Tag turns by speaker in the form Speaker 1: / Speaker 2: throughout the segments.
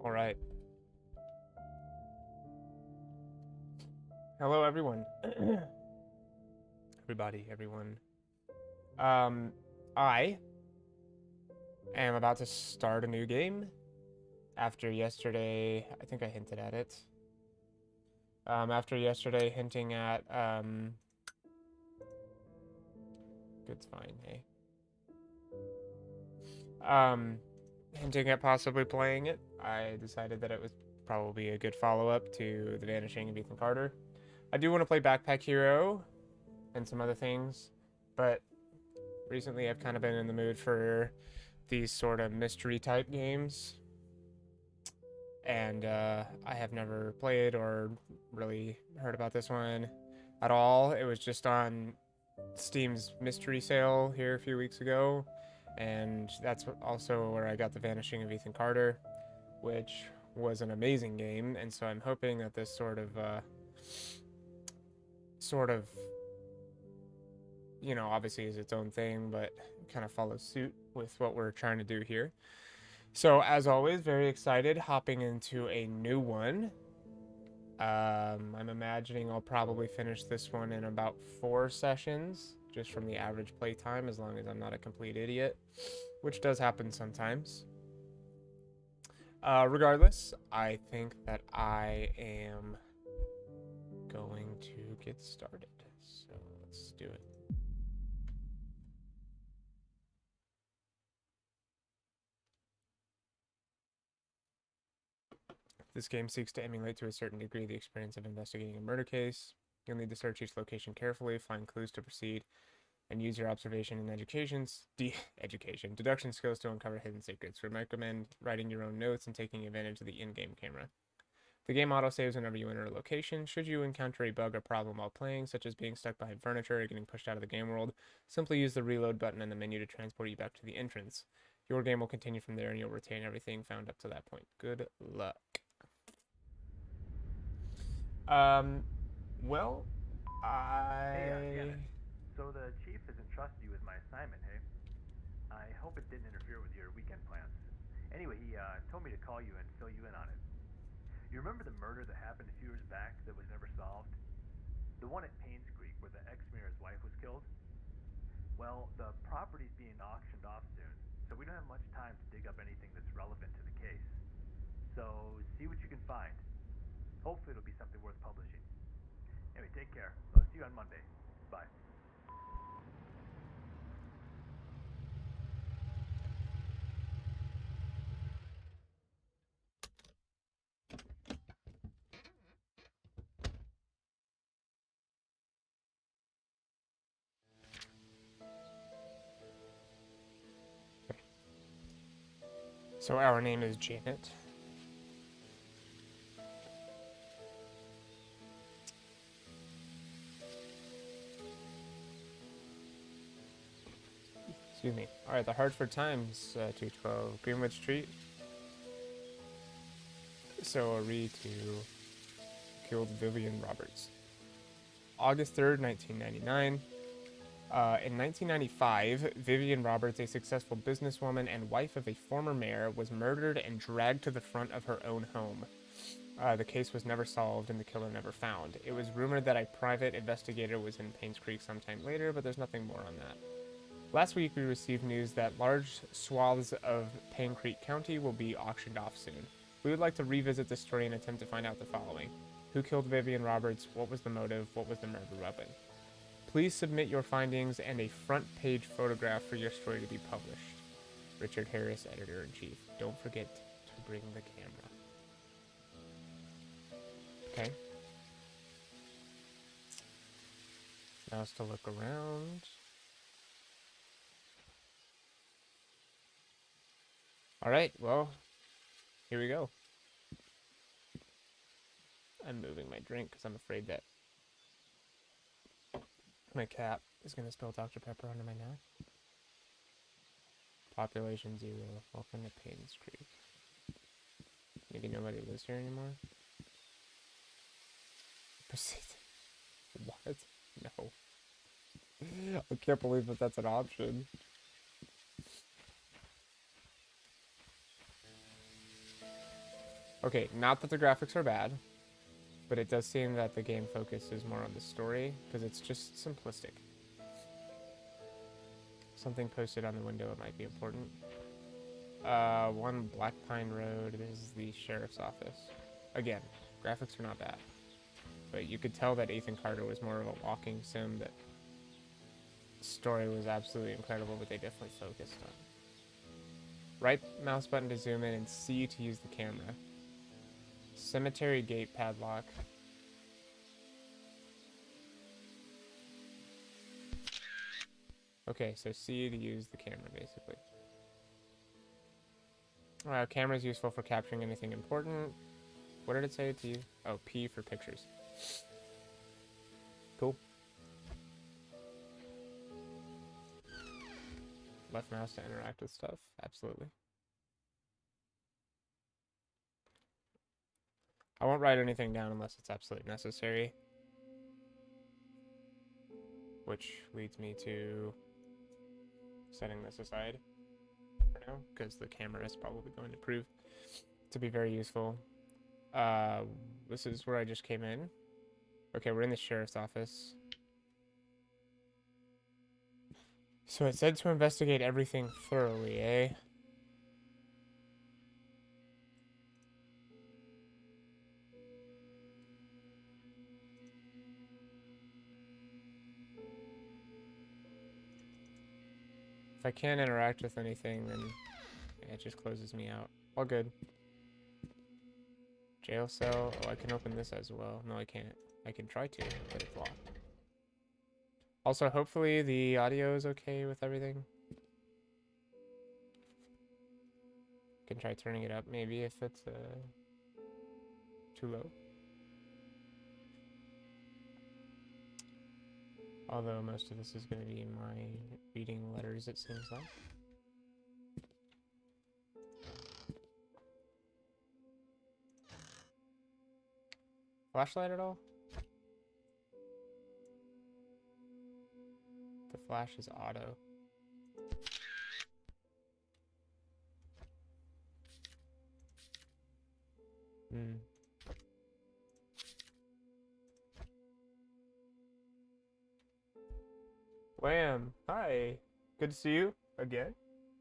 Speaker 1: All right. Hello, everyone. Everybody, everyone. Um, I am about to start a new game after yesterday. I think I hinted at it. After yesterday hinting at, good's fine, hey. Hinting at possibly playing it, I decided that it was probably a good follow-up to The Vanishing of Ethan Carter. I do want to play Backpack Hero and some other things, but recently I've kind of been in the mood for these sort of mystery type games, and I have never played or really heard about this one at all. It was just on Steam's mystery sale here a few weeks ago, and that's also where I got The Vanishing of Ethan Carter, which was an amazing game. And so I'm hoping that this sort of obviously is its own thing, but kind of follows suit with what we're trying to do here. So as always, very excited hopping into a new one. I'm imagining I'll probably finish this one in about 4 sessions, just from the average playtime, as long as I'm not a complete idiot, which does happen sometimes. Regardless, I think that I am going to get started. So let's do it. This game seeks to emulate to a certain degree the experience of investigating a murder case. You'll need to search each location carefully, find clues to proceed, and use your observation and deduction skills to uncover hidden secrets. We recommend writing your own notes and taking advantage of the in-game camera. The game autosaves whenever you enter a location. Should you encounter a bug or problem while playing, such as being stuck behind furniture or getting pushed out of the game world, simply use the reload button in the menu to transport you back to the entrance. Your game will continue from there and you'll retain everything found up to that point. Good luck. Well,
Speaker 2: Hey, Janet. So the chief has entrusted you with my assignment, hey? I hope it didn't interfere with your weekend plans. Anyway, he told me to call you and fill you in on it. You remember the murder that happened a few years back that was never solved? The one at Painscreek where the ex-mayor's wife was killed? Well, the property's being auctioned off soon, so we don't have much time to dig up anything that's relevant to the case. So, see what you can find. Hopefully it'll be something worth publishing. Anyway, take care. I'll see you on Monday. Bye.
Speaker 1: so our name is Janet. Excuse me. All right, the Hartford Times, 212 Greenwood Street. So read to killed Vivian Roberts. August 3rd, 1999. In 1995, Vivian Roberts, a successful businesswoman and wife of a former mayor, was murdered and dragged to the front of her own home. The case was never solved and the killer never found. It was rumored that a private investigator was in Painscreek sometime later, but there's nothing more on that. Last week, we received news that large swaths of Painscreek County will be auctioned off soon. We would like to revisit this story and attempt to find out the following. Who killed Vivian Roberts? What was the motive? What was the murder weapon? Please submit your findings and a front-page photograph for your story to be published. Richard Harris, Editor-in-Chief. Don't forget to bring the camera. Okay. Now it's to look around. Alright, well, here we go. I'm moving my drink because I'm afraid that my cat is going to spill Dr. Pepper onto my neck. Population 0. Welcome to Painscreek. Maybe nobody lives here anymore? Proceed. What? No. I can't believe that that's an option. Okay, not that the graphics are bad, but it does seem that the game focuses more on the story because it's just simplistic. Something posted on the window, it might be important. 1 Black Pine Road. This is the sheriff's office. Again, graphics are not bad, but you could tell that Ethan Carter was more of a walking sim. That story was absolutely incredible, but they definitely focused on. Right mouse button to zoom in and C to use the camera. Cemetery gate padlock. Okay, so C to use the camera, basically. Camera is useful for capturing anything important. What did it say to you? Oh, P for pictures. Cool. Left mouse to interact with stuff. Absolutely. I won't write anything down unless it's absolutely necessary. Which leads me to setting this aside for now, because the camera is probably going to prove to be very useful. This is where I just came in. Okay, we're in the sheriff's office. So it said to investigate everything thoroughly, eh? If I can't interact with anything, then it just closes me out. All good. Jail cell. Oh, I can open this as well. No, I can't. I can try to, but it's locked. Also, hopefully the audio is okay with everything. Can try turning it up, maybe, if it's too low. Although most of this is going to be my reading letters, it seems like. Flashlight at all? The flash is auto. Wham! Hi! Good to see you again.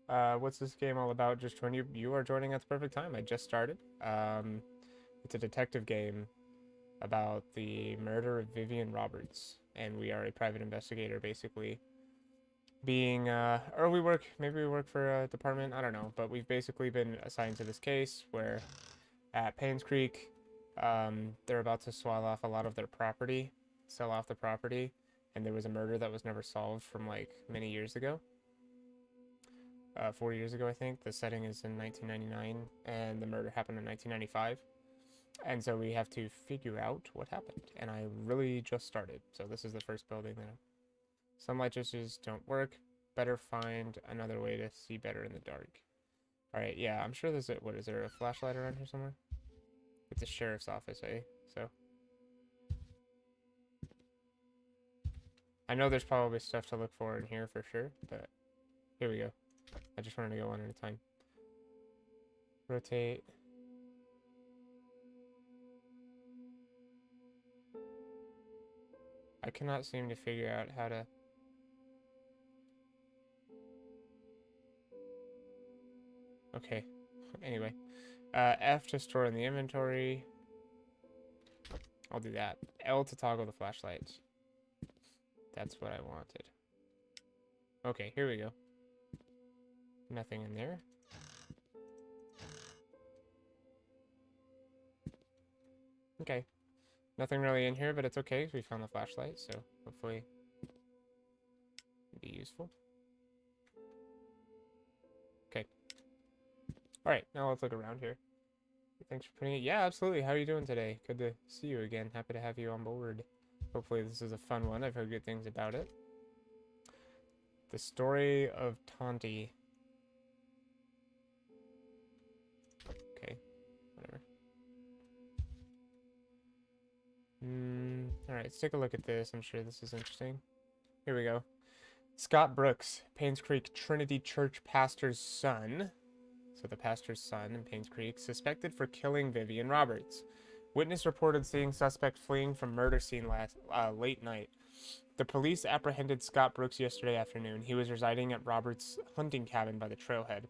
Speaker 1: What's this game all about? Just join you. You are joining at the perfect time. I just started. It's a detective game about the murder of Vivian Roberts, and we are a private investigator, basically. Being, or we work, maybe we work for a department, I don't know, but we've basically been assigned to this case where at Painscreek, they're about to swallow off a lot of their property, sell off the property, and there was a murder that was never solved from like many years ago. 4 years ago, I think. The setting is in 1999, and the murder happened in 1995. And so we have to figure out what happened. And I really just started, so this is the first building that some light switches don't work. Better find another way to see better in the dark. Alright, yeah, I'm sure there's a, what is there, a flashlight around here somewhere? It's a sheriff's office, eh? So I know there's probably stuff to look for in here for sure, but here we go. I just wanted to go one at a time. Rotate. I cannot seem to figure out how to... Okay, anyway. F to store in the inventory. I'll do that. L to toggle the flashlights. That's what I wanted. Okay, here we go. Nothing in there. Okay. Nothing really in here, but it's okay. We found the flashlight, so hopefully it'll be useful. Okay. Alright, now let's look around here. Thanks for putting it. Yeah, absolutely. How are you doing today? Good to see you again. Happy to have you on board. Hopefully this is a fun one. I've heard good things about it. The story of Tonti. Okay, whatever. Alright, let's take a look at this. I'm sure this is interesting. Here we go. Scott Brooks, Painscreek Trinity Church pastor's son. so the pastor's son in Painscreek, suspected for killing Vivian Roberts. Witness reported seeing suspect fleeing from murder scene late night. The police apprehended Scott Brooks yesterday afternoon. He was residing at Roberts' hunting cabin by the trailhead.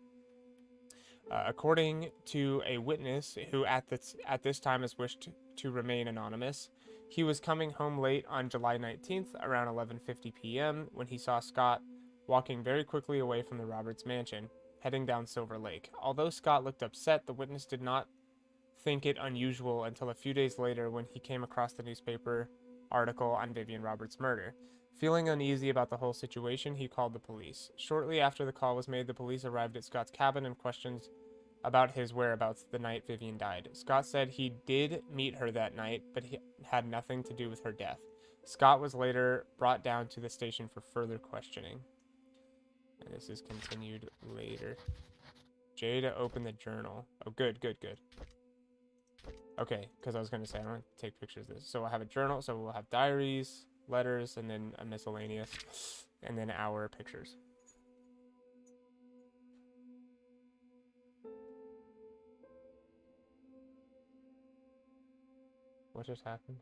Speaker 1: According to a witness who at this time has wished to remain anonymous, he was coming home late on July 19th around 11:50 p.m. when he saw Scott walking very quickly away from the Roberts mansion, heading down Silver Lake. Although Scott looked upset, the witness did not think it unusual until a few days later when he came across the newspaper article on Vivian Roberts' murder. Feeling uneasy about the whole situation, he called the police. Shortly after the call was made, the police arrived at Scott's cabin and questioned about his whereabouts the night Vivian died. Scott said he did meet her that night, but he had nothing to do with her death. Scott was later brought down to the station for further questioning. And this is continued later. Jada opened the journal. Oh, good. Okay, because I was going to say I don't take pictures of this. So I'll have a journal, so we'll have diaries, letters, and then a miscellaneous, and then our pictures. What just happened?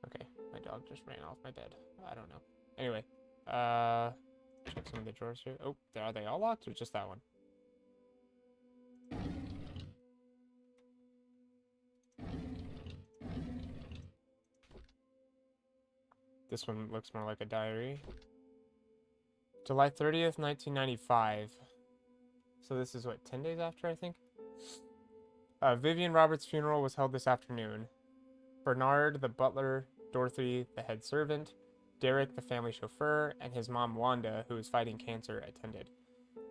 Speaker 1: Okay, my dog just ran off my bed. I don't know. Anyway, check some of the drawers here. Oh, are they all locked or just that one? This one looks more like a diary. July 30th, 1995. So this is what, 10 days after, I think? Vivian Roberts' funeral was held this afternoon. Bernard, the butler, Dorothy, the head servant, Derek, the family chauffeur, and his mom, Wanda, who is fighting cancer, attended.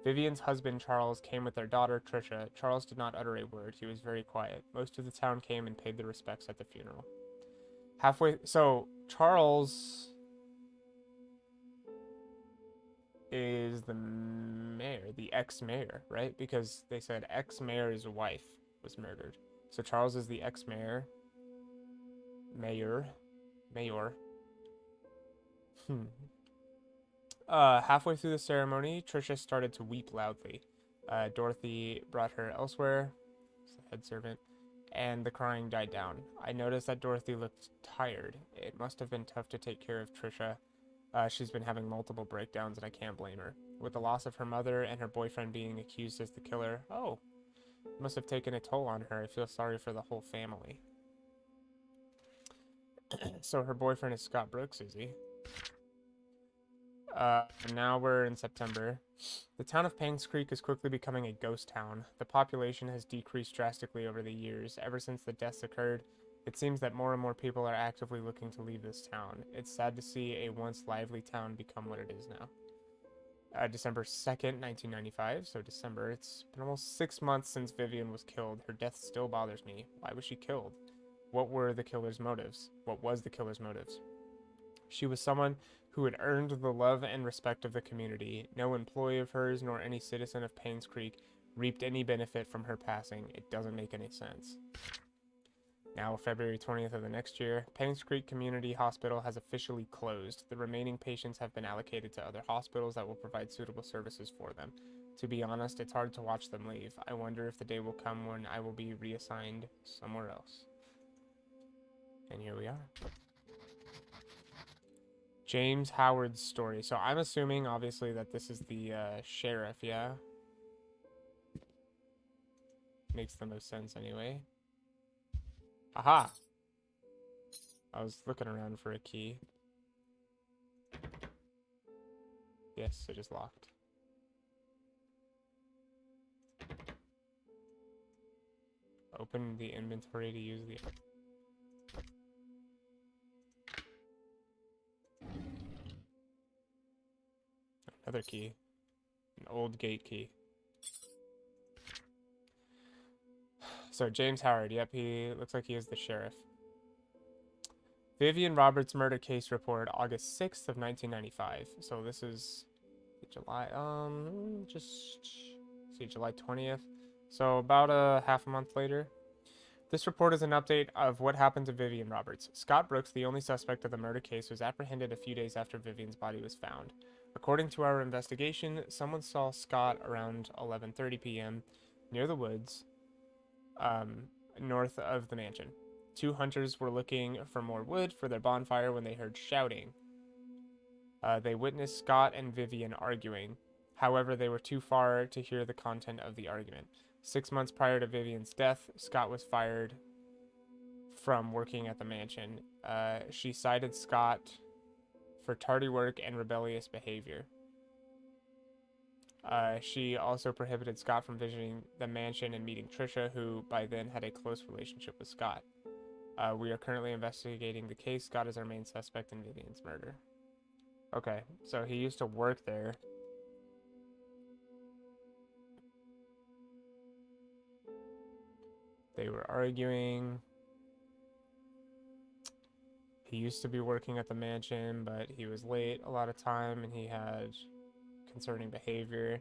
Speaker 1: Vivian's husband, Charles, came with their daughter, Trisha. Charles did not utter a word. He was very quiet. Most of the town came and paid their respects at the funeral. So Charles is the mayor, the ex-mayor, right? Because they said ex-mayor's wife was murdered. So Charles is the ex-mayor. Mayor. Halfway through the ceremony, Trisha started to weep loudly. Dorothy brought her elsewhere, the head servant, and the crying died down. I noticed that Dorothy looked tired. It must have been tough to take care of Trisha. She's been having multiple breakdowns, and I can't blame her. With the loss of her mother and her boyfriend being accused as the killer, it must have taken a toll on her. I feel sorry for the whole family. So her boyfriend is Scott Brooks, is he? Now we're in September. The town of Painscreek is quickly becoming a ghost town. The population has decreased drastically over the years. Ever since the deaths occurred, it seems that more and more people are actively looking to leave this town. It's sad to see a once lively town become what it is now. December 2nd, 1995, so December. It's been almost 6 months since Vivian was killed. Her death still bothers me. Why was she killed? What were the killer's motives? What was the killer's motives? She was someone who had earned the love and respect of the community. No employee of hers nor any citizen of Painscreek reaped any benefit from her passing. It doesn't make any sense. Now, February 20th of the next year, Painscreek Community Hospital has officially closed. The remaining patients have been allocated to other hospitals that will provide suitable services for them. To be honest, it's hard to watch them leave. I wonder if the day will come when I will be reassigned somewhere else. And here we are. James Howard's story. So I'm assuming, obviously, that this is the sheriff, yeah? Makes the most sense anyway. Aha! I was looking around for a key. Yes, it is locked. Open the inventory to use the... Another key. An old gate key. So James Howard, yep, he looks like he is the sheriff. Vivian Roberts murder case report, August 6th of 1995. So this is July, just see, July 20th. So about a half a month later. This report is an update of what happened to Vivian Roberts. Scott Brooks, the only suspect of the murder case, was apprehended a few days after Vivian's body was found. According to our investigation, someone saw Scott around 11:30 p.m. near the woods, north of the mansion. Two hunters were looking for more wood for their bonfire when they heard shouting. They witnessed Scott and Vivian arguing. However, they were too far to hear the content of the argument. 6 months prior to Vivian's death, Scott was fired from working at the mansion. She cited Scott for tardy work and rebellious behavior. She also prohibited Scott from visiting the mansion and meeting Trisha, who by then had a close relationship with Scott. We are currently investigating the case. Scott is our main suspect in Vivian's murder. Okay, so he used to work there. They were arguing. He used to be working at the mansion, but he was late a lot of time and he had concerning behavior.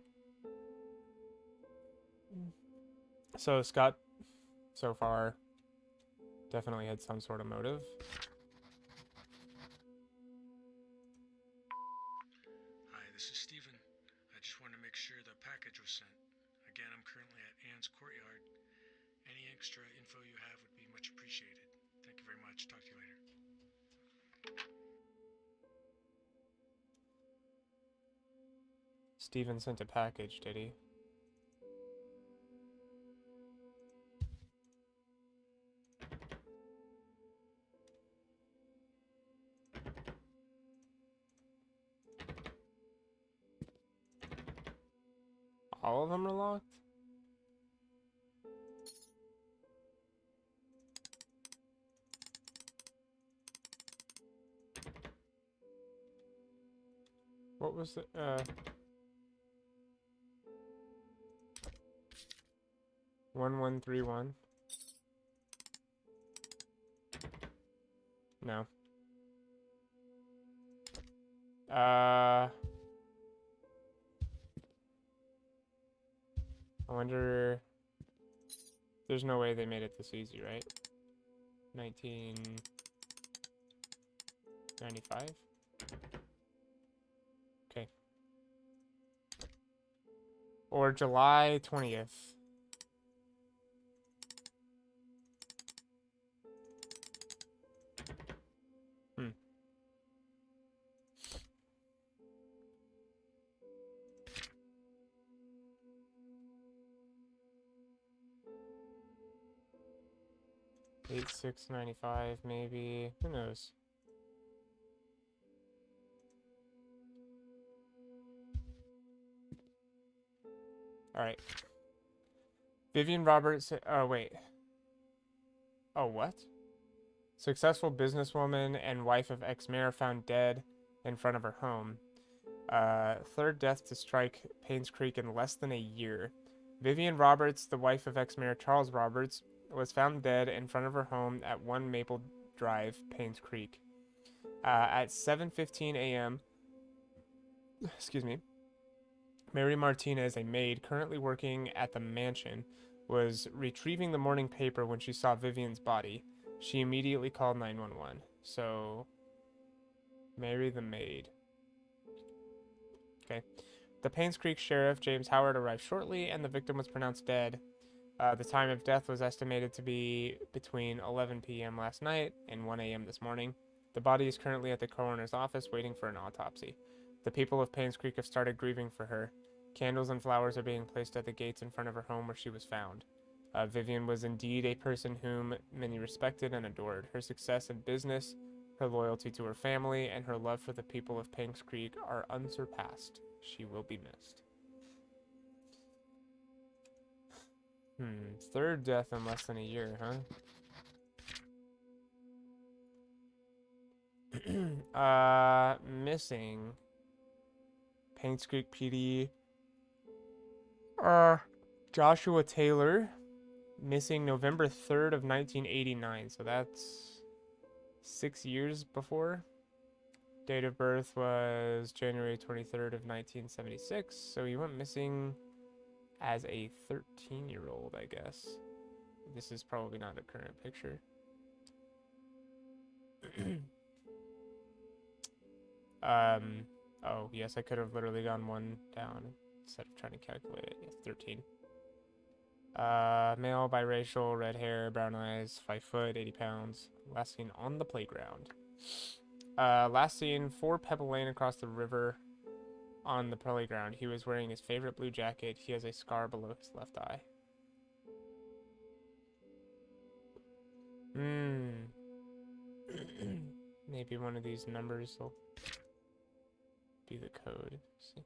Speaker 1: So Scott, so far, definitely had some sort of motive.
Speaker 3: Hi, this is Steven. I just wanted to make sure the package was sent. Again, I'm currently at Anne's courtyard. Any extra info you have would be much appreciated. Thank you very much. Talk to you later.
Speaker 1: Steven sent a package, did he? All of them are locked? What was the, 1131? No. I wonder... There's no way they made it this easy, right? 1995? Okay. Or July 20th. Hmm. $86.95 maybe. Who knows? Alright. Vivian Roberts. Oh, wait. Oh, what? Successful businesswoman and wife of ex-mayor found dead in front of her home. Third death to strike Painscreek in less than a year. Vivian Roberts, the wife of ex-mayor Charles Roberts, was found dead in front of her home at 1 Maple Drive, Painscreek. At 7:15 a.m., excuse me, Mary Martinez, a maid currently working at the mansion, was retrieving the morning paper when she saw Vivian's body. She immediately called 911. So, Mary the maid. Okay. The Painscreek sheriff, James Howard, arrived shortly, and the victim was pronounced dead. The time of death was estimated to be between 11 p.m. last night and 1 a.m. this morning. The body is currently at the coroner's office waiting for an autopsy. The people of Painscreek have started grieving for her. Candles and flowers are being placed at the gates in front of her home where she was found. Vivian was indeed a person whom many respected and adored. Her success in business, her loyalty to her family, and her love for the people of Painscreek are unsurpassed. She will be missed. Third death in less than a year, huh? Missing. Painscreek PD. Joshua Taylor. Missing November 3rd of 1989. So that's 6 years before. Date of birth was January 23rd of 1976. So he went missing as a 13-year-old, I guess. This is probably not a current picture. Oh, yes, I could have literally gone one down instead of trying to calculate it. Yes, 13. Male, biracial, red hair, brown eyes, 5 foot, 80 pounds. Last seen on the playground. Last seen 4 Pebble Lane across the river on the playground. He was wearing his favorite blue jacket. He has a scar below his left eye. Maybe one of these numbers will be the code. Let's see.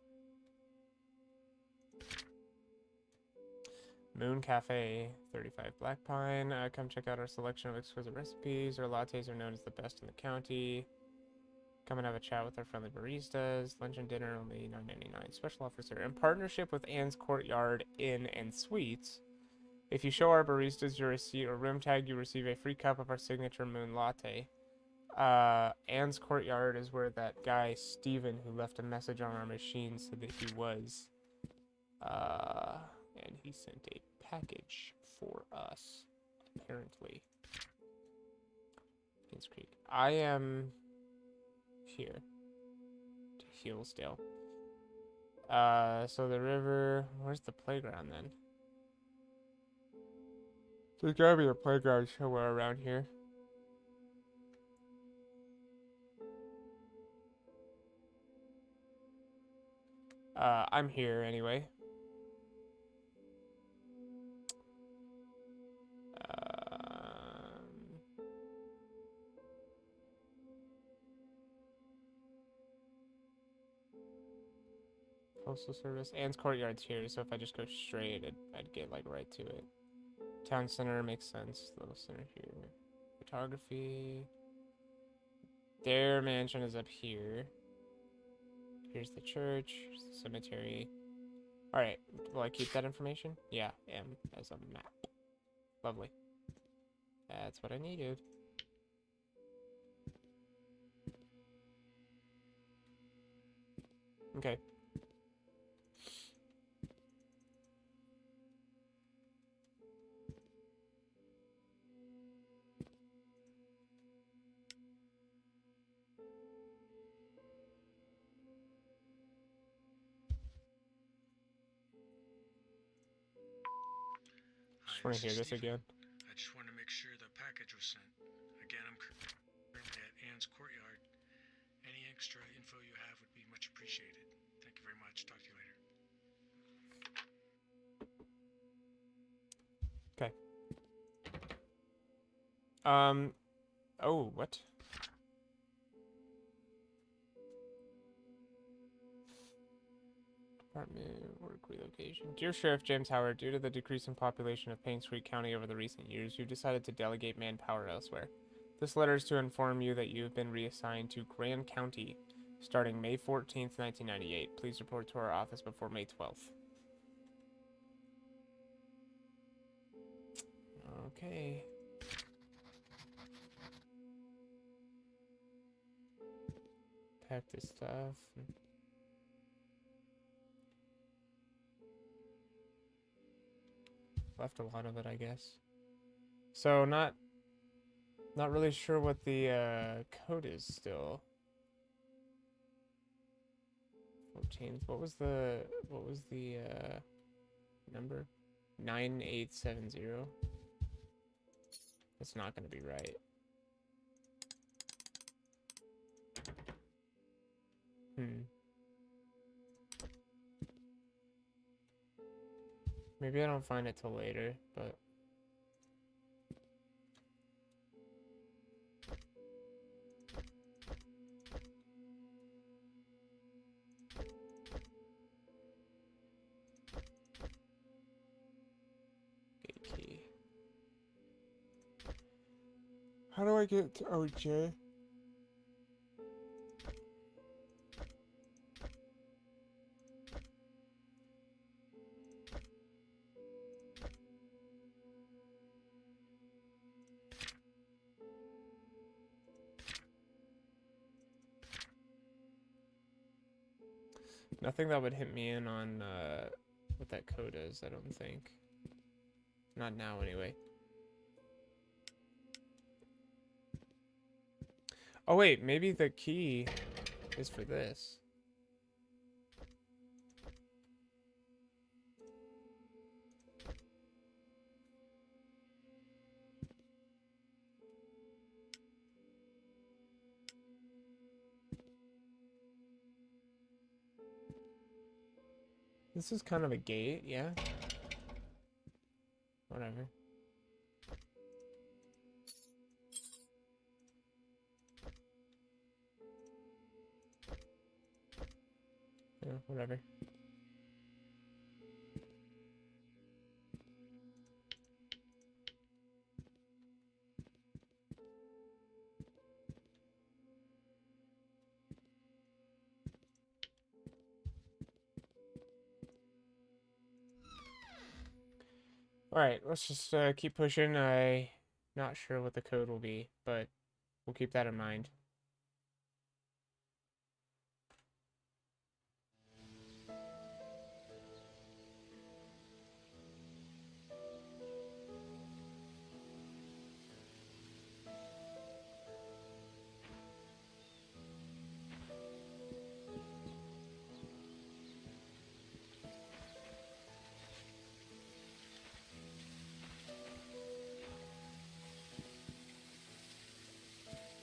Speaker 1: Moon Cafe, 35 Black Pine. Come check out our selection of exquisite recipes. Our lattes are known as the best in the county. Come and have a chat with our friendly baristas. Lunch and dinner only $9.99. Special offers here. In partnership with Anne's Courtyard Inn and Suites, if you show our baristas your receipt or room tag, you receive a free cup of our signature moon latte. Anne's Courtyard is where that guy, Steven, who left a message on our machine, said that he was. And he sent a package for us, apparently. Painscreek. I am here to Hillsdale. So the river. Where's the playground then? There's gotta be a playground somewhere around here. I'm here anyway. Postal Service. Anne's Courtyard's here, so if I just go straight, I'd get like right to it. Town center makes sense. Little center here. Photography. Their mansion is up here. Here's the church. Here's the cemetery. Alright, will I keep that information? Yeah, M as a map. Lovely. That's what I needed. Okay. Just want to hear this again.
Speaker 3: I just want to make sure the package was sent. Again, I'm currently at Anne's Courtyard. Any extra info you have would be much appreciated. Thank you very much. Talk to you later.
Speaker 1: Okay. Oh, what? Department work relocation. Dear Sheriff James Howard, due to the decrease in population of Painscreek County over the recent years, you've decided to delegate manpower elsewhere. This letter is to inform you that you have been reassigned to Grand County starting May 14th, 1998. Please report to our office before May 12th. Okay. Pack this stuff. Left a lot of it, I guess. So not really sure what the code is still. 14th. What was the number? 9870. That's not going to be right. Maybe I don't find it till later, but gate key. How do I get to OJ? Nothing that would hit me in on what that code is, I don't think. Not now, anyway. Oh wait, maybe the key is for this. This is kind of a gate, yeah? Whatever. Yeah, whatever. Alright, let's just keep pushing. I'm not sure what the code will be, but we'll keep that in mind.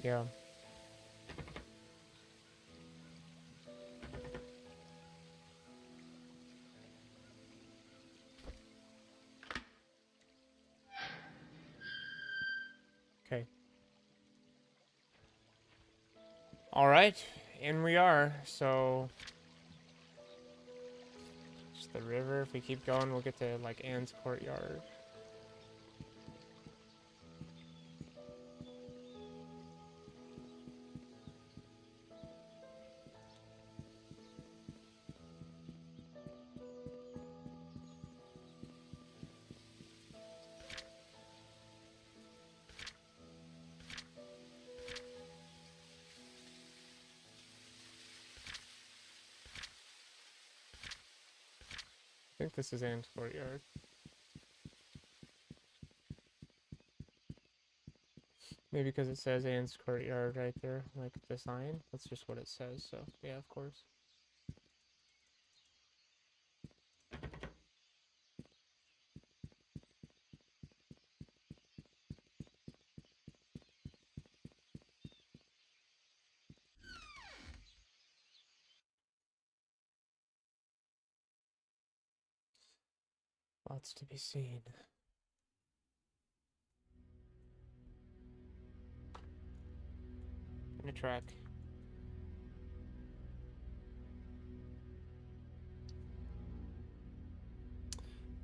Speaker 1: Yeah. Okay. Alright, and we are, so... Just the river. If we keep going, we'll get to, like, Anne's courtyard. I think this is Anne's courtyard. Maybe because it says Anne's courtyard right there, like the sign. That's just what it says, so yeah, of course. Lots to be seen. In a track.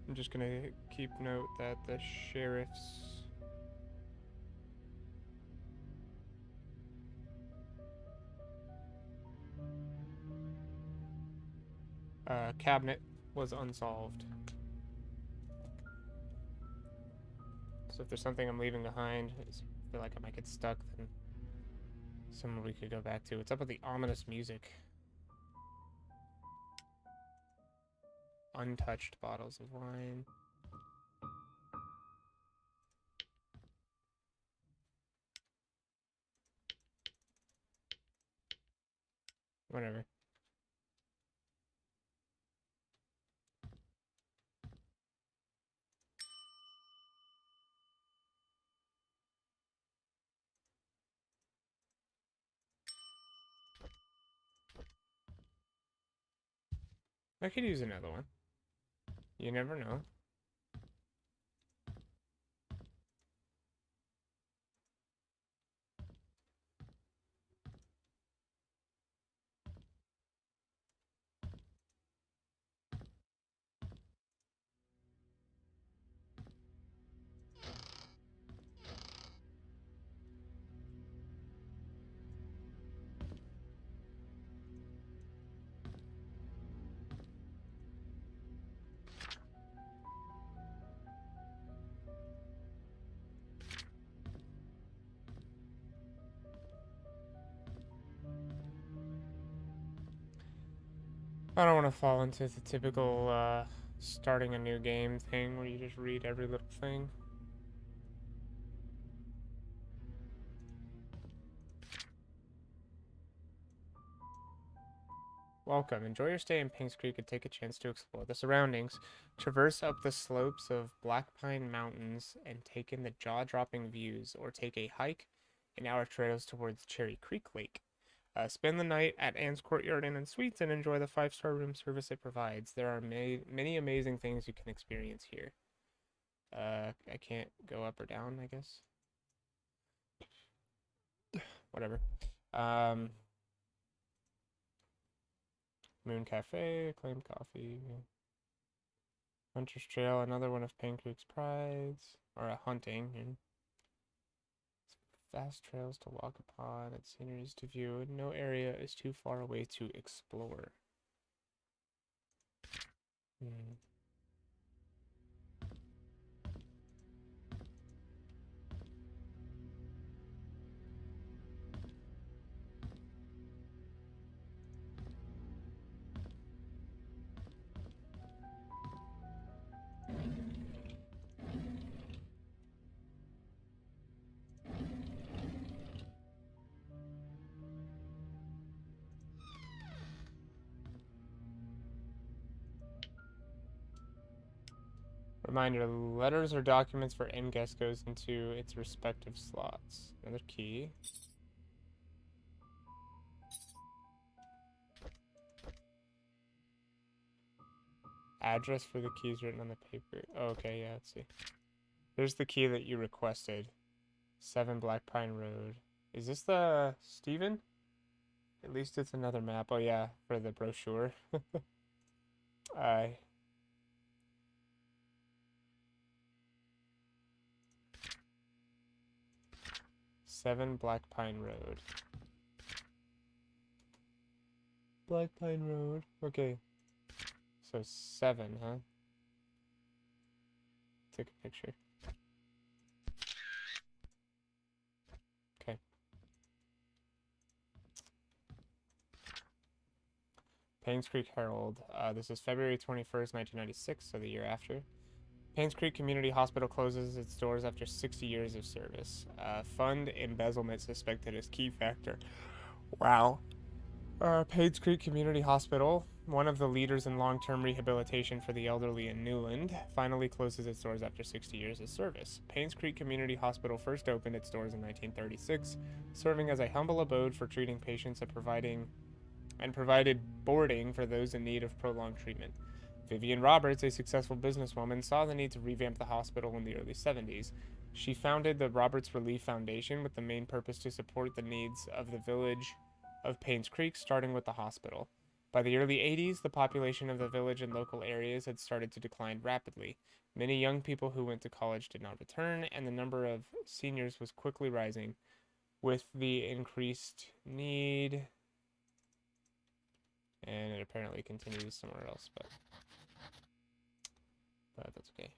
Speaker 1: I'm just gonna keep note that the sheriff's cabinet was unsolved. So if there's something I'm leaving behind, I feel like I might get stuck, then somewhere we could go back to. It's up with the ominous music. Untouched bottles of wine. Whatever. I could use another one. You never know. I don't want to fall into the typical starting a new game thing where you just read every little thing. Welcome. Enjoy your stay in Painscreek and take a chance to explore the surroundings. Traverse up the slopes of Black Pine Mountains and take in the jaw-dropping views, or take a hike in our trails towards Cherry Creek Lake. Spend the night at Anne's Courtyard Inn and Suites and enjoy the 5-star room service it provides. There are many amazing things you can experience here. I can't go up or down, I guess. Whatever. Moon Cafe, acclaimed coffee. Hunter's Trail, another one of Painscreek's prides. Or a hunting. And vast trails to walk upon and sceneries to view. No area is too far away to explore. Reminder, letters or documents for end guest goes into its respective slots. Another key. Address for the keys written on the paper. Oh, okay, yeah, let's see. There's the key that you requested. 7 Black Pine Road. Is this the Steven? At least it's another map. Oh yeah, for the brochure. 7 Black Pine Road. Black Pine Road. Okay. So 7, huh? Take a picture. Okay. Painscreek Herald. This is February 21st, 1996, so the year after. Painscreek Community Hospital closes its doors after 60 years of service. Fund embezzlement suspected as key factor. Wow. Painscreek Community Hospital, one of the leaders in long-term rehabilitation for the elderly in Newland, finally closes its doors after 60 years of service. Painscreek Community Hospital first opened its doors in 1936, serving as a humble abode for treating patients and provided boarding for those in need of prolonged treatment. Vivian Roberts, a successful businesswoman, saw the need to revamp the hospital in the early 70s. She founded the Roberts Relief Foundation with the main purpose to support the needs of the village of Painscreek, starting with the hospital. By the early 80s, the population of the village and local areas had started to decline rapidly. Many young people who went to college did not return, and the number of seniors was quickly rising. With the increased need, and it apparently continues somewhere else, but that's okay.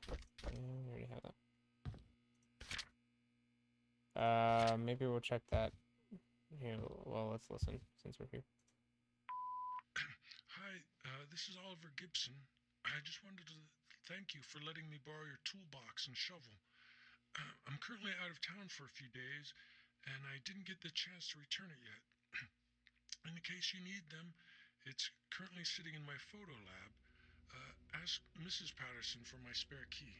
Speaker 1: We already have that. Maybe we'll check that. Here, well, let's listen since we're here.
Speaker 3: Hi, this is Oliver Gibson. I just wanted to thank you for letting me borrow your toolbox and shovel. I'm currently out of town for a few days, and I didn't get the chance to return it yet. In the case you need them, it's currently sitting in my photo lab. Ask Mrs. Patterson for my spare key.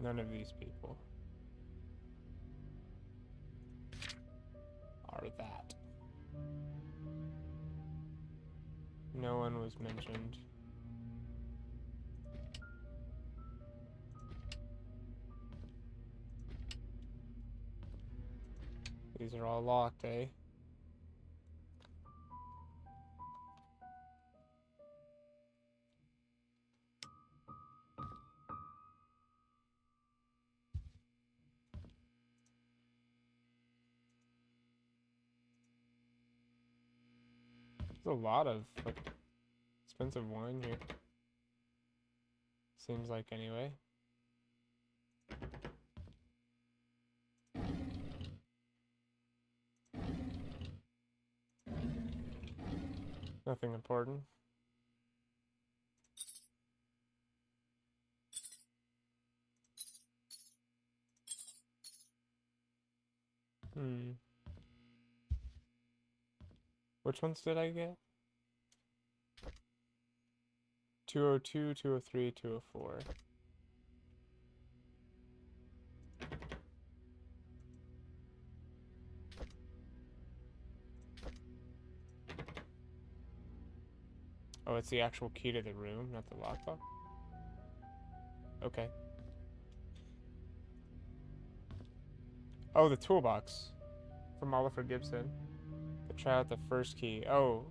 Speaker 1: None of these people are that. No one was mentioned. These are all locked, eh? There's a lot of, like, expensive wine here. Seems like, anyway. Nothing important. Hmm. Which ones did I get? 202, 203, 204. Oh, it's the actual key to the room, not the lockbox? Okay. Oh, the toolbox from Oliver Gibson. To try out the first key. Oh.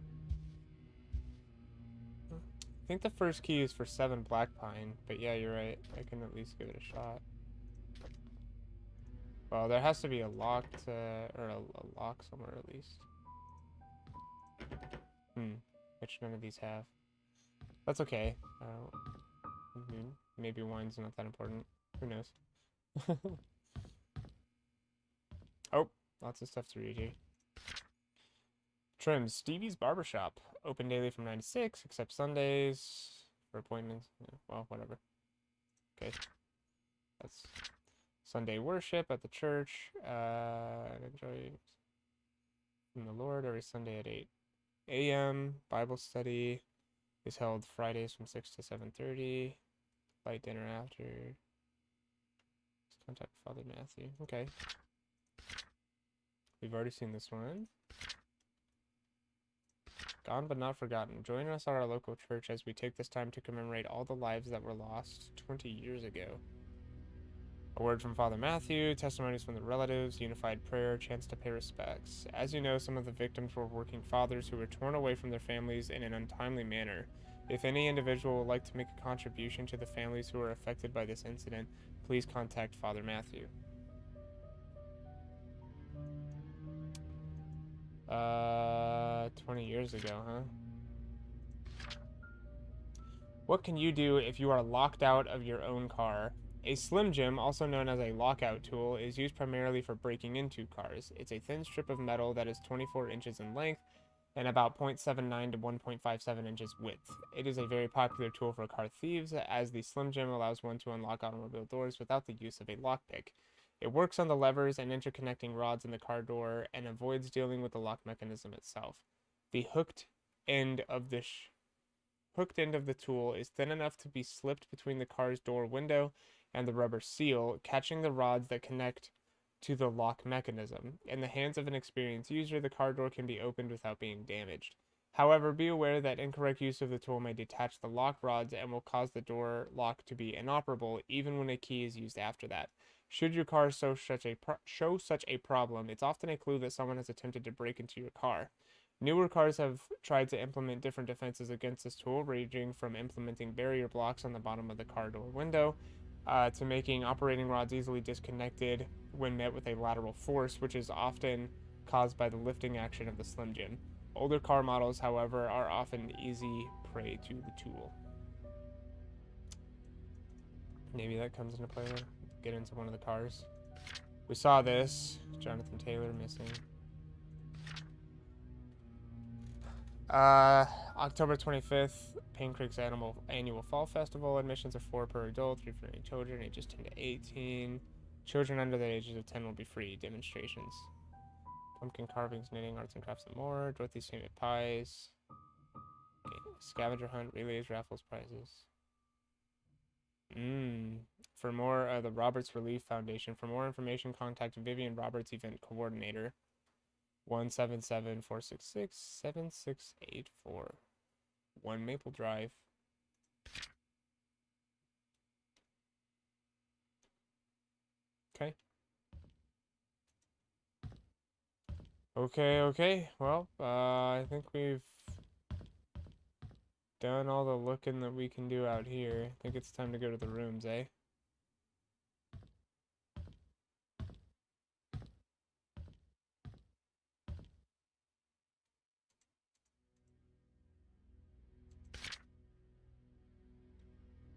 Speaker 1: I think the first key is for 7 Black Pine, but yeah, you're right. I can at least give it a shot. Well, there has to be a locked, or a lock somewhere at least. Which none of these have. That's okay. Maybe wine's not that important. Who knows? Oh, lots of stuff to read here. Trims. Stevie's Barbershop. Open daily from 9 to 6, except Sundays for appointments. Yeah, well, whatever. Okay. That's Sunday worship at the church. Enjoy from the Lord every Sunday at 8 a.m. Bible study is held Fridays from 6 to 7:30. Light dinner after. Contact Father Matthew. Okay. We've already seen this one. Gone but not forgotten. Join us at our local church as we take this time to commemorate all the lives that were lost 20 years ago. A word from Father Matthew, testimonies from the relatives, unified prayer, chance to pay respects. As you know, some of the victims were working fathers who were torn away from their families in an untimely manner. If any individual would like to make a contribution to the families who were affected by this incident, please contact Father Matthew. 20 years ago, huh? What can you do if you are locked out of your own car? A Slim Jim, also known as a lockout tool, is used primarily for breaking into cars. It's a thin strip of metal that is 24 inches in length and about 0.79 to 1.57 inches width. It is a very popular tool for car thieves, as the Slim Jim allows one to unlock automobile doors without the use of a lockpick. It works on the levers and interconnecting rods in the car door and avoids dealing with the lock mechanism itself. The hooked end of the tool is thin enough to be slipped between the car's door window and the rubber seal, catching the rods that connect to the lock mechanism. In the hands of an experienced user, the car door can be opened without being damaged. However, be aware that incorrect use of the tool may detach the lock rods and will cause the door lock to be inoperable even when a key is used after that. Should your car show such a problem, it's often a clue that someone has attempted to break into your car. Newer cars have tried to implement different defenses against this tool, ranging from implementing barrier blocks on the bottom of the car door window to making operating rods easily disconnected when met with a lateral force, which is often caused by the lifting action of the Slim Jim. Older car models, however, are often easy prey to the tool. Maybe that comes into play. Get into one of the cars. We saw this. Jonathan Taylor missing. October 25th, Painscreek's annual fall festival. Admissions are 4 per adult, 3 for any children, ages 10 to 18. Children under the ages of 10 will be free. Demonstrations. Pumpkin carvings, knitting, arts and crafts, and more. Dorothy's favorite pies. Okay. Scavenger hunt, relays, raffles, prizes. For more, the Roberts Relief Foundation. For more information, contact Vivian Roberts, event coordinator. 177-466-7684. 1 Maple Drive. Okay. Okay. Well, I think we've done all the looking that we can do out here. I think it's time to go to the rooms, eh?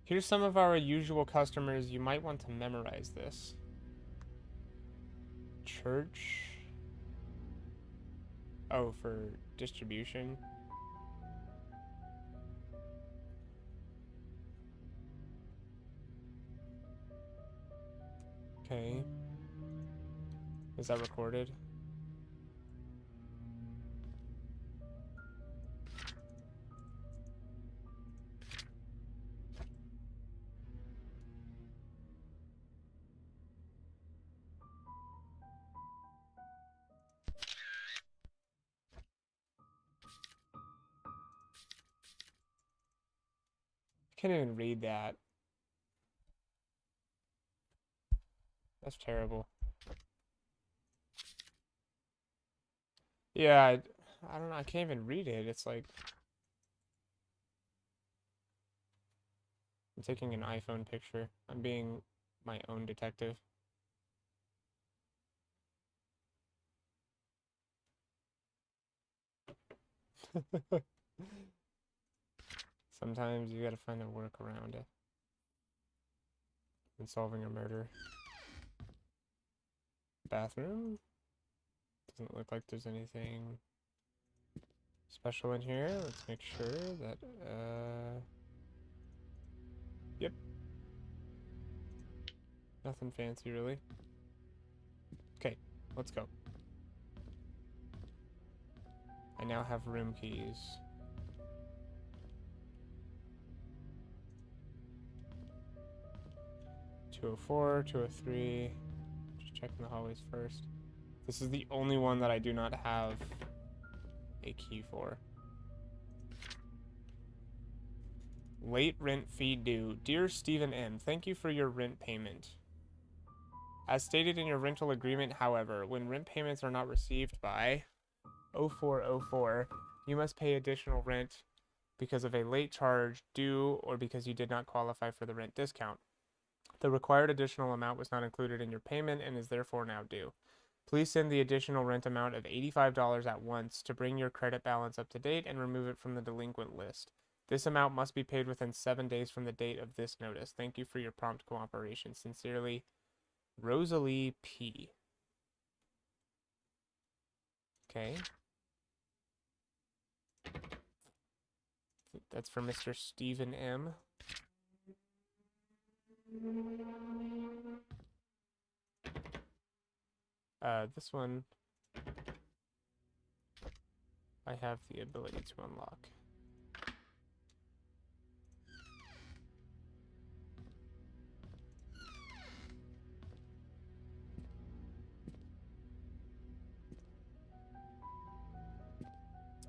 Speaker 1: Here's some of our usual customers. You might want to memorize this. Church. Oh, for distribution. Okay. Is that recorded? I can't even read that. That's terrible. Yeah, I don't know. I can't even read it. It's like I'm taking an iPhone picture. I'm being my own detective. Sometimes you gotta find a work around it in solving a murder. Bathroom? Doesn't look like there's anything special in here. Let's make sure that, yep. Nothing fancy, really. Okay, let's go. I now have room keys. .204, 203. Just checking the hallways first. This is the only one that I do not have a key for. Late rent fee due. Dear Stephen M., thank you for your rent payment. As stated in your rental agreement, however, when rent payments are not received by 0404, you must pay additional rent because of a late charge due or because you did not qualify for the rent discount. The required additional amount was not included in your payment and is therefore now due. Please send the additional rent amount of $85 at once to bring your credit balance up to date and remove it from the delinquent list. This amount must be paid within 7 days from the date of this notice. Thank you for your prompt cooperation. Sincerely, Rosalie P. Okay. That's for Mr. Stephen M. This one I have the ability to unlock.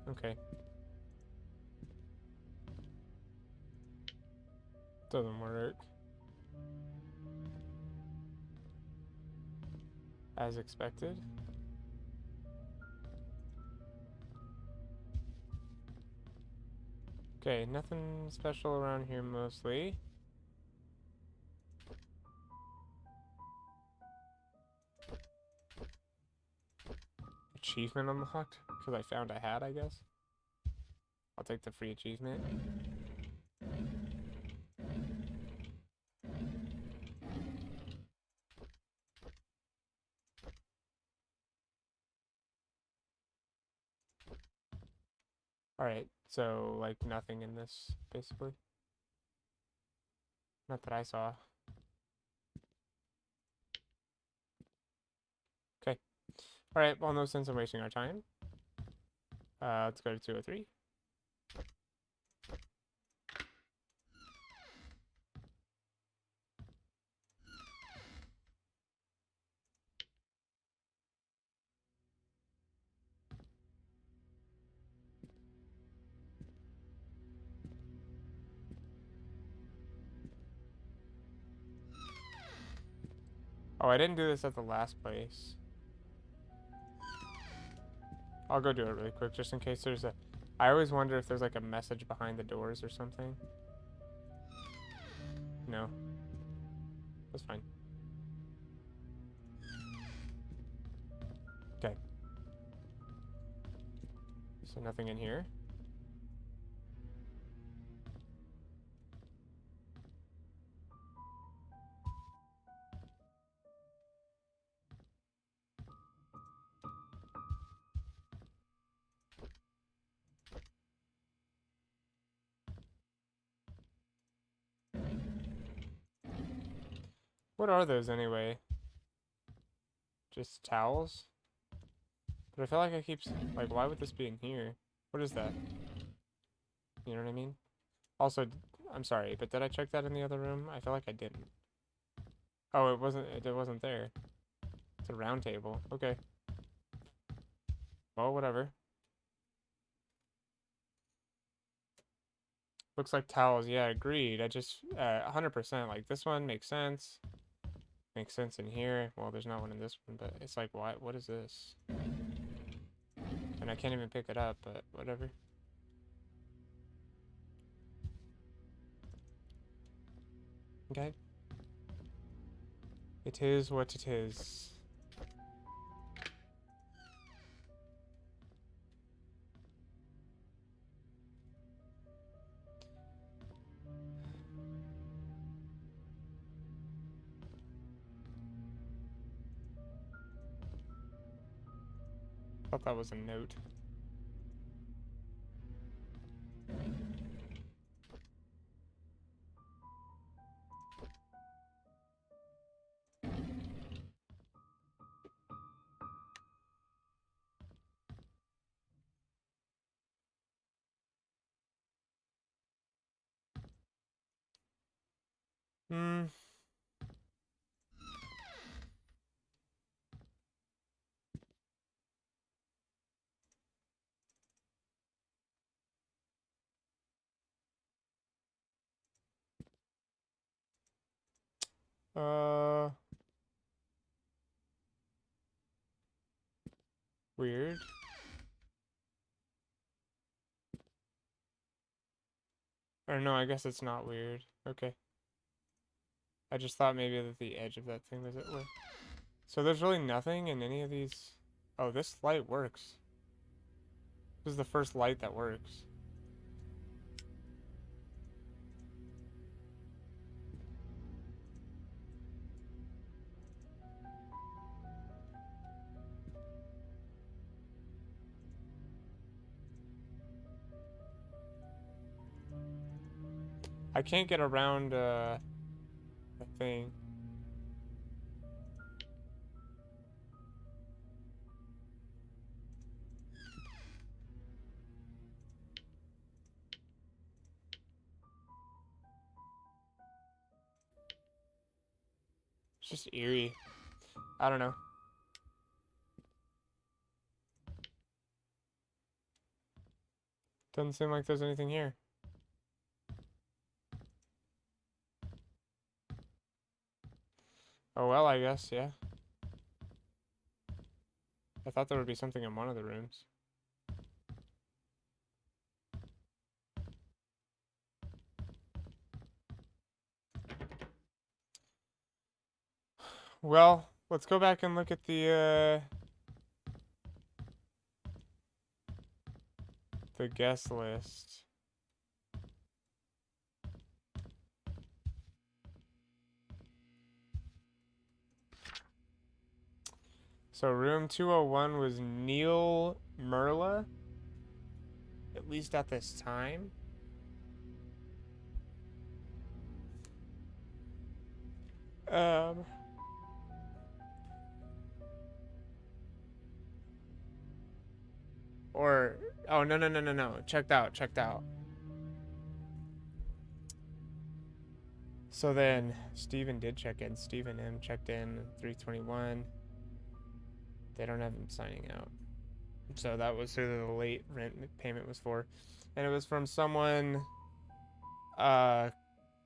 Speaker 1: Okay. Doesn't work. As expected. Okay, nothing special around here mostly. Achievement unlocked? Because I found a hat, I guess. I'll take the free achievement. Alright, so, like, nothing in this, basically. Not that I saw. Okay. Alright, well, no sense in wasting our time. Let's go to 203. Oh, I didn't do this at the last place. I'll go do it really quick, just in case there's a... I always wonder if there's, like, a message behind the doors or something. No. That's fine. Okay. So nothing in here. What are those anyway? Just towels? But I feel like I keep... Like, why would this be in here? What is that? You know what I mean? Also, I'm sorry, but did I check that in the other room? I feel like I didn't. Oh, it wasn't there. It's a round table. Okay. Well, whatever. Looks like towels. Yeah, agreed. I just, 100%. Like, this one makes sense. Makes sense in here. Well, there's not one in this one, but it's like, what is this? And I can't even pick it up, but whatever. Okay. It is what it is. Thought that was a note. Hmm. Uh. Weird. Or no, I guess it's not weird. Okay. I just thought maybe that the edge of that thing was it way. So there's really nothing in any of these. Oh, this light works. This is the first light that works. I can't get around the thing. It's just eerie. I don't know. Doesn't seem like there's anything here. Oh well, I guess, yeah. I thought there would be something in one of the rooms. Well, let's go back and look at the guest list. So room 201 was Neil Merla, at least at this time. Or, oh, no. Checked out. So then Steven did check in. Steven M checked in 321. They don't have him signing out. So that was who the late rent payment was for. And it was from someone,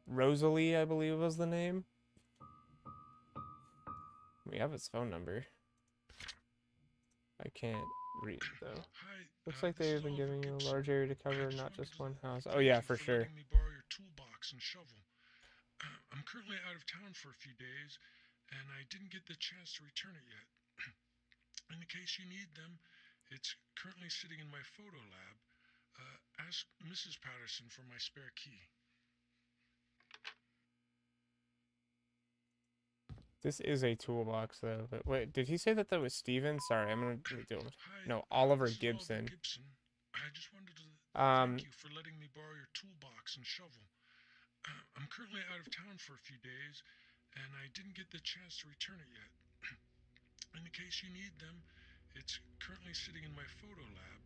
Speaker 1: Rosalie, I believe was the name. We have his phone number. I can't read it though. Looks like they've been giving you a large area to cover, not just one house. Oh yeah, for sure.
Speaker 3: Letting me borrow your toolbox and shovel. I'm currently out of town for a few days, and I didn't get the chance to return it yet. In case you need them, it's currently sitting in my photo lab. Ask Mrs. Patterson for my spare key.
Speaker 1: This is a toolbox though. But wait, did he say that that was Steven? Sorry, I'm gonna do it. No, Oliver Gibson.
Speaker 3: I just wanted to thank you for letting me borrow your toolbox and shovel. I'm currently out of town for a few days, and I didn't get the chance to return it yet. In the case you need them, it's currently sitting in my photo lab.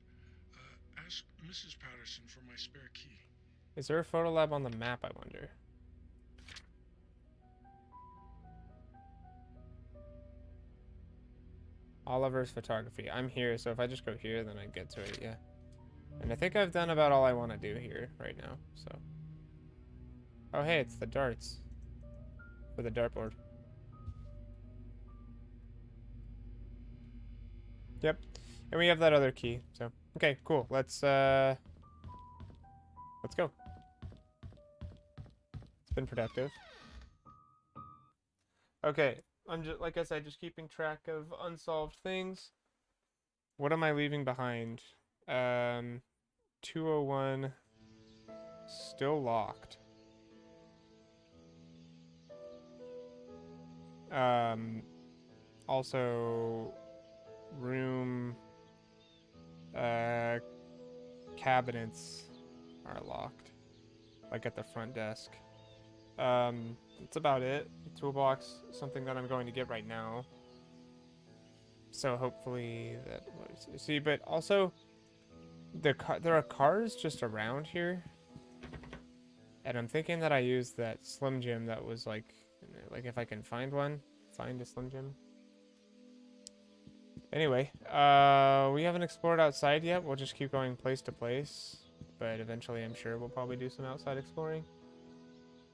Speaker 3: Ask Mrs. Patterson for my spare key.
Speaker 1: Is there a photo lab on the map, I wonder? Oliver's photography. I'm here, so if I just go here, then I get to it, yeah. And I think I've done about all I want to do here right now, so. Oh, hey, it's the darts. For the dartboard. Yep. And we have that other key, so. Okay, cool. Let's go. It's been productive. Okay. I'm just, like I said, just keeping track of unsolved things. What am I leaving behind? 201 still locked. Also room cabinets are locked, like at the front desk. That's about it. Toolbox, something that I'm going to get right now. So hopefully that works. See, but also there are cars just around here, and I'm thinking that I used that Slim Jim that was like if I can find one, find a Slim Jim. Anyway, we haven't explored outside yet. We'll just keep going place to place, but eventually I'm sure we'll probably do some outside exploring.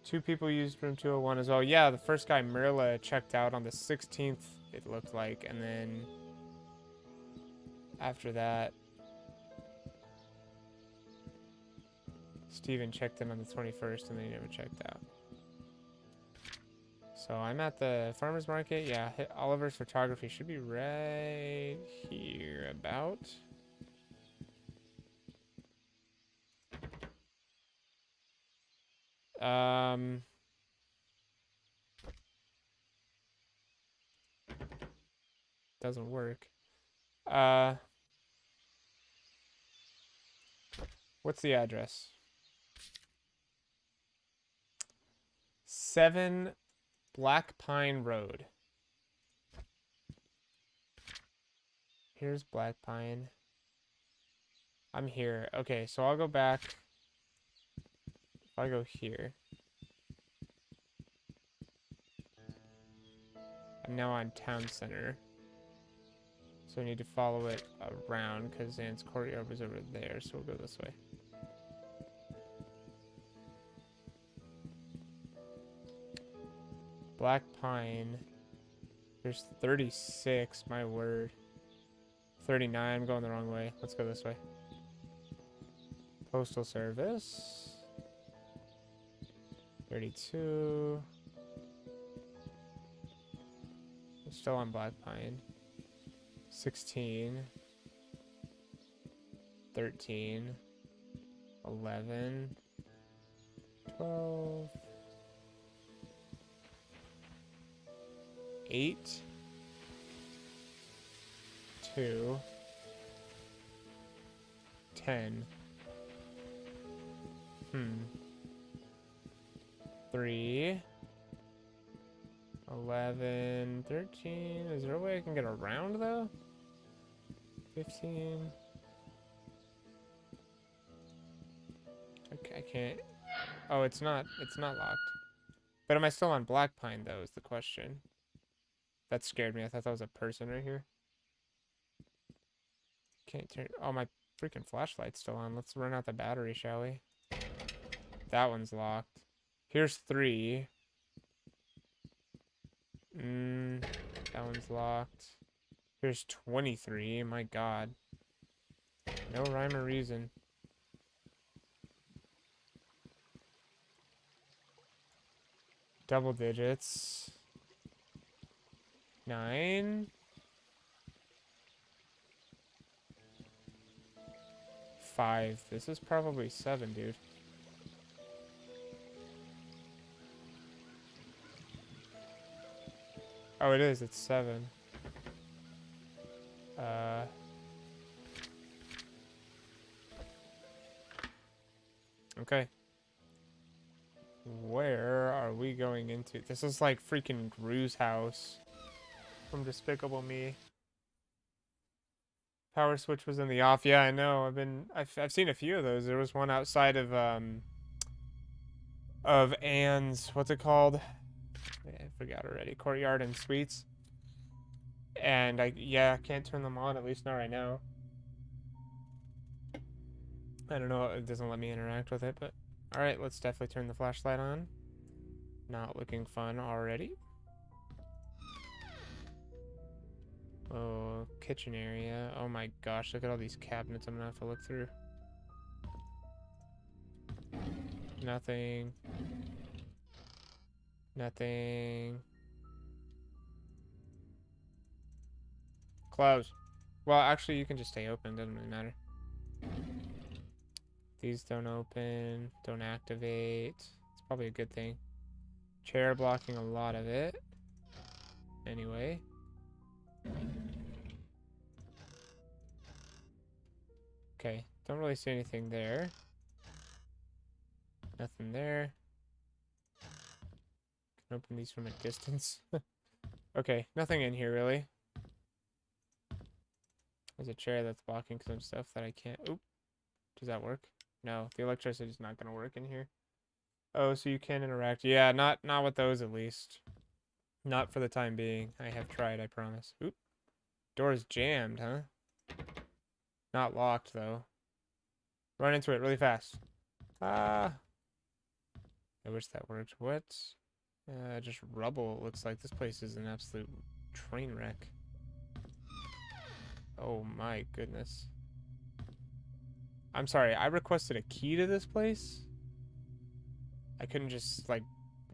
Speaker 1: 2 people used room 201 as well. Yeah, the first guy, Mirla, checked out on the 16th, it looked like, and then after that, Steven checked in on the 21st, and then he never checked out. So I'm at the farmer's market. Yeah, Oliver's photography should be right here about. Doesn't work. What's the address? 7 Black Pine Road. Here's Black Pine. I'm here. Okay, so I'll go back. If I go here. I'm now on Town Center. So I need to follow it around because Ann's courtyard was over there, so we'll go this way. Black Pine. There's 36, my word. 39, I'm going the wrong way. Let's go this way. Postal Service. 32. We're still on Black Pine. 16. 13. 11. 12. 8. 2. 10. 3. 11. 13. Is there a way I can get around though? 15. Okay, I can't. Oh, it's not locked. But am I still on Black Pine though is the question. That scared me. I thought that was a person right here. Can't turn. Oh, my freaking flashlight's still on. Let's run out the battery, shall we? That one's locked. Here's 3. That one's locked. Here's 23. My God. No rhyme or reason. Double digits. 9. 5. This is probably 7, dude. Oh, it is. It's 7. Okay. Where are we going into? This is like freaking Gru's house. from Despicable Me. Power switch was in the off. Yeah, I know. I've seen a few of those. There was one outside of Anne's, what's it called? I forgot already. Courtyard and Suites. And I can't turn them on, at least not right now. I don't know, it doesn't let me interact with it, but alright, let's definitely turn the flashlight on. Not looking fun already. Oh, kitchen area. Oh my gosh, look at all these cabinets I'm gonna have to look through. Nothing. Nothing. Close. Well, actually, you can just stay open. Doesn't really matter. These don't open. Don't activate. It's probably a good thing. Chair blocking a lot of it. Anyway. Okay. Don't really see anything there. Nothing there. Can open these from a distance. Okay. Nothing in here, really. There's a chair that's blocking some stuff that I can't... Oop. Does that work? No. The electricity is not going to work in here. Oh, so you can interact. Yeah, not with those at least. Not for the time being. I have tried, I promise. Oop. Door is jammed, huh? Not locked, though. Run into it really fast. Ah. I wish that worked. What? Just rubble, it looks like. This place is an absolute train wreck. Oh my goodness. I'm sorry, I requested a key to this place? I couldn't just, like,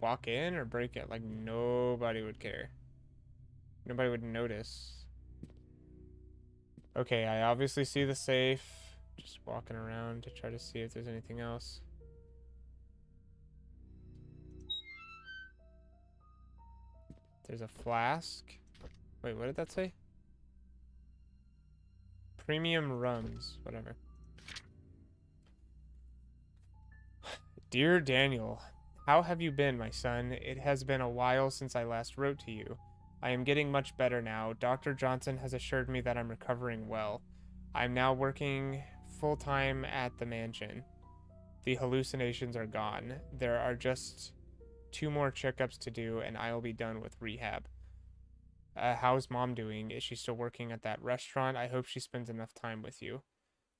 Speaker 1: walk in or break it? Like, nobody would care. Nobody would notice. Okay, I obviously see the safe. Just walking around to try to see if there's anything else. There's a flask. Wait, what did that say? Premium rums. Whatever. Dear Daniel, how have you been, my son? It has been a while since I last wrote to you. I am getting much better now. Dr. Johnson has assured me that I'm recovering well. I'm now working full-time at the mansion. The hallucinations are gone. There are just 2 more checkups to do, and I'll be done with rehab. How's Mom doing? Is she still working at that restaurant? I hope she spends enough time with you.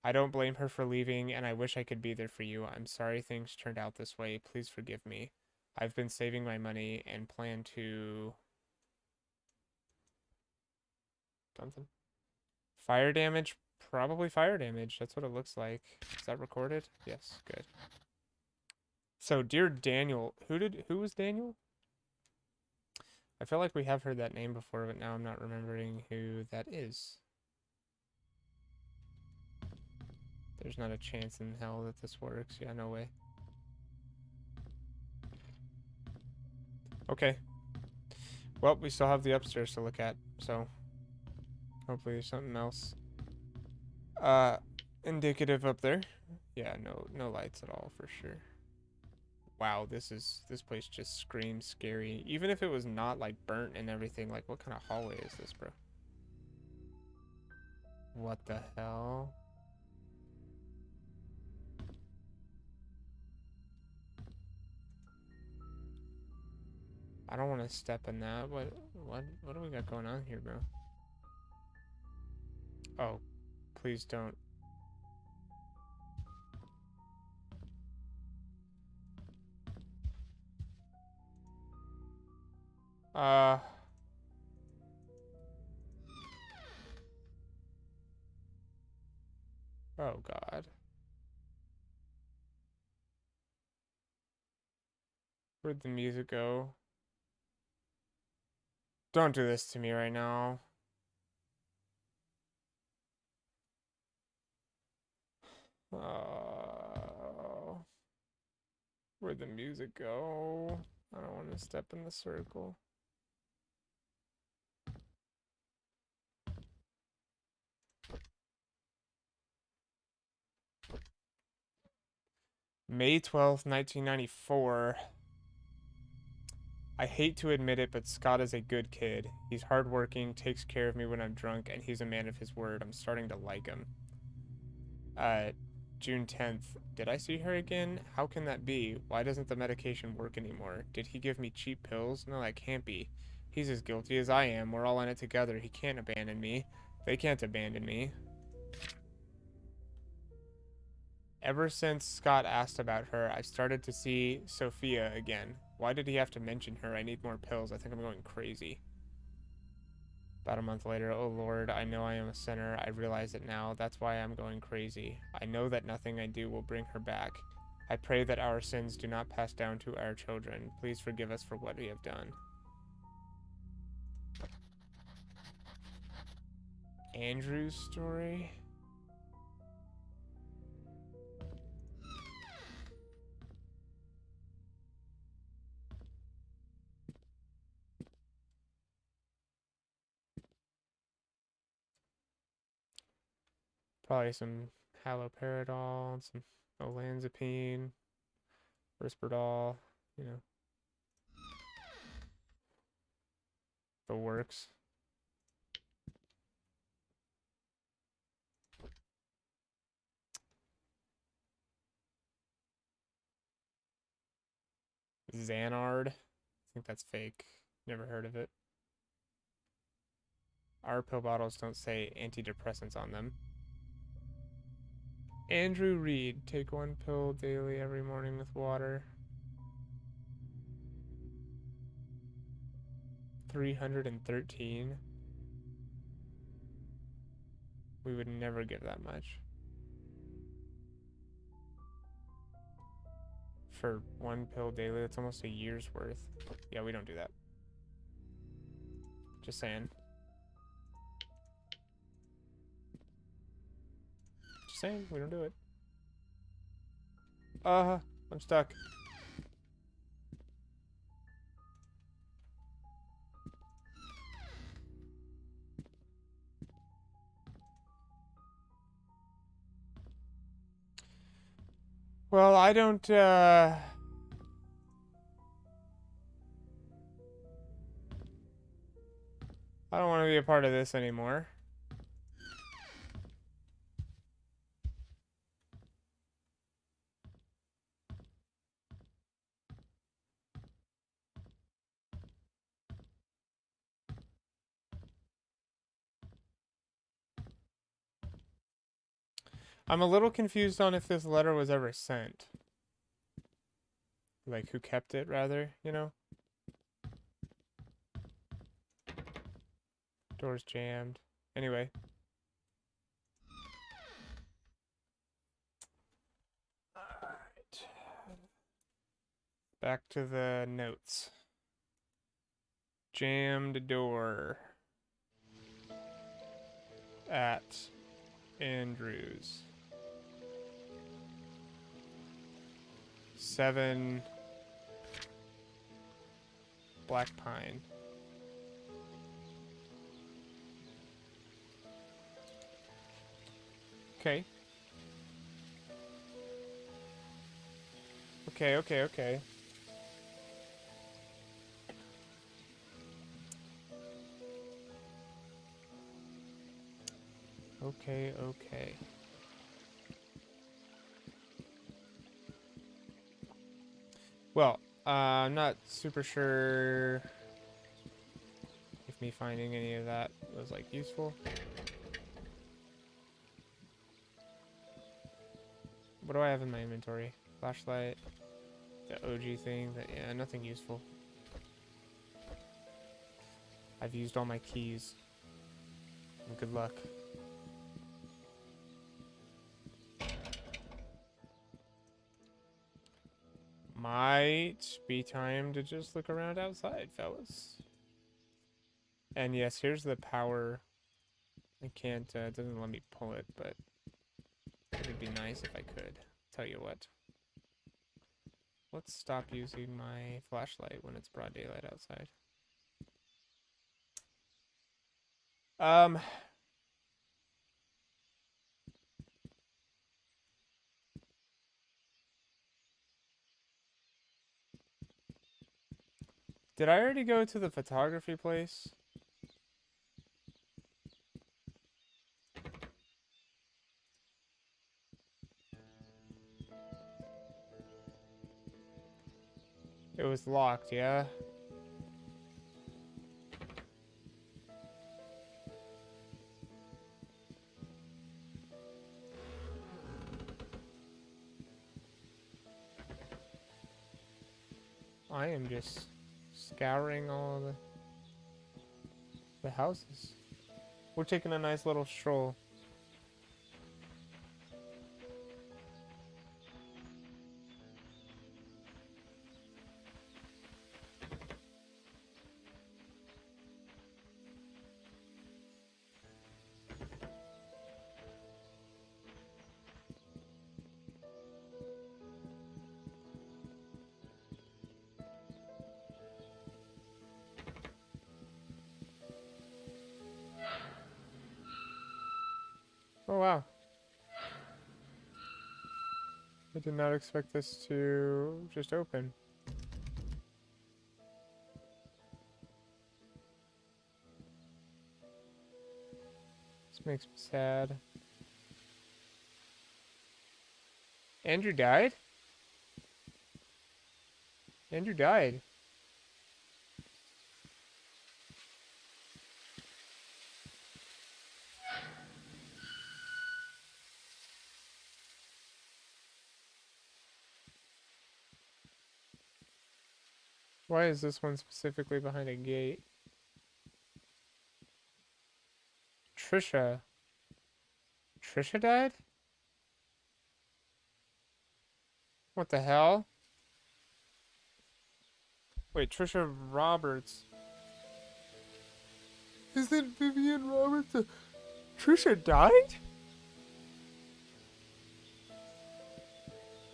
Speaker 1: I don't blame her for leaving, and I wish I could be there for you. I'm sorry things turned out this way. Please forgive me. I've been saving my money and plan to... Something. Fire damage? Probably fire damage. That's what it looks like. Is that recorded? Yes, good. So, dear Daniel, who was Daniel? I feel like we have heard that name before, but now I'm not remembering who that is. There's not a chance in hell that this works. Yeah, no way. Okay. Well, we still have the upstairs to look at, so hopefully there's something else. Indicative up there. Yeah, no lights at all for sure. Wow, this place just screams scary. Even if it was not like burnt and everything, like what kind of hallway is this, bro? What the hell? I don't want to step in that. What do we got going on here, bro? Oh, please don't. Oh God. Where'd the music go? Don't do this to me right now. Where'd the music go? I don't want to step in the circle. May 12th, 1994. I hate to admit it, but Scott is a good kid. He's hardworking, takes care of me when I'm drunk, and he's a man of his word. I'm starting to like him. Uh, June 10th. Did I see her again? How can that be? Why doesn't the medication work anymore? Did he give me cheap pills? No, that can't be. He's as guilty as I am. We're all in it together. He can't abandon me. They can't abandon me. Ever since Scott asked about her, I've started to see Sophia again. Why did he have to mention her? I need more pills. I think I'm going crazy. About a month later, oh Lord, I know I am a sinner. I realize it now. That's why I'm going crazy. I know that nothing I do will bring her back. I pray that our sins do not pass down to our children. Please forgive us for what we have done. Andrew's story? Probably some haloperidol, some olanzapine, Risperdal, you know, the works. Xanard. I think that's fake. Never heard of it. Our pill bottles don't say antidepressants on them. Andrew Reed. Take one pill daily every morning with water. 313. We would never give that much. For one pill daily, that's almost a year's worth. Yeah, we don't do that. Just saying. Just saying, we don't do it. I'm stuck. Well, I don't, I don't want to be a part of this anymore. I'm a little confused on if this letter was ever sent. Like, who kept it, rather, you know? Door's jammed. Anyway. Alright. Back to the notes. Jammed door. At Andrews. 7 Black Pine. Okay. Okay. Okay. Well, I'm not super sure if me finding any of that was, like, useful. What do I have in my inventory? Flashlight, the OG thing, yeah, nothing useful. I've used all my keys. Good luck. Might be time to just look around outside, fellas. And yes, here's the power. I can't, it doesn't let me pull it, but it would be nice if I could. Tell you what. Let's stop using my flashlight when it's broad daylight outside. Did I already go to the photography place? It was locked, yeah? I am just scouring all the houses. We're taking a nice little stroll. Oh wow. I did not expect this to just open. This makes me sad. Andrew died? Andrew died. Why is this one specifically behind a gate? Trisha. Trisha died? What the hell? Wait, Trisha Roberts. Is it Vivian Roberts? Trisha died?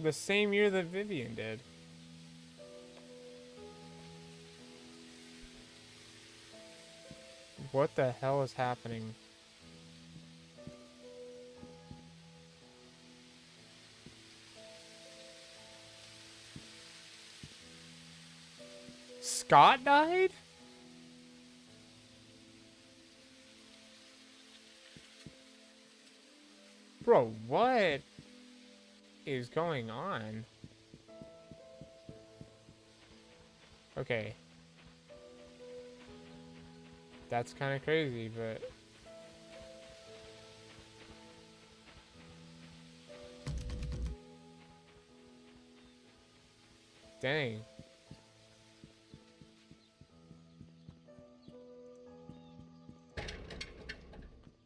Speaker 1: The same year that Vivian did. What the hell is happening? Scott died? Bro, what is going on? Okay. That's kind of crazy, but... Dang.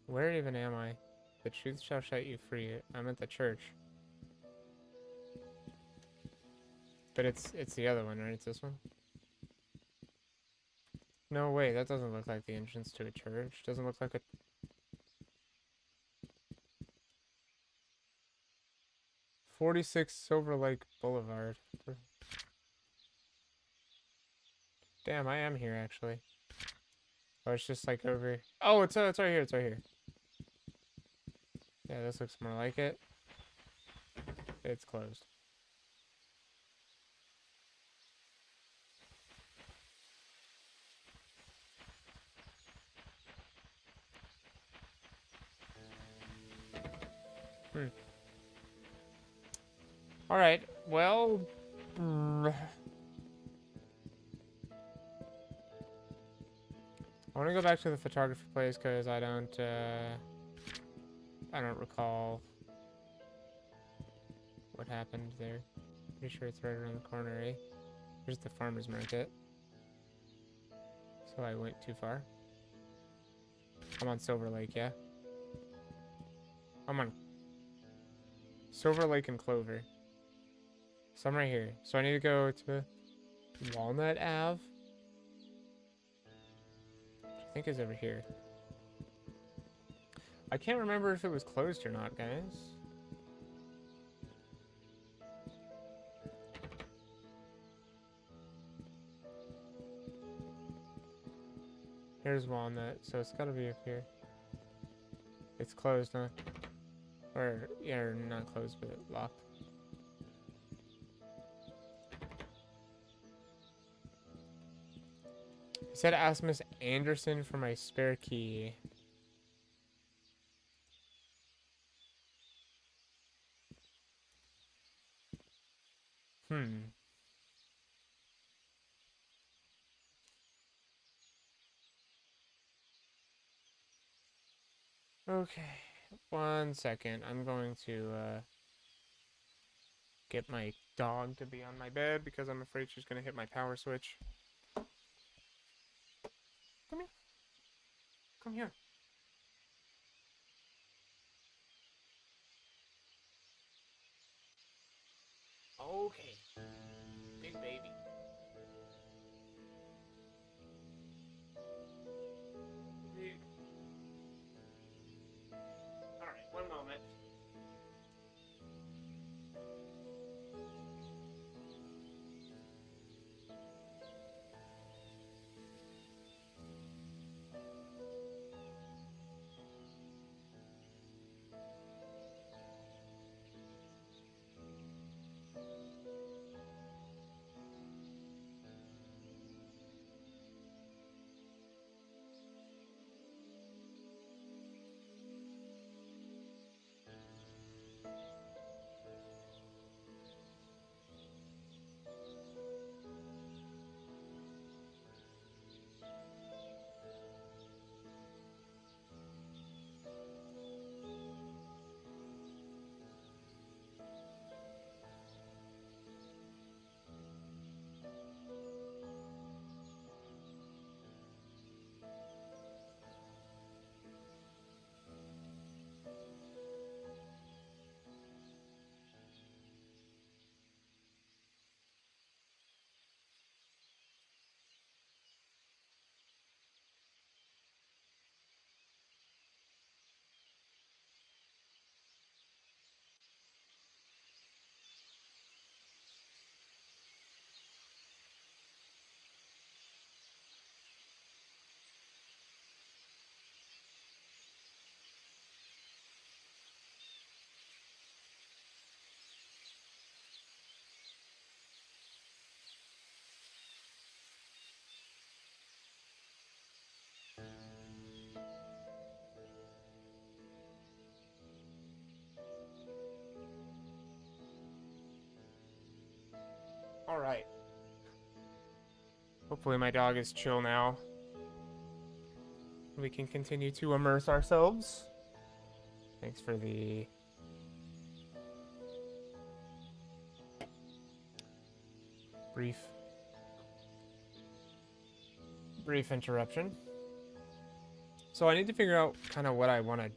Speaker 1: Where even am I? The truth shall set you free. I'm at the church. But it's the other one, right? It's this one? No way, that doesn't look like the entrance to a church. Doesn't look like a... "46 Silver Lake Boulevard." Damn, I am here actually. Oh, it's just like over... Oh, it's right here, it's right here. Yeah, this looks more like it. It's closed. Alright, well... I want to go back to the photography place because I don't recall what happened there. Pretty sure it's right around the corner, eh? Here's the farmer's market. So I went too far. I'm on Silver Lake, yeah? I'm on Silver Lake and Clover. So I'm right here. So I need to go to Walnut Ave, which I think is over here. I can't remember if it was closed or not, guys. Here's Walnut, so it's gotta be up here. It's closed, huh? Or, yeah, or not closed, but locked. He said ask Miss Anderson for my spare key. Hmm. Okay. 1 second. I'm going to get my dog to be on my bed because I'm afraid she's going to hit my power switch. Come here. Come here. Okay. Big baby. Big. All right, 1 moment. All right. Hopefully my dog is chill now. We can continue to immerse ourselves. Thanks for the brief interruption. So I need to figure out kind of what I want to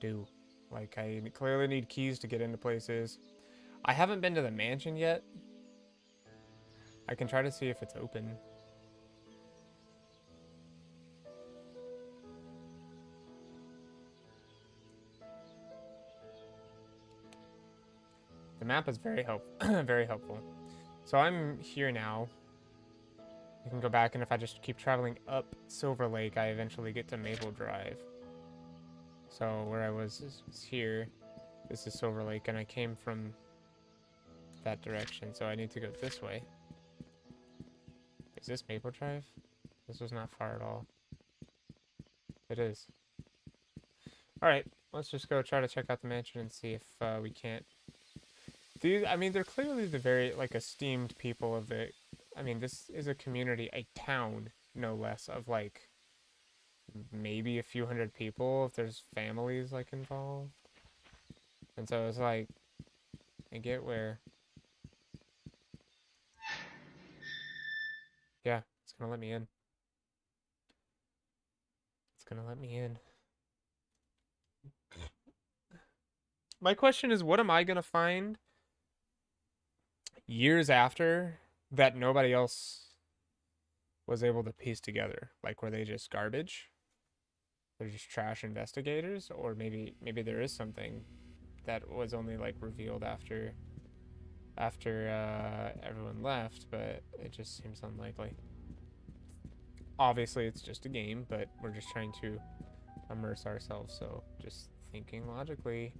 Speaker 1: do. Like, I clearly need keys to get into places. I haven't been to the mansion yet. I can try to see if it's open. The map is very very helpful. So I'm here now. You can go back, and if I just keep traveling up Silver Lake, I eventually get to Maple Drive. So where I was is here. This is Silver Lake, and I came from that direction, so I need to go this way. Is this Maple Drive? This was not far at all. It is. Alright, let's just go try to check out the mansion and see if we can't. I mean, they're clearly the very, like, esteemed people of the... I mean, this is a community, a town, no less, of, like, maybe a few hundred people if there's families, like, involved. And so it's like, I get where... Yeah, it's gonna let me in. It's gonna let me in. My question is, what am I gonna find years after that nobody else was able to piece together? Like, were they just garbage? They're just trash investigators? Or maybe there is something that was only, like, revealed after everyone left, but it just seems unlikely. Obviously, it's just a game, but we're just trying to immerse ourselves, so just thinking logically,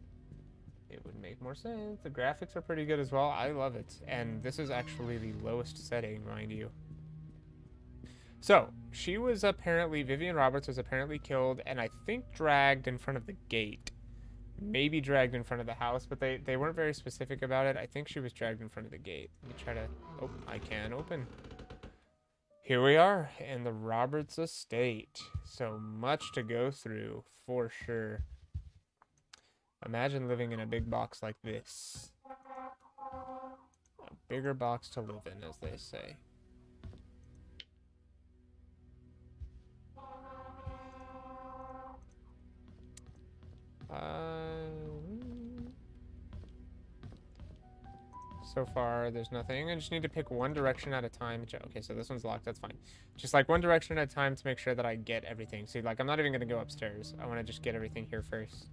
Speaker 1: it would make more sense. The graphics are pretty good as well. I love it. And this is actually the lowest setting, mind you. So, she was apparently, Vivian Roberts was apparently killed and I think dragged in front of the gate. Maybe dragged in front of the house, but they weren't very specific about it. I think she was dragged in front of the gate. Let me try to, oh, I can open. Here we are in the Roberts estate. So much to go through, for sure. Imagine living in a big box like this. A bigger box to live in, as they say. So far, there's nothing. I just need to pick one direction at a time. Okay, so this one's locked. That's fine. Just like one direction at a time to make sure that I get everything. See, like, I'm not even going to go upstairs. I want to just get everything here first.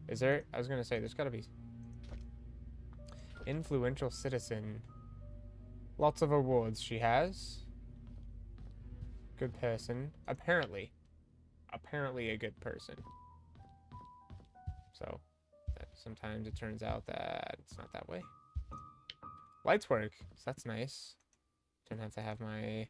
Speaker 1: Is there? I was going to say, there's got to be. Influential citizen. Lots of awards she has. Good person. Apparently. Apparently a good person. So, sometimes it turns out that it's not that way. Lights work, so that's nice. Don't have to have my,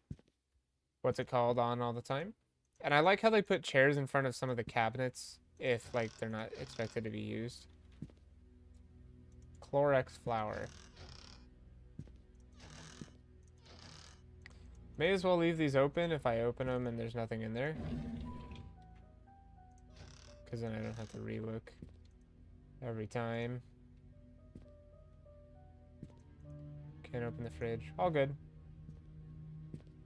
Speaker 1: what's it called, on all the time. And I like how they put chairs in front of some of the cabinets if, like, they're not expected to be used. Clorox flour. May as well leave these open if I open them and there's nothing in there. Because then I don't have to relook every time. Can't open the fridge. All good.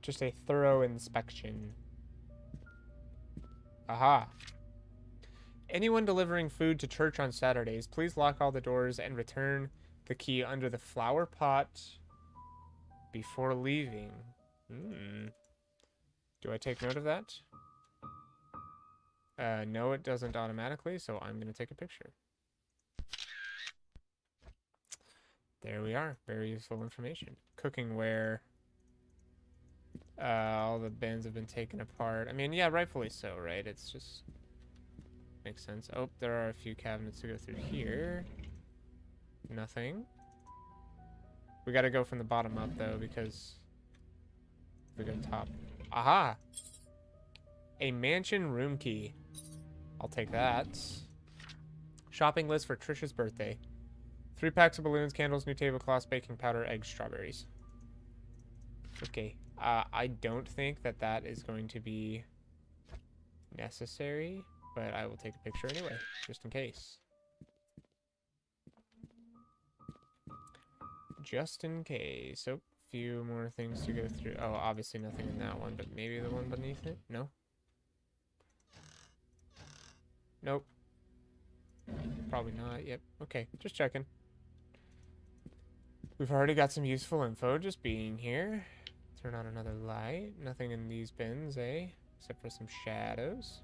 Speaker 1: Just a thorough inspection. Aha. Anyone delivering food to church on Saturdays, please lock all the doors and return the key under the flower pot before leaving. Do I take note of that? No, it doesn't automatically, so I'm going to take a picture. There we are. Very useful information. Cooking ware. All the bins have been taken apart. I mean, yeah, rightfully so, right? It's just... makes sense. Oh, there are a few cabinets to go through here. Nothing. We gotta go from the bottom up, though, because... we go top. Aha! A mansion room key. I'll take that. Shopping list for Trisha's birthday. 3 packs of balloons, candles, new tablecloths, baking powder, eggs, strawberries. Okay. I don't think that that is going to be necessary, but I will take a picture anyway, just in case. Just in case. Oh, few more things to go through. Oh, obviously nothing in that one, but maybe the one beneath it? No? Nope. Probably not. Yep. Okay, just checking. We've already got some useful info just being here. Turn on another light. Nothing in these bins, eh? Except for some shadows.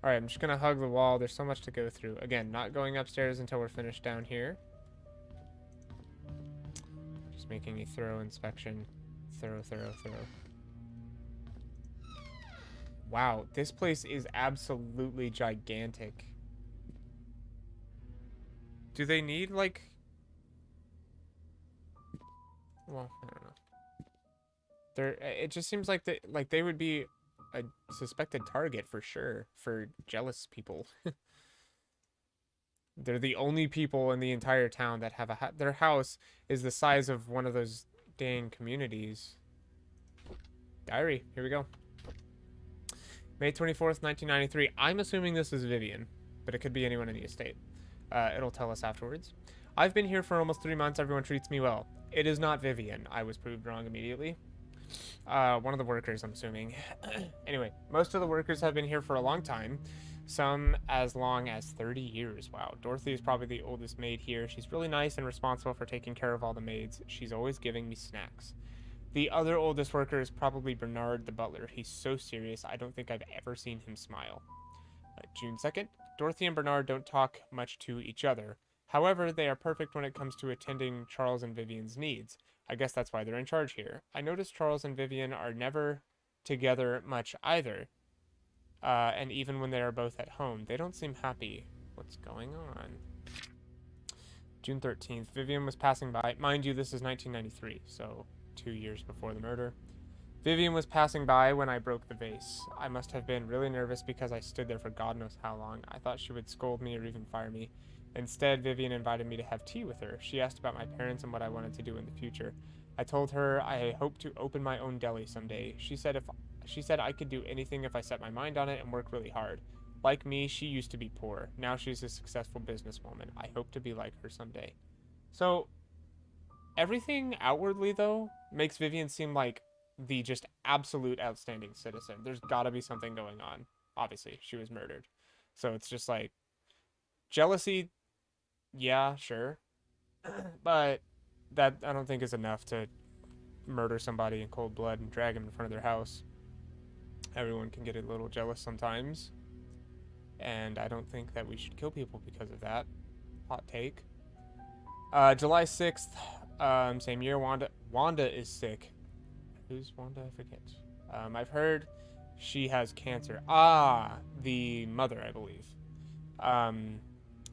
Speaker 1: Alright, I'm just gonna hug the wall. There's so much to go through. Again, not going upstairs until we're finished down here. Just making a thorough inspection. Thorough. Wow, this place is absolutely gigantic. Do they need, like... well, I don't know. It just seems like they would be a suspected target for sure for jealous people. They're the only people in the entire town that have their house is the size of one of those dang communities. Diary, here we go. May 24th, 1993. I'm assuming this is Vivian, but it could be anyone in the estate. It'll tell us afterwards. I've been here for almost 3 months. Everyone treats me well. It is not Vivian. I was proved wrong immediately. One of the workers, I'm assuming. Anyway, most of the workers have been here for a long time. Some as long as 30 years. Wow. Dorothy is probably the oldest maid here. She's really nice and responsible for taking care of all the maids. She's always giving me snacks. The other oldest worker is probably Bernard the butler. He's so serious, I don't think I've ever seen him smile. June 2nd. Dorothy and Bernard don't talk much to each other. However, they are perfect when it comes to attending Charles and Vivian's needs. I guess that's why they're in charge here. I noticed Charles and Vivian are never together much either. And even when they are both at home, they don't seem happy. What's going on? June 13th. Vivian was passing by. Mind you, this is 1993, so 2 years before the murder. Vivian was passing by when I broke the vase. I must have been really nervous because I stood there for God knows how long. I thought she would scold me or even fire me. Instead, Vivian invited me to have tea with her. She asked about my parents and what I wanted to do in the future. I told her I hoped to open my own deli someday. She said I could do anything if I set my mind on it and work really hard. Like me, she used to be poor. Now she's a successful businesswoman. I hope to be like her someday. So, everything outwardly, though, makes Vivian seem like the just absolute outstanding citizen. There's gotta be something going on. Obviously, she was murdered. So it's just like, jealousy, yeah, sure. But that I don't think is enough to murder somebody in cold blood and drag him in front of their house. Everyone can get a little jealous sometimes. And I don't think that we should kill people because of that. Hot take. July 6th, same year, Wanda is sick. Who's Wanda? I forget. I've heard she has cancer. Ah, the mother, I believe. Um,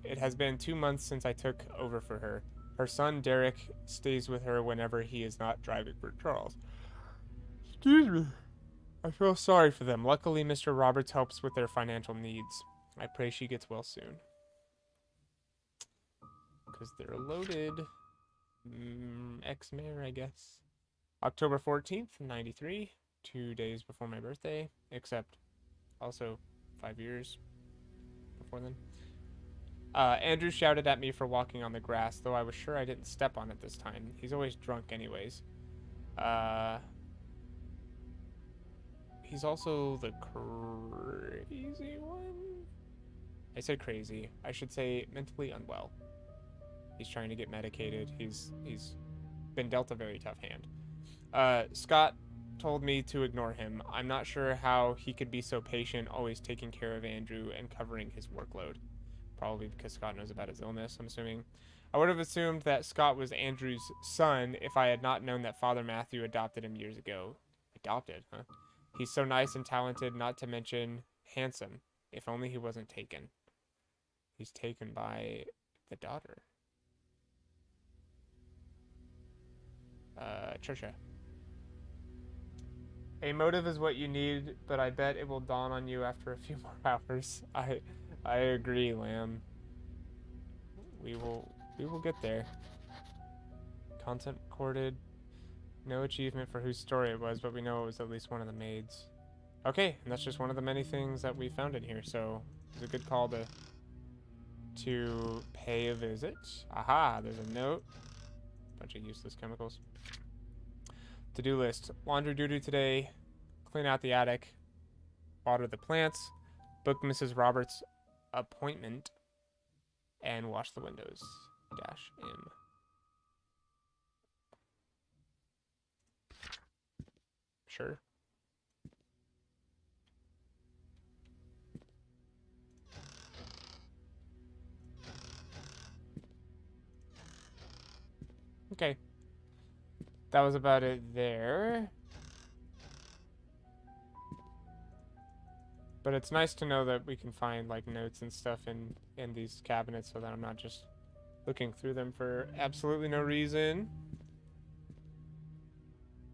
Speaker 1: it has been 2 months since I took over for her. Her son, Derek, stays with her whenever he is not driving for Charles. Excuse me. I feel sorry for them. Luckily, Mr. Roberts helps with their financial needs. I pray she gets well soon. Because they're loaded. Ex-mayor, I guess. October 14th, 93. 2 days before my birthday. Except also 5 years before then. Andrew shouted at me for walking on the grass, though I was sure I didn't step on it this time. He's always drunk anyways. He's also the crazy one? I said crazy. I should say mentally unwell. He's trying to get medicated. He's been dealt a very tough hand. Scott told me to ignore him. I'm not sure how he could be so patient, always taking care of Andrew and covering his workload. Probably because Scott knows about his illness, I'm assuming. I would have assumed that Scott was Andrew's son if I had not known that Father Matthew adopted him years ago. Adopted, huh? He's so nice and talented, not to mention handsome. If only he wasn't taken. He's taken by the daughter. Trisha. A motive is what you need, but I bet it will dawn on you after a few more hours. I agree, Lamb. We will get there. Content recorded. No achievement for whose story it was, but we know it was at least one of the maids. Okay, and that's just one of the many things that we found in here, so it's a good call to pay a visit. Aha, there's a note. Bunch of useless chemicals. To-do list. Laundry duty today. Clean out the attic. Water the plants. Book Mrs. Roberts' appointment. And wash the windows. -M. Sure. Okay. That was about it there. But it's nice to know that we can find like notes and stuff in these cabinets so that I'm not just looking through them for absolutely no reason.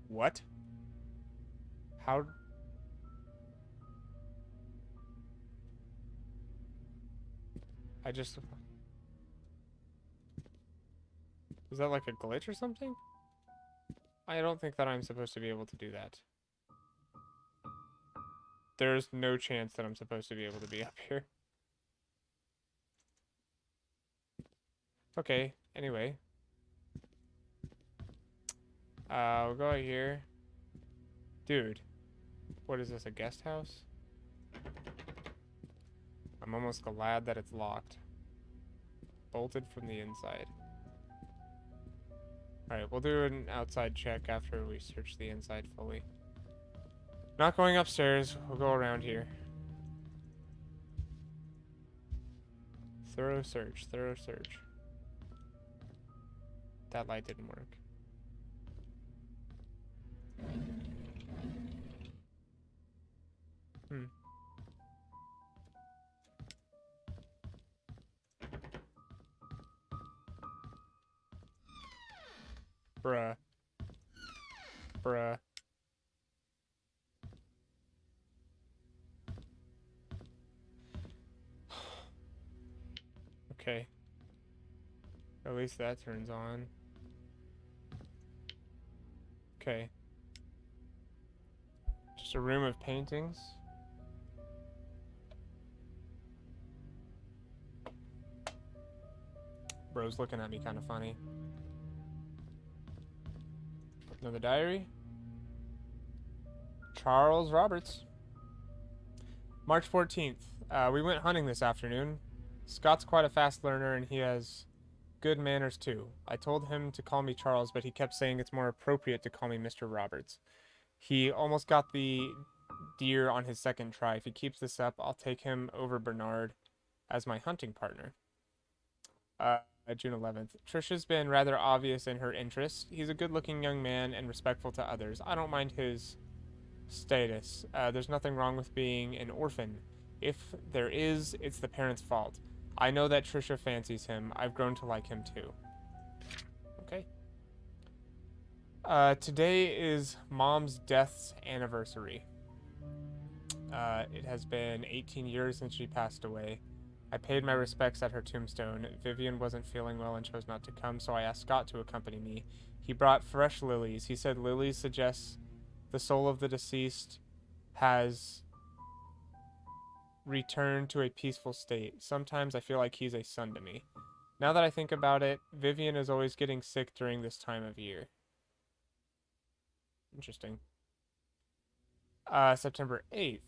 Speaker 1: What? How? I just... Is that like a glitch or something? I don't think that I'm supposed to be able to do that. There's no chance that I'm supposed to be able to be up here. Okay, anyway. We'll go out here. Dude. What is this, a guest house? I'm almost glad that it's locked. Bolted from the inside. Alright, we'll do an outside check after we search the inside fully. Not going upstairs, we'll go around here. Thorough search, thorough search. That light didn't work. Bruh. Bruh. Okay. At least that turns on. Okay. Just a room of paintings. Bro's looking at me kind of funny. Another diary. Charles Roberts. March 14th. We went hunting this afternoon. Scott's quite a fast learner and he has good manners too. I told him to call me Charles, but he kept saying it's more appropriate to call me Mr. Roberts. He almost got the deer on his second try. If he keeps this up, I'll take him over Bernard as my hunting partner. June 11th. Trisha's been rather obvious in her interest. He's a good-looking young man and respectful to others. I don't mind his status. There's nothing wrong with being an orphan. If there is, it's the parents' fault. I know that Trisha fancies him. I've grown to like him too. Okay. Today is Mom's death's anniversary. It has been 18 years since she passed away. I paid my respects at her tombstone. Vivian wasn't feeling well and chose not to come, so I asked Scott to accompany me. He brought fresh lilies. He said lilies suggests the soul of the deceased has returned to a peaceful state. Sometimes I feel like he's a son to me. Now that I think about it, Vivian is always getting sick during this time of year. Interesting. September 8th.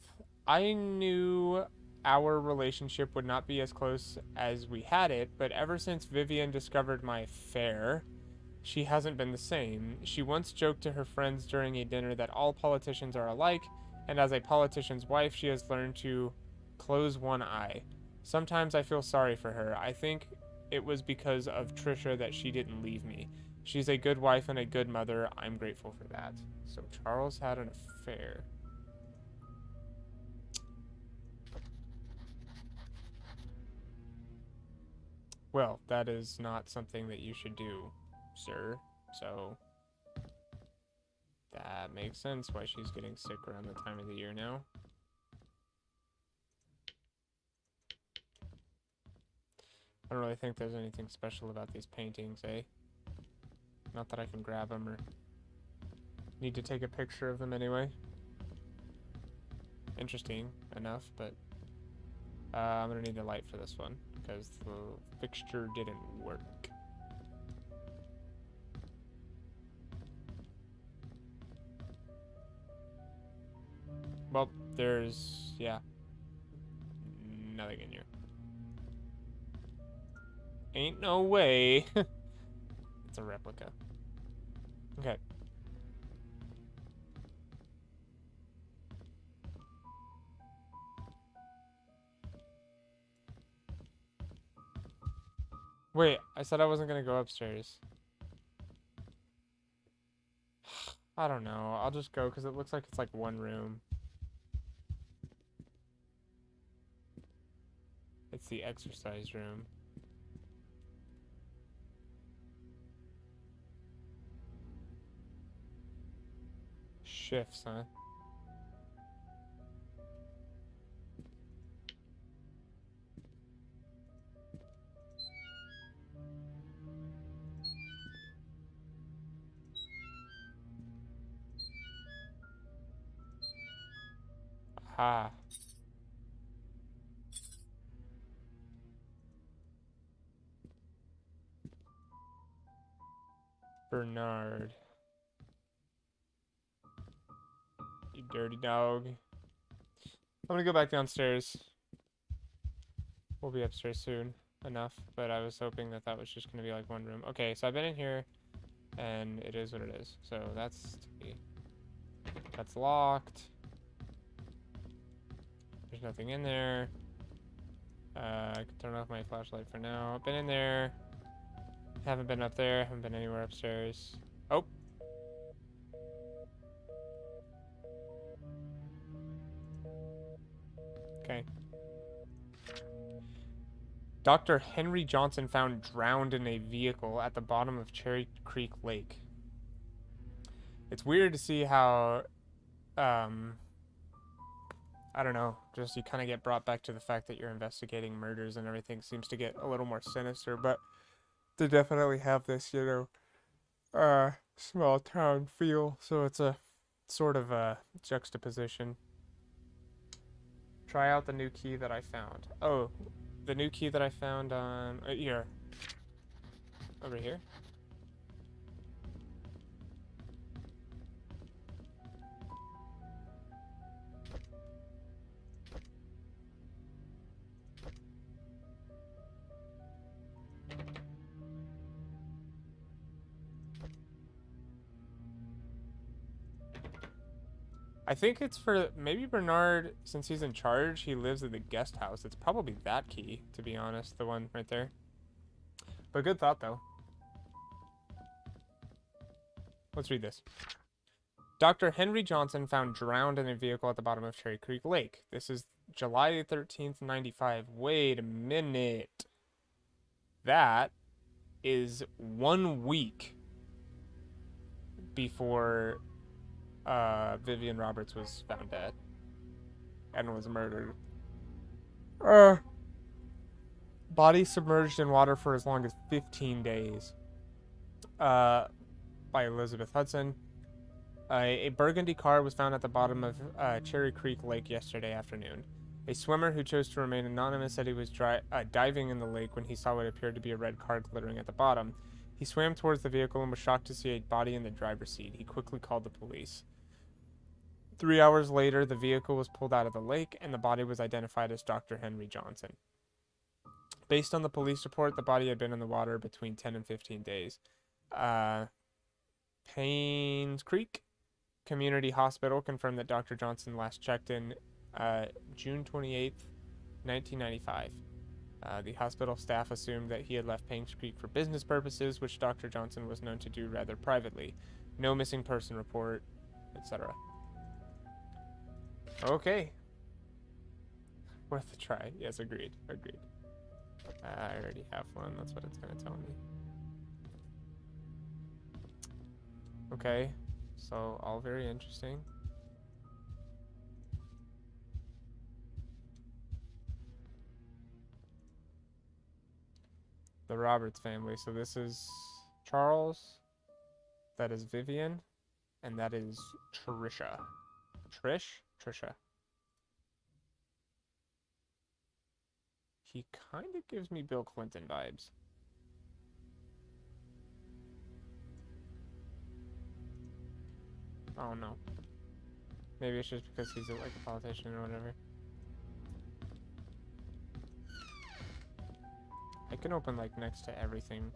Speaker 1: I knew our relationship would not be as close as we had it, but ever since Vivian discovered my affair, she hasn't been the same. She once joked to her friends during a dinner that all politicians are alike, and as a politician's wife, she has learned to close one eye. Sometimes I feel sorry for her. I think it was because of Trisha that she didn't leave me. She's a good wife and a good mother. I'm grateful for that. So Charles had an affair. Well, that is not something that you should do, sir. So that makes sense why she's getting sick around the time of the year now. I don't really think there's anything special about these paintings, eh? Not that I can grab them or need to take a picture of them anyway. Interesting enough, but I'm gonna need a light for this one because the fixture didn't work. Well, there's, yeah, nothing in here. Ain't no way. It's a replica. Okay. Wait, I said I wasn't gonna go upstairs. I don't know. I'll just go because it looks like it's like one room. It's the exercise room. Shifts, huh? Aha. Bernard. You dirty dog. I'm gonna go back downstairs. We'll be upstairs soon enough, but I was hoping that that was just gonna be like one room. Okay, so I've been in here, and it is what it is. So that's locked. There's nothing in there. I can turn off my flashlight for now. I've been in there. Haven't been up there. Haven't been anywhere upstairs. Oh. Okay. Dr. Henry Johnson found drowned in a vehicle at the bottom of Cherry Creek Lake. It's weird to see how I don't know, just you kind of get brought back to the fact that you're investigating murders and everything seems to get a little more sinister, but they definitely have this, small town feel, so it's a sort of a juxtaposition. Try out the new key that I found. Oh, the new key that I found on here. Over here. I think it's for maybe Bernard, since he's in charge, he lives at the guest house. It's probably that key, to be honest, the one right there. But good thought, though. Let's read this. Dr. Henry Johnson found drowned in a vehicle at the bottom of Cherry Creek Lake. This is July 13th, 95. Wait a minute. That is 1 week before Vivian Roberts was found dead and was murdered. Body submerged in water for as long as 15 days. By Elizabeth Hudson. A burgundy car was found at the bottom of Cherry Creek Lake yesterday afternoon. A swimmer who chose to remain anonymous said he was diving in the lake when he saw what appeared to be a red car glittering at the bottom. He swam towards the vehicle and was shocked to see a body in the driver's seat. He quickly called the police. 3 hours later, the vehicle was pulled out of the lake and the body was identified as Dr. Henry Johnson. Based on the police report, the body had been in the water between 10 and 15 days. Painscreek Community Hospital confirmed that Dr. Johnson last checked in June 28th, 1995. The hospital staff assumed that he had left Painscreek for business purposes, which Dr. Johnson was known to do rather privately. No missing person report, etc. Okay. Worth a try. Yes, agreed. Agreed. I already have one. That's what it's going to tell me. Okay. So, all very interesting. The Roberts family. So this is Charles. That is Vivian. And that is Trisha. Trisha. He kind of gives me Bill Clinton vibes. Oh no. Maybe it's just because he's like a politician or whatever. I can open like next to everything.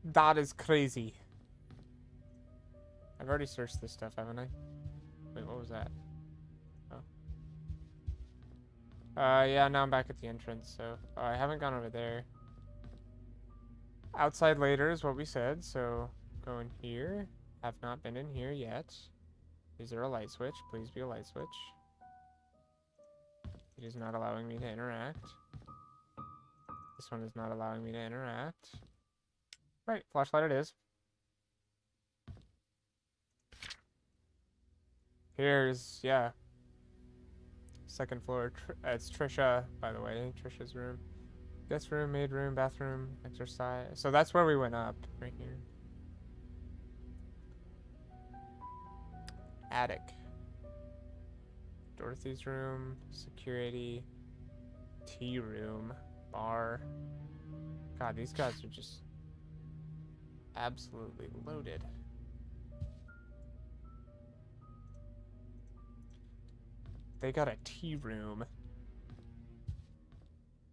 Speaker 1: That is crazy. I've already searched this stuff, haven't I? Wait, what was that? Oh. Yeah, now I'm back at the entrance, so I haven't gone over there. Outside later is what we said, so go in here. Have not been in here yet. Is there a light switch? Please be a light switch. It is not allowing me to interact. This one is not allowing me to interact. Right, flashlight it is. Here's, yeah. Second floor. It's Trisha, by the way. Trisha's room. Guest room, maid room, bathroom, exercise. So that's where we went up, right here. Attic. Dorothy's room, security, tea room, bar. God, these guys are just absolutely loaded. They got a tea room.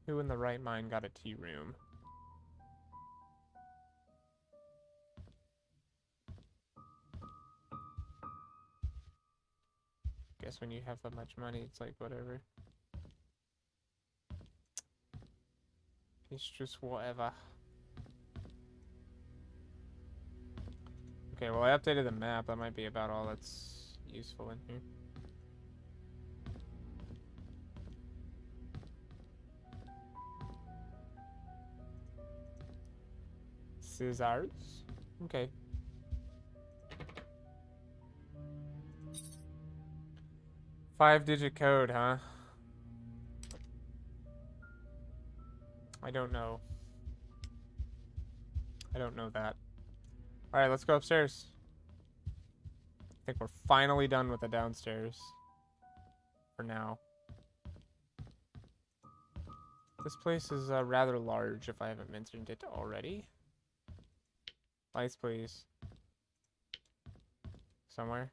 Speaker 1: Who in the right mind got a tea room? Guess when you have that much money, it's like whatever. It's just whatever. Okay, well I updated the map. That might be about all that's useful in here. Scissors. Okay. 5-digit code, huh? I don't know. I don't know that. Alright, let's go upstairs. I think we're finally done with the downstairs. For now. This place is rather large, if I haven't mentioned it already. Lights, please. Somewhere?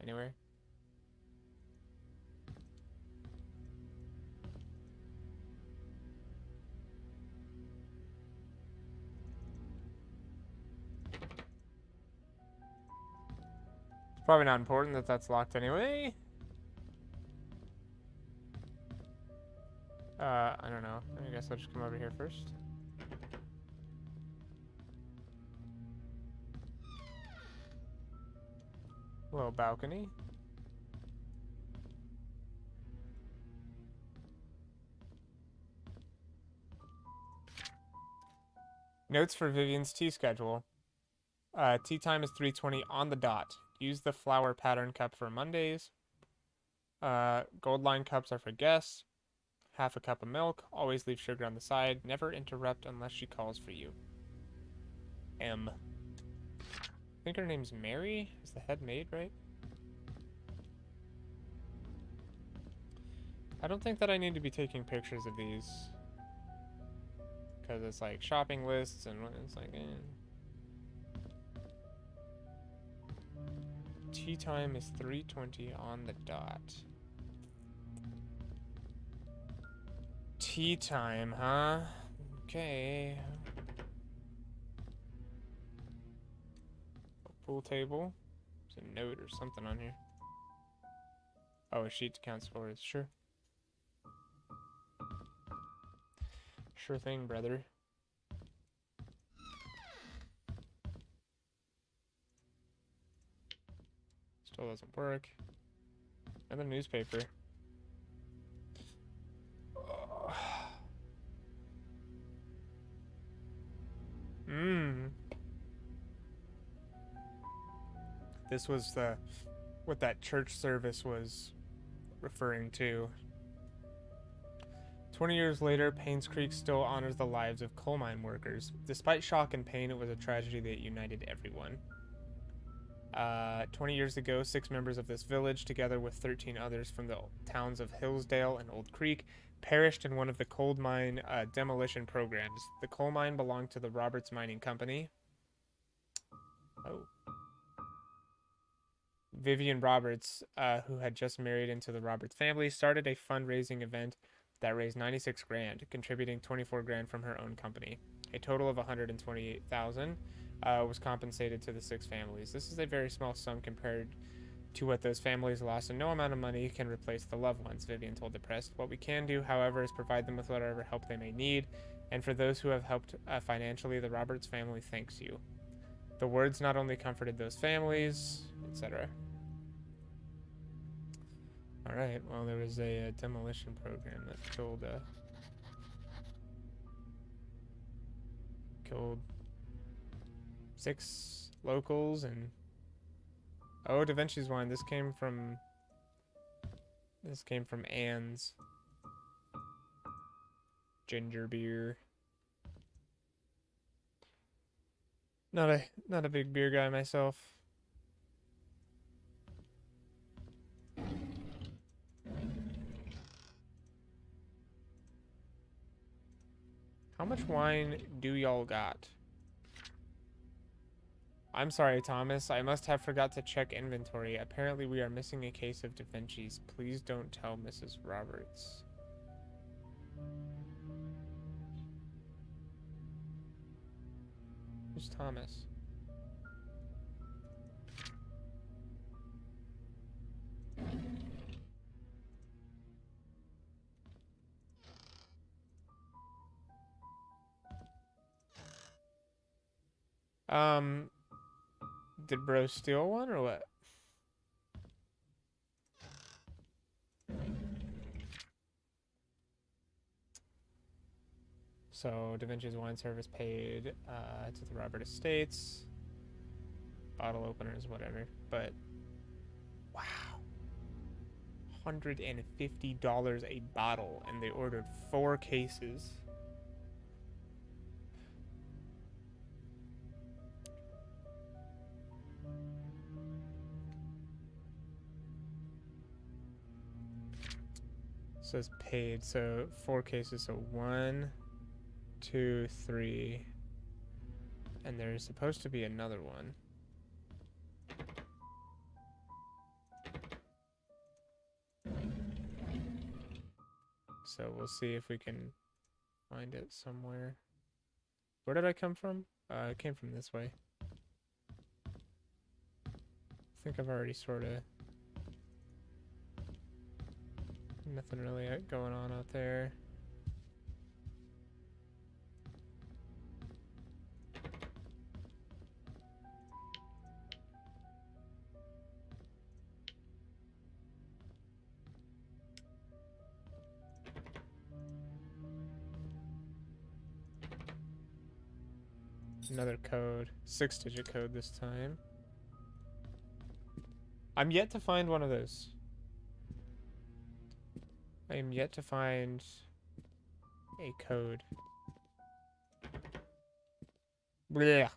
Speaker 1: Anywhere? It's probably not important that that's locked anyway. I don't know. I guess I'll just come over here first. Little balcony. Notes for Vivian's tea schedule. Tea time is 3:20 on the dot. Use the flower pattern cup for Mondays. Gold line cups are for guests. Half a cup of milk. Always leave sugar on the side. Never interrupt unless she calls for you. M. I think her name's Mary. Is the head maid, right? I don't think that I need to be taking pictures of these. Because it's like shopping lists and it's like, Tea time is 3:20 on the dot. Tea time, huh? Okay. A pool table. There's a note or something on here. Oh, a sheet to count scores. Sure. Sure thing, brother. Still doesn't work. Another newspaper. This was what that church service was referring to. 20 years later, Painscreek still honors the lives of coal mine workers. Despite shock and pain, it was a tragedy that united everyone. 20 years ago, 6 members of this village, together with 13 others from the towns of Hillsdale and Old Creek, perished in one of the coal mine demolition programs. The coal mine belonged to the Roberts Mining Company. Oh. Vivian Roberts, who had just married into the Roberts family, started a fundraising event that raised 96 grand, contributing 24 grand from her own company. A total of 128,000 was compensated to the 6 families. This is a very small sum compared to what those families lost, and no amount of money can replace the loved ones, Vivian told the press. What we can do, however, is provide them with whatever help they may need, and for those who have helped financially, the Roberts family thanks you. The words not only comforted those families, etc. Alright, well, there was a demolition program that killed 6 locals, and oh, Da Vinci's wine. This came from Anne's ginger beer. Not a big beer guy myself. How much wine do y'all got? I'm sorry, Thomas. I must have forgot to check inventory. Apparently we are missing a case of Da Vinci's. Please don't tell Mrs. Roberts. Who's Thomas? Did bro steal one or what? So, Da Vinci's wine service paid to the Robert Estates. Bottle openers, whatever. But, wow. $250 a bottle, and they ordered 4 cases. Says paid, so 4 cases, so 1, 2, 3, and there's supposed to be another one. So we'll see if we can find it somewhere. Where did I come from? I came from this way. I think I've already sort of... Nothing really going on out there. Another code. 6-digit code this time. I'm yet to find one of those. I am yet to find a code. Blech.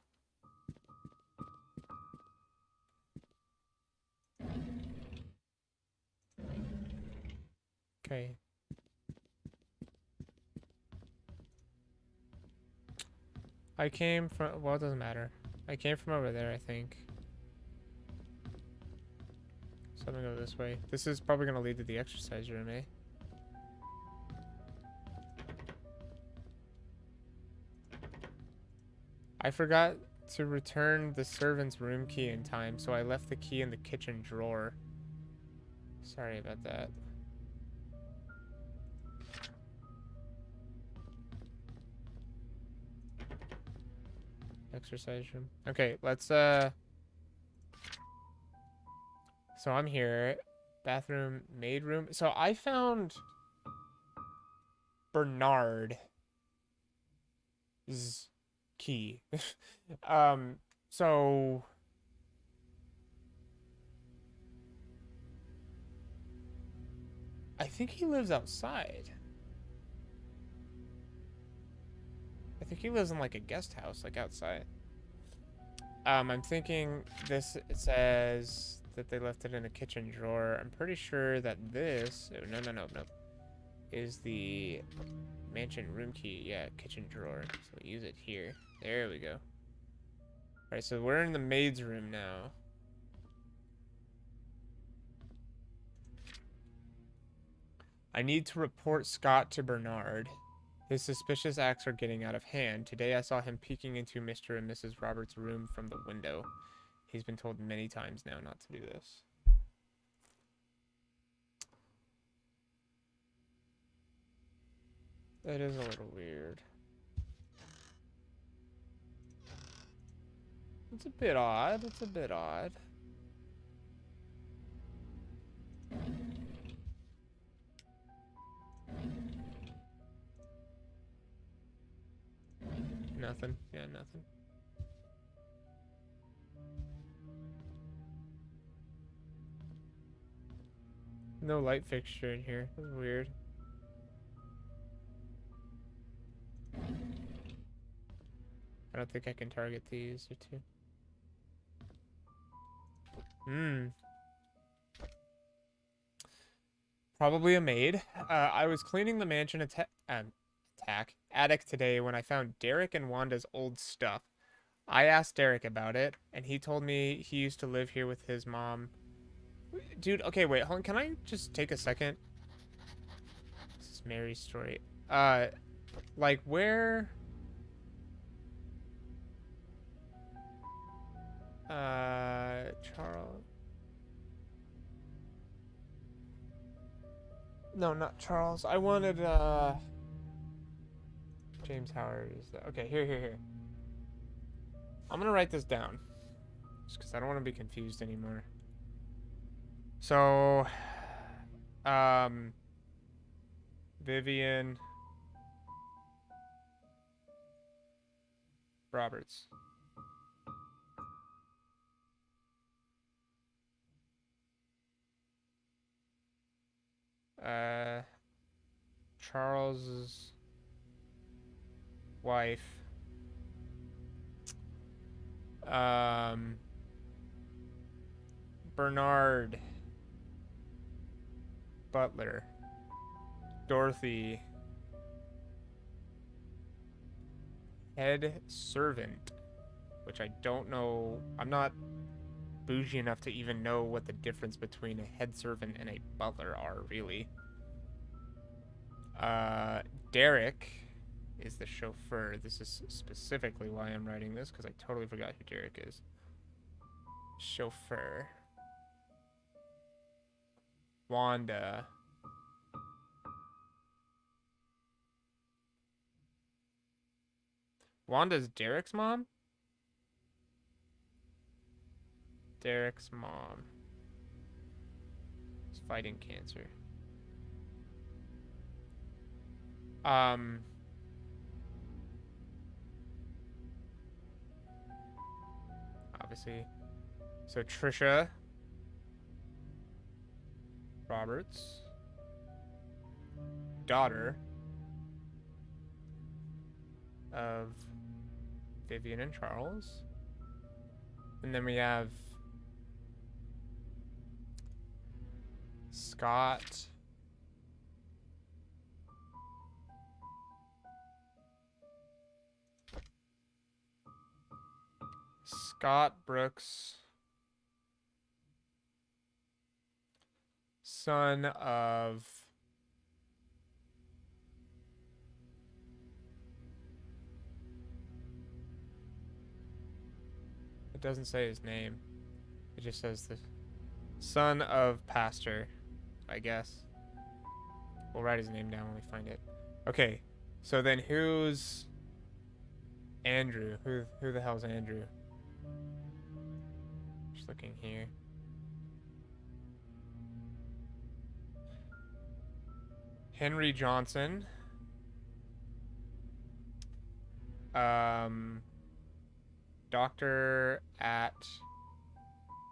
Speaker 1: Okay. I came from, well, it doesn't matter. I came from over there, I think. So I'm gonna go this way. This is probably gonna lead to the exercise room, eh? I forgot to return the servant's room key in time, so I left the key in the kitchen drawer. Sorry about that. Exercise room. Okay, let's so I'm here. Bathroom, maid room. So I found Bernard's key. So I think he lives outside. I think he lives in like a guest house, like outside. I'm thinking this, it says that they left it in a kitchen drawer. I'm pretty sure that this, oh, no, is the mansion room key. Yeah, kitchen drawer. So we use it here. There we go. All right, so we're in the maid's room now. I need to report Scott to Bernard. His suspicious acts are getting out of hand. Today I saw him peeking into Mr. and Mrs. Roberts' room from the window. He's been told many times now not to do this. That is a little weird. It's a bit odd. It's a bit odd. Nothing. Yeah, nothing. No light fixture in here. That's weird. I don't think I can target these or two. Probably a maid. I was cleaning the mansion attic today when I found Derek and Wanda's old stuff. I asked Derek about it, and he told me he used to live here with his mom. Dude, okay, wait, hold on. Can I just take a second? This is Mary's story. Like, where... Charles... No, not Charles. I wanted, James Howard is that. Okay, here. I'm gonna write this down. Just because I don't want to be confused anymore. So, Vivian Roberts. Charles's wife. Bernard Butler. Dorothy. Head servant. Which I don't know. I'm not bougie enough to even know what the difference between a head servant and a butler are, really. Derek is the chauffeur. This is specifically why I'm writing this, because I totally forgot who Derek is. Chauffeur. Wanda. Wanda's Derek's mom? Derek's mom is fighting cancer. Obviously. So Trisha Roberts, daughter of Vivian and Charles. And then we have Scott Brooks, son of it doesn't say his name. It just says the son of pastor, I guess. We'll write his name down when we find it. Okay, so then who's Andrew? Who the hell's Andrew? Just looking here. Henry Johnson. Doctor at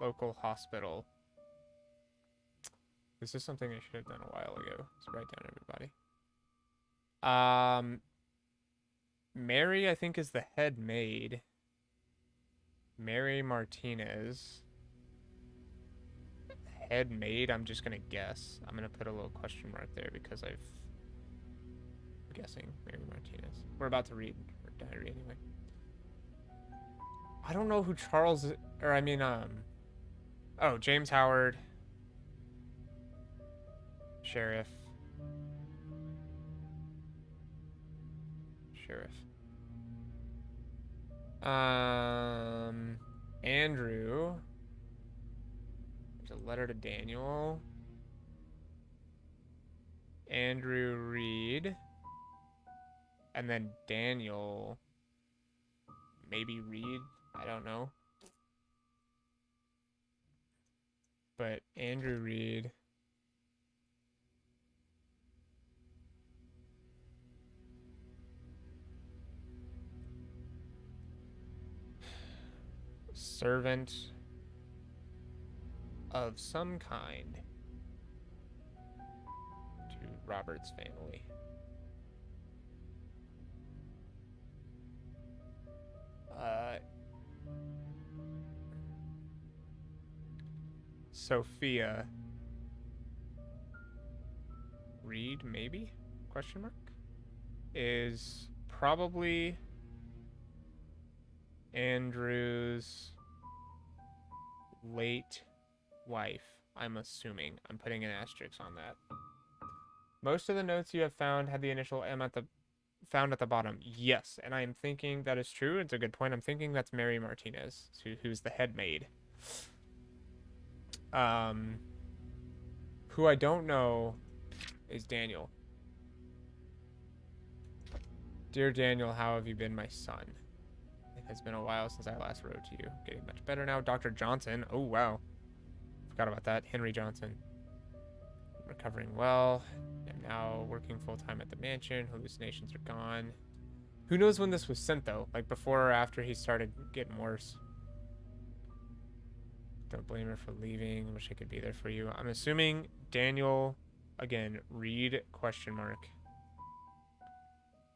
Speaker 1: local hospital. This is something I should have done a while ago. Let's write down everybody. Mary, I think, is the head maid. Mary Martinez. Head maid, I'm just gonna guess. I'm gonna put a little question mark there because I'm guessing Mary Martinez. We're about to read her diary anyway. I don't know who Charles is, or I mean, oh, James Howard. Sheriff. Andrew. There's a letter to Daniel. Andrew Reed. And then Daniel. Maybe Reed. I don't know. But Andrew Reed. Servant of some kind to Robert's family. Sophia Reed, maybe? Question mark? Is probably Andrew's late wife, I'm assuming. I'm putting an asterisk on that. Most of the notes you have found had the initial M found at the bottom. Yes, and I am thinking that is true. It's a good point. I'm thinking that's Mary Martinez, who's the head maid. Who I don't know is Daniel. Dear Daniel, how have you been, my son? It has been a while since I last wrote to you. Getting much better now. Dr. Johnson. Oh, wow. Forgot about that. Henry Johnson. Recovering well. I'm now working full-time at the mansion. Hallucinations are gone. Who knows when this was sent, though? Like, before or after he started getting worse. Don't blame her for leaving. Wish I could be there for you. I'm assuming Daniel Again, read question mark.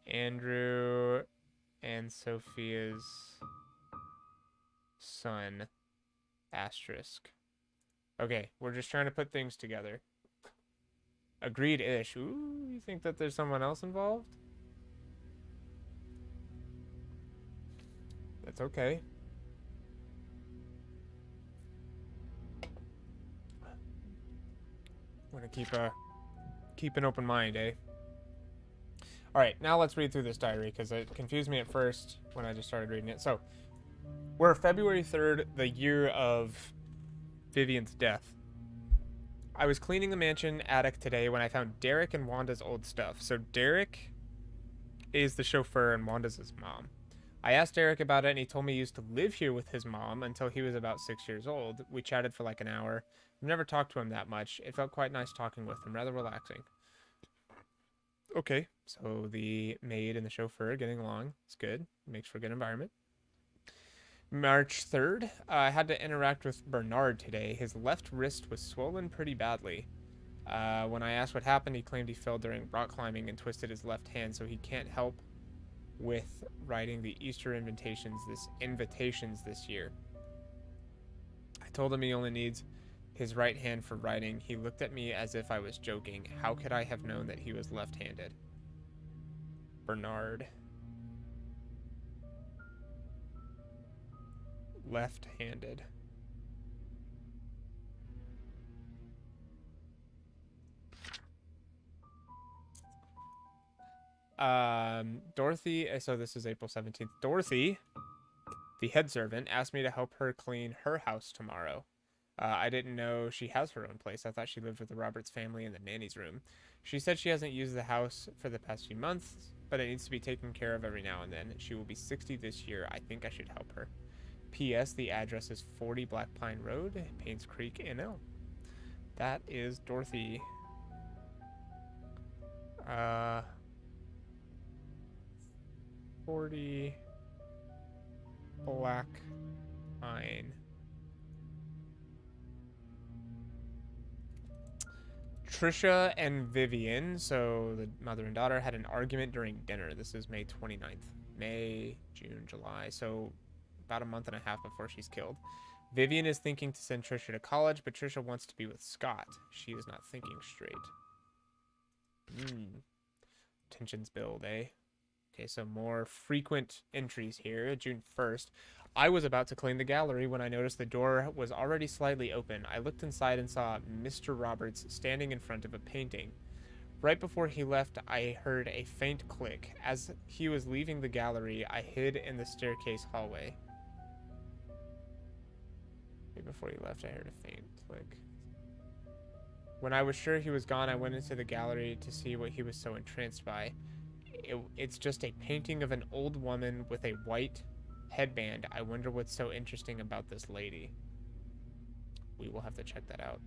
Speaker 1: Andrew and Sophia's son, asterisk. Okay, we're just trying to put things together. Agreed-ish. Ooh, you think that there's someone else involved? That's okay. I'm gonna keep an open mind, eh? All right, now let's read through this diary because it confused me at first when I just started reading it. So, we're February 3rd, the year of Vivian's death. I was cleaning the mansion attic today when I found Derek and Wanda's old stuff. So Derek is the chauffeur and Wanda's his mom. I asked Derek about it and he told me he used to live here with his mom until he was about 6 years old. We chatted for like an hour. I've never talked to him that much. It felt quite nice talking with him, rather relaxing. Okay, so the maid and the chauffeur getting along. It's good. Makes for a good environment. March 3rd, I had to interact with Bernard today. His left wrist was swollen pretty badly. When I asked what happened, he claimed he fell during rock climbing and twisted his left hand, so he can't help with writing the Easter invitations this year. I told him he only needs his right hand for writing. He looked at me as if I was joking. How could I have known that he was left-handed? Bernard. Left-handed. Dorothy, so this is April 17th. Dorothy, the head servant, asked me to help her clean her house tomorrow. I didn't know she has her own place. I thought she lived with the Roberts family in the nanny's room. She said she hasn't used the house for the past few months, but it needs to be taken care of every now and then. She will be 60 this year. I think I should help her. P.S. The address is 40 Black Pine Road, Painscreek, NL. That is Dorothy. 40 Black Pine. Trisha and Vivian, so the mother and daughter, had an argument during dinner. This is May 29th. May, June, July. So about a month and a half before she's killed. Vivian is thinking to send Trisha to college, but Trisha wants to be with Scott. She is not thinking straight. Tensions build, eh? Okay, so more frequent entries here. June 1st. I was about to clean the gallery when I noticed the door was already slightly open. I looked inside and saw Mr. Roberts standing in front of a painting. Right before he left, I heard a faint click. As he was leaving the gallery, I hid in the staircase hallway. Right before he left, I heard a faint click. When I was sure he was gone, I went into the gallery to see what he was so entranced by. It's just a painting of an old woman with a white headband. I wonder what's so interesting about this lady. We will have to check that out.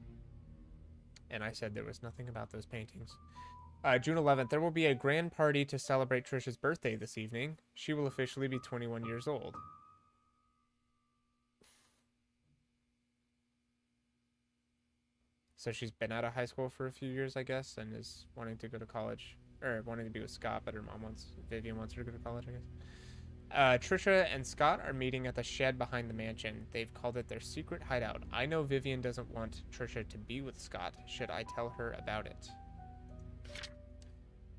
Speaker 1: And I said there was nothing about those paintings. June 11th, there will be a grand party to celebrate Trisha's birthday this evening. She will officially be 21 years old. So she's been out of high school for a few years, I guess, and is wanting to go to college. Or wanting to be with Scott, but her mom Vivian wants her to go to college, I guess. Trisha and Scott are meeting at the shed behind the mansion. They've called it their secret hideout. I know Vivian doesn't want Trisha to be with Scott. Should I tell her about it?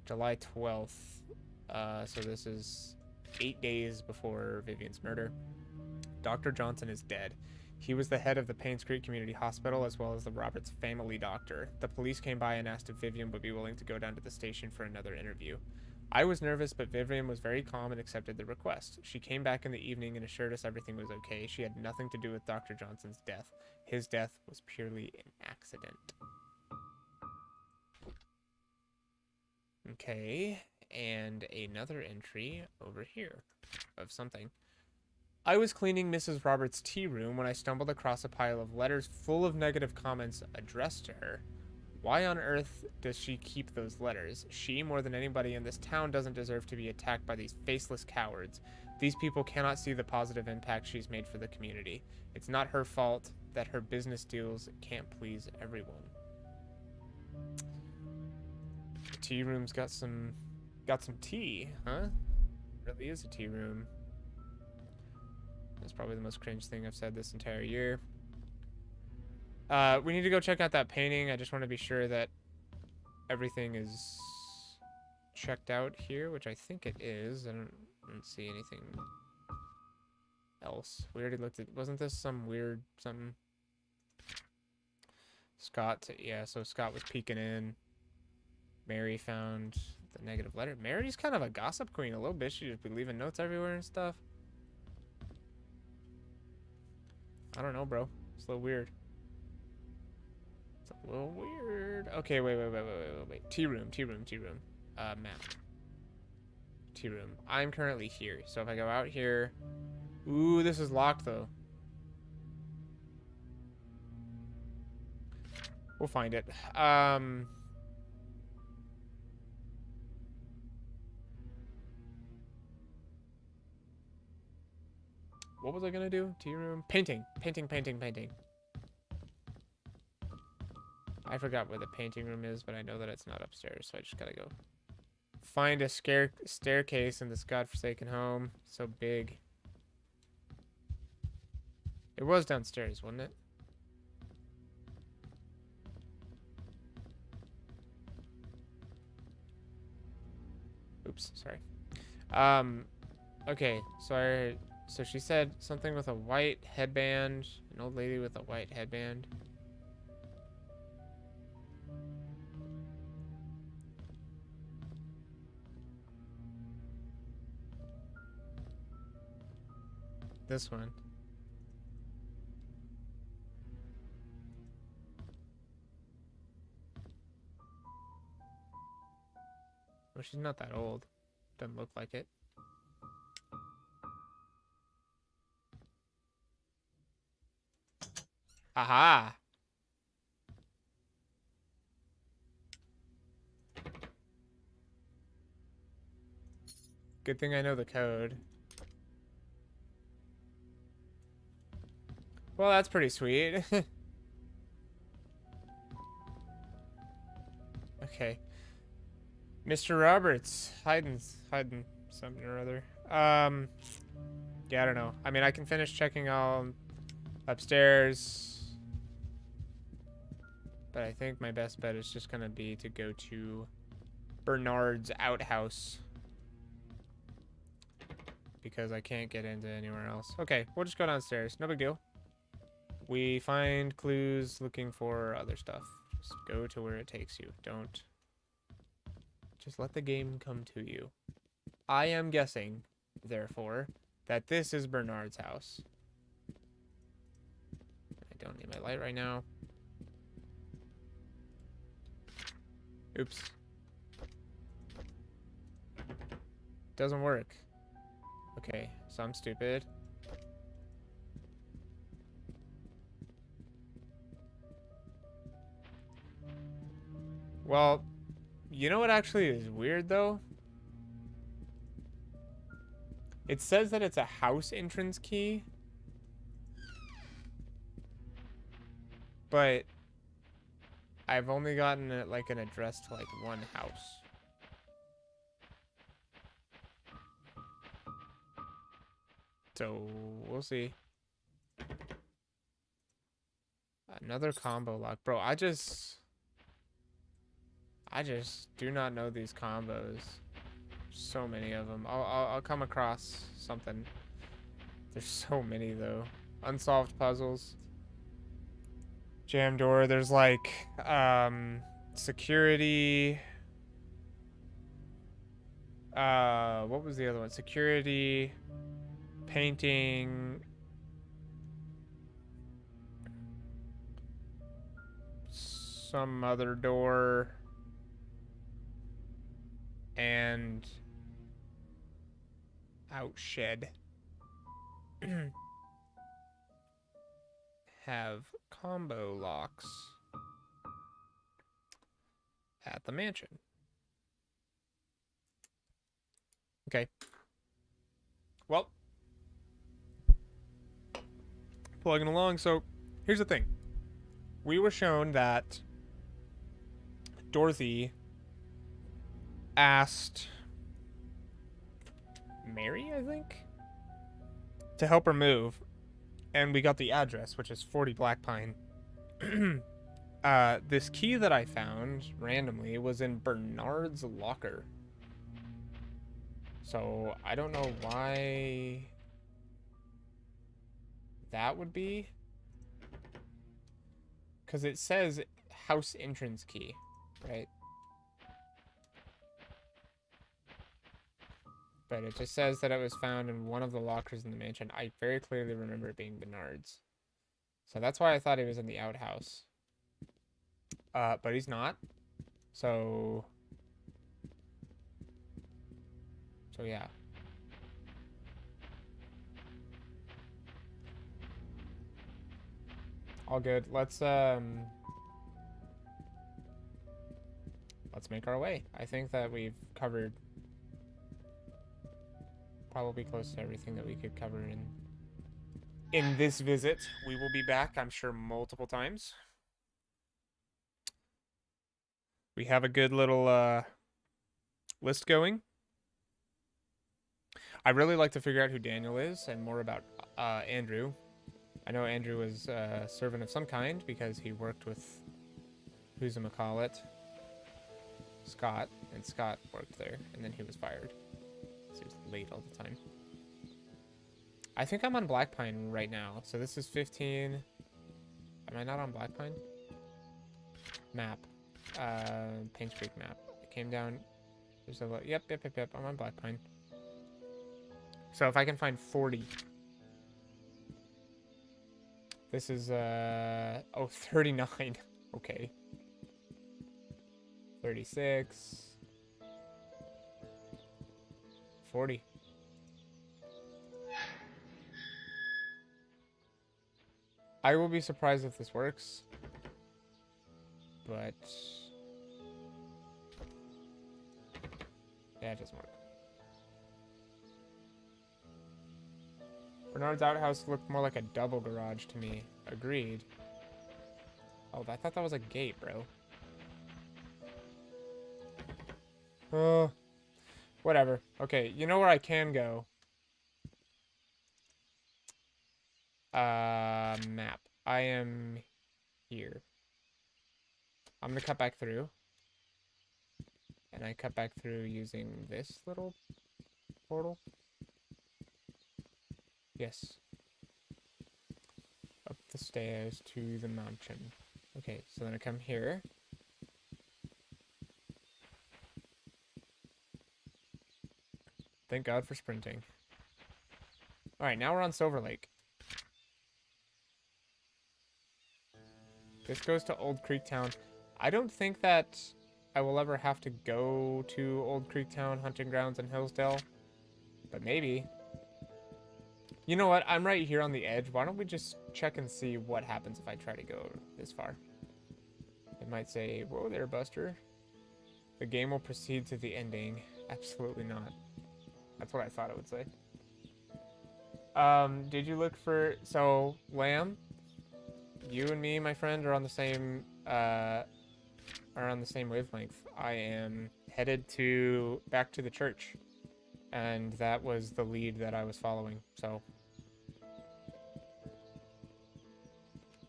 Speaker 1: July 12th. So this is 8 days before Vivian's murder. Dr. Johnson is dead. He was the head of the Painscreek Community Hospital as well as the Roberts family doctor. The police came by and asked if Vivian would be willing to go down to the station for another interview. I was nervous, but Vivian was very calm and accepted the request. She came back in the evening and assured us everything was okay. She had nothing to do with Dr. Johnson's death. His death was purely an accident. Okay, and another entry over here of something. I was cleaning Mrs. Roberts' tea room when I stumbled across a pile of letters full of negative comments addressed to her. Why on earth does she keep those letters? She, more than anybody in this town, doesn't deserve to be attacked by these faceless cowards. These people cannot see the positive impact she's made for the community. It's not her fault that her business deals can't please everyone. The tea room's got some tea, huh? Really is a tea room. That's probably the most cringe thing I've said this entire year. We need to go check out that painting. I just want to be sure that everything is checked out here, which I think it is. I don't see anything else. We already looked at... Wasn't this some weird something? Scott, yeah, so Scott was peeking in. Mary found the negative letter. Mary's kind of a gossip queen a little bit. She'd just be leaving notes everywhere and stuff. I don't know, bro. It's a little weird. It's a little weird. Okay, wait. Tea room. Map. Tea room. I'm currently here. So if I go out here... Ooh, this is locked, though. We'll find it. What was I gonna do? Tea room? Painting. I forgot where the painting room is, but I know that it's not upstairs, so I just gotta go find a staircase in this godforsaken home. So big. It was downstairs, wasn't it? Oops, sorry. Okay, so she said something with a white headband, an old lady with a white headband. This one. Well, she's not that old. Doesn't look like it. Aha! Good thing I know the code. Well, that's pretty sweet. Okay. Mr. Roberts, hiding something or other. Yeah, I don't know. I mean, I can finish checking all upstairs, but I think my best bet is just gonna be to go to Bernard's outhouse because I can't get into anywhere else. Okay, we'll just go downstairs. No big deal. We find clues looking for other stuff. Just go to where it takes you. Don't. Just let the game come to you. I am guessing, therefore, that this is Bernard's house. I don't need my light right now. Oops. Doesn't work. Okay, so I'm stupid. Well, you know what actually is weird, though? It says that it's a house entrance key. But I've only gotten like an address to like one house. So we'll see. Another combo lock. Bro, I just do not know these combos. So many of them. I'll come across something. There's so many though. Unsolved puzzles. Jam door. There's like security. What was the other one? Security, painting, some other door, and outshed. Have combo locks at the mansion. Okay. Well, plugging along. So here's the thing. We were shown that Dorothy asked Mary, I think, to help her move, and we got the address, which is 40 Black Pine. This key that I found randomly was in Bernard's locker. So I don't know why that would be. Because it says house entrance key, right? But it just says that it was found in one of the lockers in the mansion. I very clearly remember it being Bernard's. So that's why I thought he was in the outhouse. But he's not. So yeah. All good. Let's make our way. I think that we've covered probably close to everything that we could cover in this visit. We will be back, I'm sure, multiple times. We have a good little list going. I really like to figure out who Daniel is and more about Andrew. I know Andrew was a servant of some kind because he worked with who's-a-macallit, Scott, and Scott worked there, and then he was fired. So he was late all the time. I think I'm on Black Pine right now. So this is 15. Am I not on Black Pine? Map. Painscreek map. It came down. There's a yep. I'm on Black Pine. So if I can find 40. This is, 39. Okay. 36. 40. I will be surprised if this works. But yeah, it doesn't work. Bernard's outhouse looked more like a double garage to me. Agreed. Oh, I thought that was a gate, bro. Whatever. Okay, you know where I can go? Map. I am here. I'm gonna cut back through. And I cut back through using this little portal. Yes. Up the stairs to the mansion. Okay, so then I come here. Thank God for sprinting. Alright, now we're on Silver Lake. This goes to Old Creek Town. I don't think that I will ever have to go to Old Creek Town hunting grounds in Hillsdale. But maybe. You know what? I'm right here on the edge. Why don't we just check and see what happens if I try to go this far? It might say, whoa there, Buster. The game will proceed to the ending. Absolutely not. That's what I thought it would say. Did you look for... So, Lamb, you and me, my friend, are on the same, wavelength. I am headed back to the church. And that was the lead that I was following, so...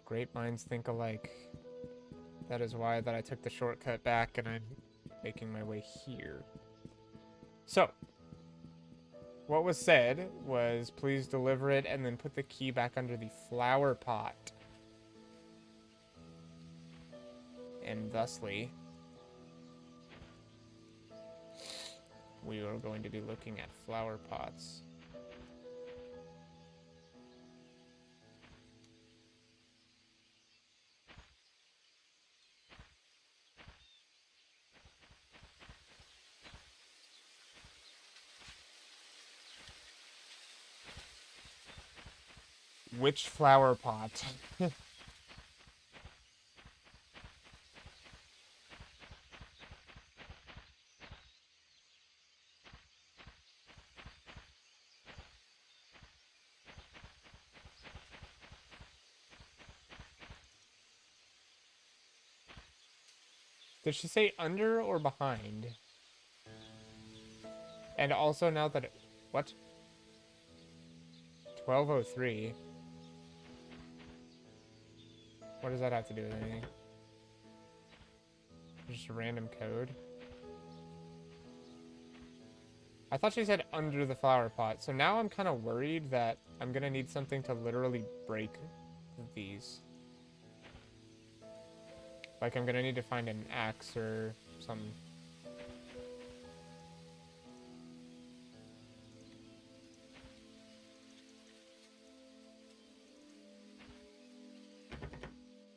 Speaker 1: Great minds think alike. That is why that I took the shortcut back and I'm making my way here. So, what was said was please deliver it and then put the key back under the flower pot. And thusly, we are going to be looking at flower pots. Which flower pot? Did she say under or behind? And also now that what? 1203. What does that have to do with anything? Just a random code. I thought she said under the flower pot. So now I'm kind of worried that I'm going to need something to literally break these. Like I'm going to need to find an axe or something.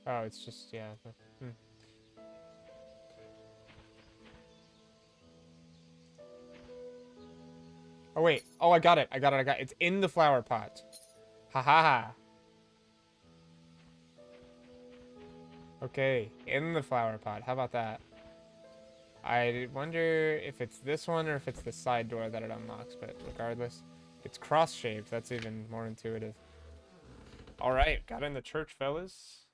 Speaker 1: Oh, it's just, yeah. Oh, wait. Oh, I got it. I got it. It's in the flower pot. Ha ha ha. Okay, in the flower pot. How about that? I wonder if it's this one or if it's the side door that it unlocks, but regardless, it's cross-shaped. That's even more intuitive. All right, got in the church, fellas.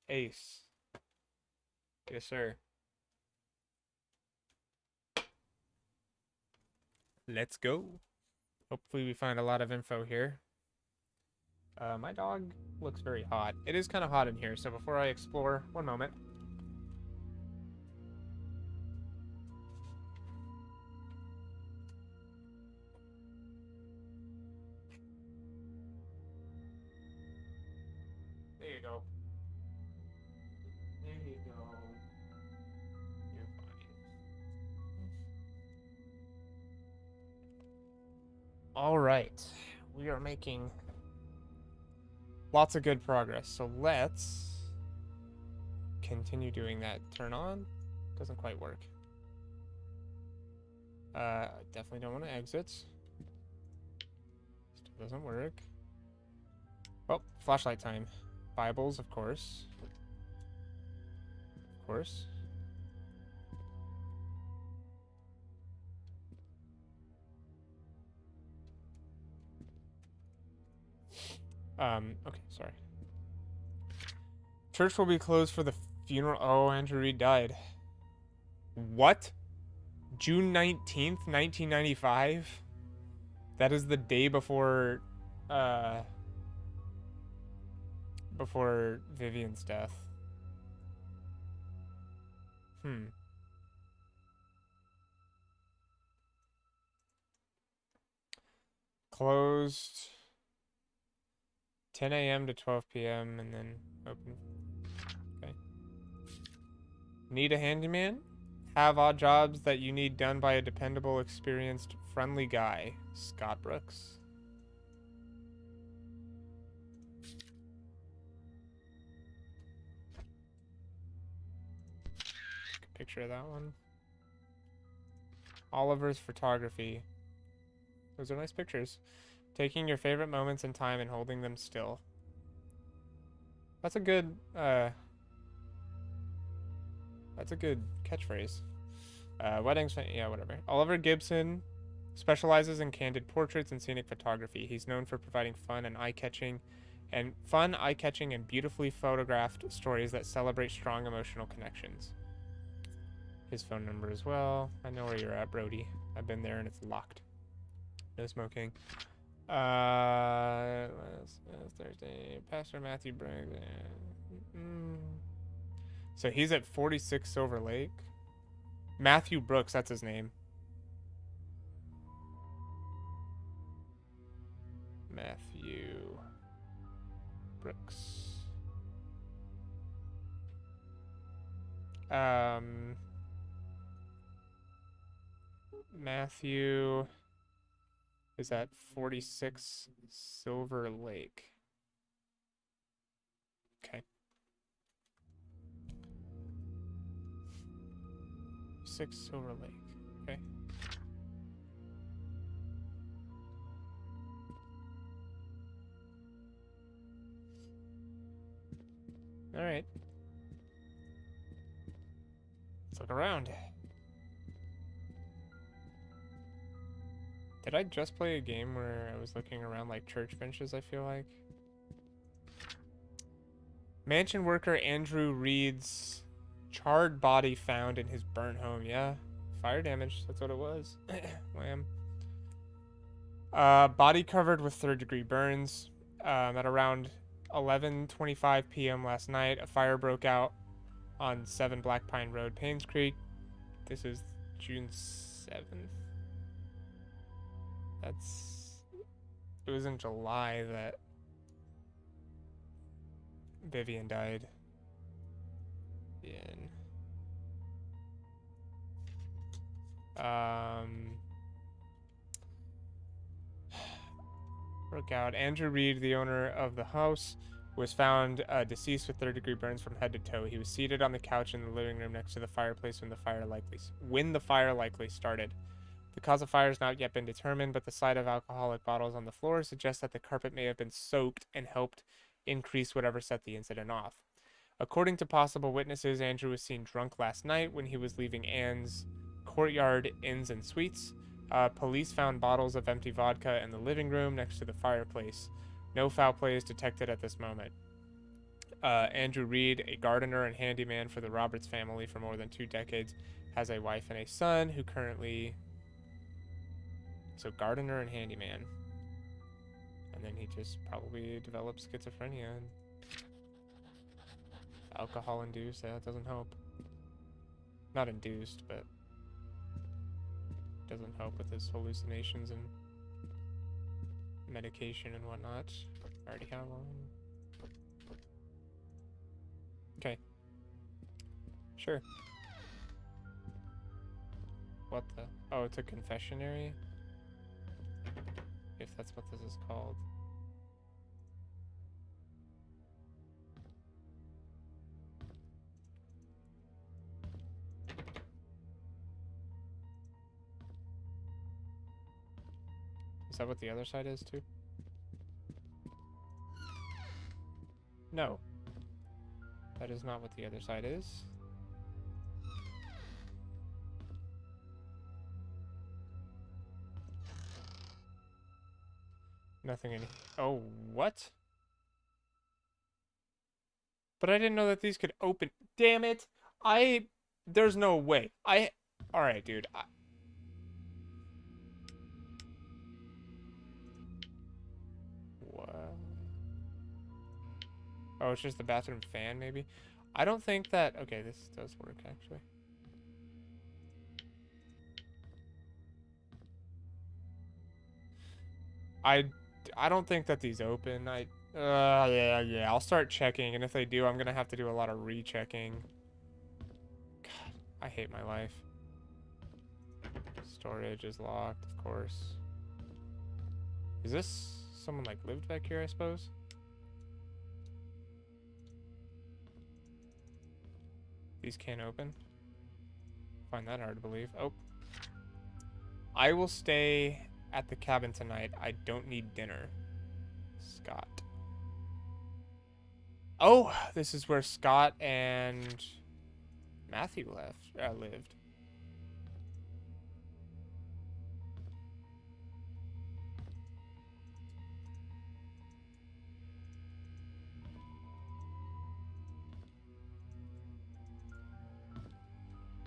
Speaker 1: Ace. Yes, sir. Let's go. Hopefully we find a lot of info here. My dog looks very hot. It is kind of hot in here, so before I explore, one moment. There you go. There you go. You're fine. All right. We are making lots of good progress, so let's continue doing that. Turn on. Doesn't quite work. Definitely don't want to exit. Still doesn't work. Oh, flashlight time. Bibles, of course. Of course. Okay, sorry. Church will be closed for the funeral. Oh, Andrew Reed died. What? June 19th, 1995? That is the day before, before Vivian's death. Closed 10 a.m. to 12 p.m. and then open. Okay. Need a handyman? Have odd jobs that you need done by a dependable, experienced, friendly guy. Scott Brooks. Picture of that one. Oliver's photography. Those are nice pictures. Taking your favorite moments in time and holding them still. That's a good, that's a good catchphrase. Weddings, yeah, whatever. Oliver Gibson specializes in candid portraits and scenic photography. He's known for providing fun, eye-catching, and beautifully photographed stories that celebrate strong emotional connections. His phone number as well. I know where you're at, Brody. I've been there and it's locked. No smoking. Last Thursday, Pastor Matthew Briggs. So he's at 46 Silver Lake. Matthew Brooks, that's his name. Matthew Brooks. Matthew is at 46 Silver Lake. Okay. 6 Silver Lake. Okay. All right. Let's look around. Did I just play a game where I was looking around like church benches, I feel like? Mansion worker Andrew Reed's charred body found in his burnt home. Yeah, fire damage. That's what it was. Lamb. Body covered with third-degree burns. At around 11:25 p.m. last night, a fire broke out on 7 Black Pine Road, Painscreek. This is June 7th. It was in July that Vivian died. Broke out. Andrew Reed, the owner of the house, was found deceased with third-degree burns from head to toe. He was seated on the couch in the living room next to the fireplace when the fire likely started. The cause of fire has not yet been determined, but the sight of alcoholic bottles on the floor suggests that the carpet may have been soaked and helped increase whatever set the incident off. According to possible witnesses, Andrew was seen drunk last night when he was leaving Anne's Courtyard Inns and Suites. Police found bottles of empty vodka in the living room next to the fireplace. No foul play is detected at this moment. Andrew Reed, a gardener and handyman for the Roberts family for more than 2 decades, has a wife and a son who currently... So gardener and handyman. And then he just probably developed schizophrenia and alcohol induced. That doesn't help. Not induced, but doesn't help with his hallucinations and medication and whatnot. I already have one. Okay. Sure. What the? Oh, it's a confessionary? If that's what this is called. Is that what the other side is too? No. That is not what the other side is. Nothing in... Oh, what? But I didn't know that these could open... Damn it! There's no way. Alright, dude. What? Oh, it's just the bathroom fan, maybe? I don't think that... Okay, this does work, actually. I don't think that these open. Yeah, I'll start checking, and if they do, I'm gonna have to do a lot of rechecking. God, I hate my life. Storage is locked, of course. Is this someone, like, lived back here, I suppose? These can't open? Find that hard to believe. Oh. I will stay at the cabin tonight. I don't need dinner. Scott. Oh, this is where Scott and Matthew lived.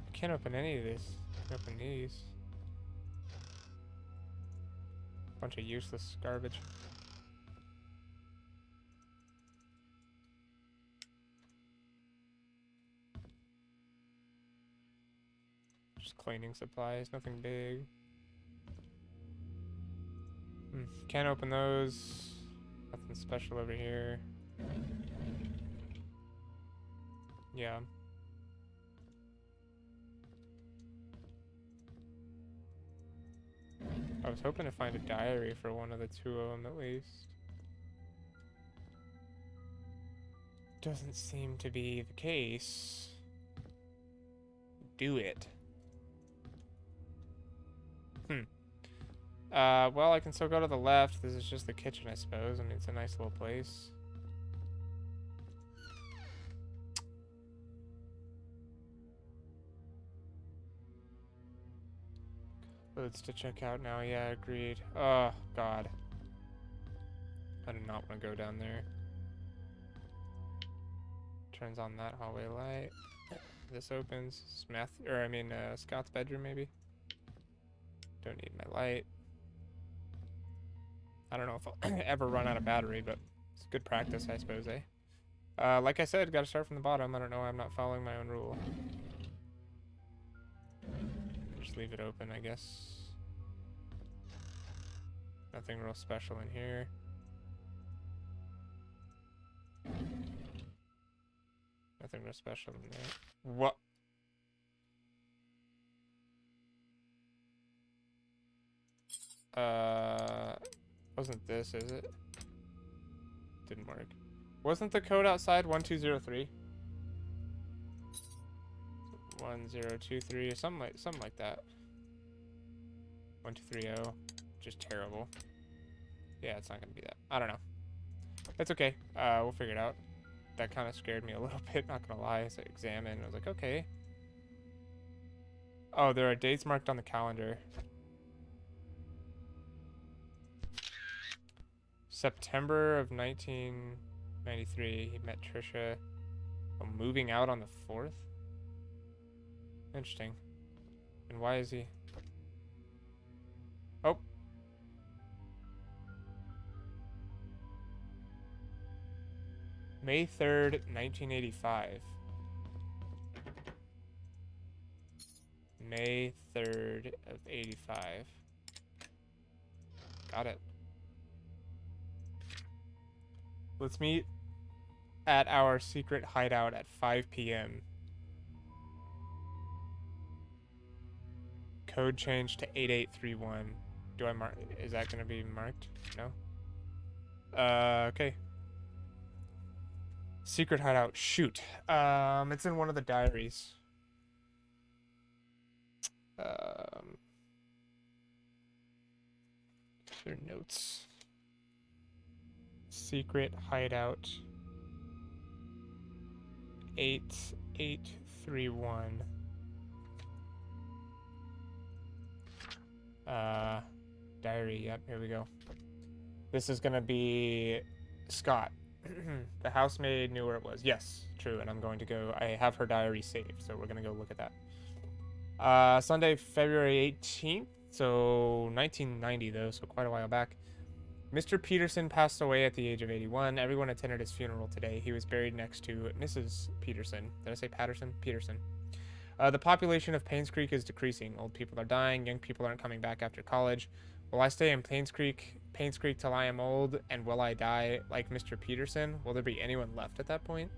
Speaker 1: I can't open any of this. I can open these. Bunch of useless garbage. Just cleaning supplies, nothing big. Can't open those. Nothing special over here. Yeah. I was hoping to find a diary for one of the 2 of them at least. Doesn't seem to be the case. Do it. Well, I can still go to the left. This is just the kitchen, I suppose. I mean, it's a nice little place. It's to check out now. Yeah, agreed. Oh, God. I do not want to go down there. Turns on that hallway light. This opens. Scott's bedroom maybe. Don't need my light. I don't know if I'll ever run out of battery, but it's good practice, I suppose, eh? Like I said, gotta start from the bottom. I don't know why I'm not following my own rule. Just leave it open, I guess. Nothing real special in here. Nothing real special in there. What? Wasn't this, is it? Didn't work. Wasn't the code outside 1203? 1023 or something like that. 1230. Just terrible. Yeah, it's not gonna be that. I don't know. It's okay. We'll figure it out. That kind of scared me a little bit, not gonna lie. So I examined, I was like, okay. Oh, there are dates marked on the calendar. September of 1993, he met Trisha. Oh, moving out on the 4th? Interesting. And why is he... Oh. May 3rd, 1985. May 3rd of 85. Got it. Let's meet at our secret hideout at 5 p.m. Code change to 8831. Do I mark? Is that going to be marked? No? Okay. Secret hideout. Shoot. It's in one of the diaries. Their notes. Secret hideout 8831. Diary, yep, here we go. This is gonna be Scott. The housemaid knew where it was. Yes, true, and I'm going to go. I have her diary saved, so we're gonna go look at that. Sunday, February 18th, so 1990 though, so quite a while back. Mr. Peterson passed away at the age of 81. Everyone attended his funeral today. He was buried next to Mrs. Peterson. Did I say Patterson? Peterson. The population of Painscreek is decreasing. Old people are dying. Young people aren't coming back after college. Will I stay in Painscreek till I am old? And will I die like Mr. Peterson? Will there be anyone left at that point?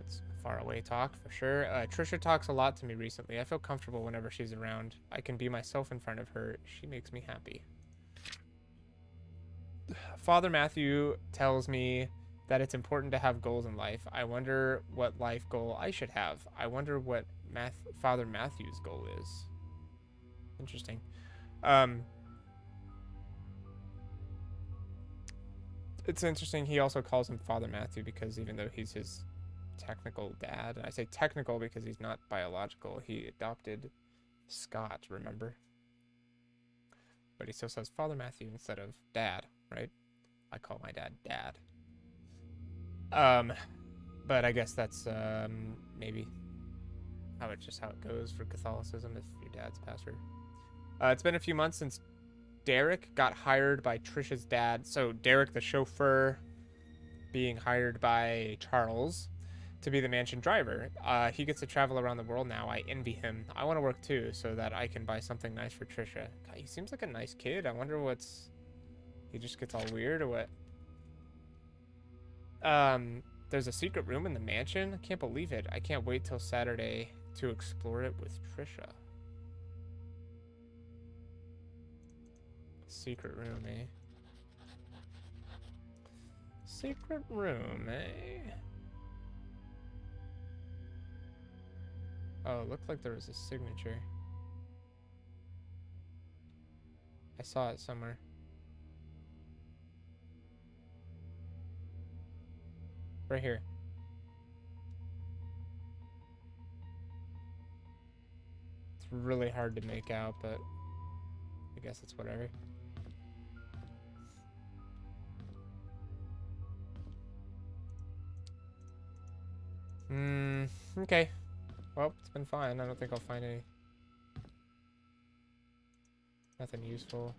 Speaker 1: It's far away talk for sure. Trisha talks a lot to me recently. I feel comfortable whenever she's around. I can be myself in front of her. She makes me happy. Father Matthew tells me that it's important to have goals in life. I wonder what life goal I should have. I wonder what Father Matthew's goal is. Interesting. It's interesting. He also calls him Father Matthew because even though he's his technical dad, and I say technical because he's not biological, he adopted Scott, remember? But he still says Father Matthew instead of Dad, right? I call my dad Dad. But I guess that's maybe how it goes for Catholicism if your dad's pastor. It's been a few months since Derek got hired by Trisha's dad. So Derek, the chauffeur, being hired by Charles to be the mansion driver. He gets to travel around the world now. I envy him. I want to work too so that I can buy something nice for Trisha. God, he seems like a nice kid. I wonder he just gets all weird or what? There's a secret room in the mansion. I can't believe it. I can't wait till Saturday to explore it with Trisha. Secret room, eh? Secret room, eh? Oh, it looked like there was a signature. I saw it somewhere. Right here. It's really hard to make out, but I guess it's whatever. Okay. Well, it's been fine. I don't think I'll find any... Nothing useful.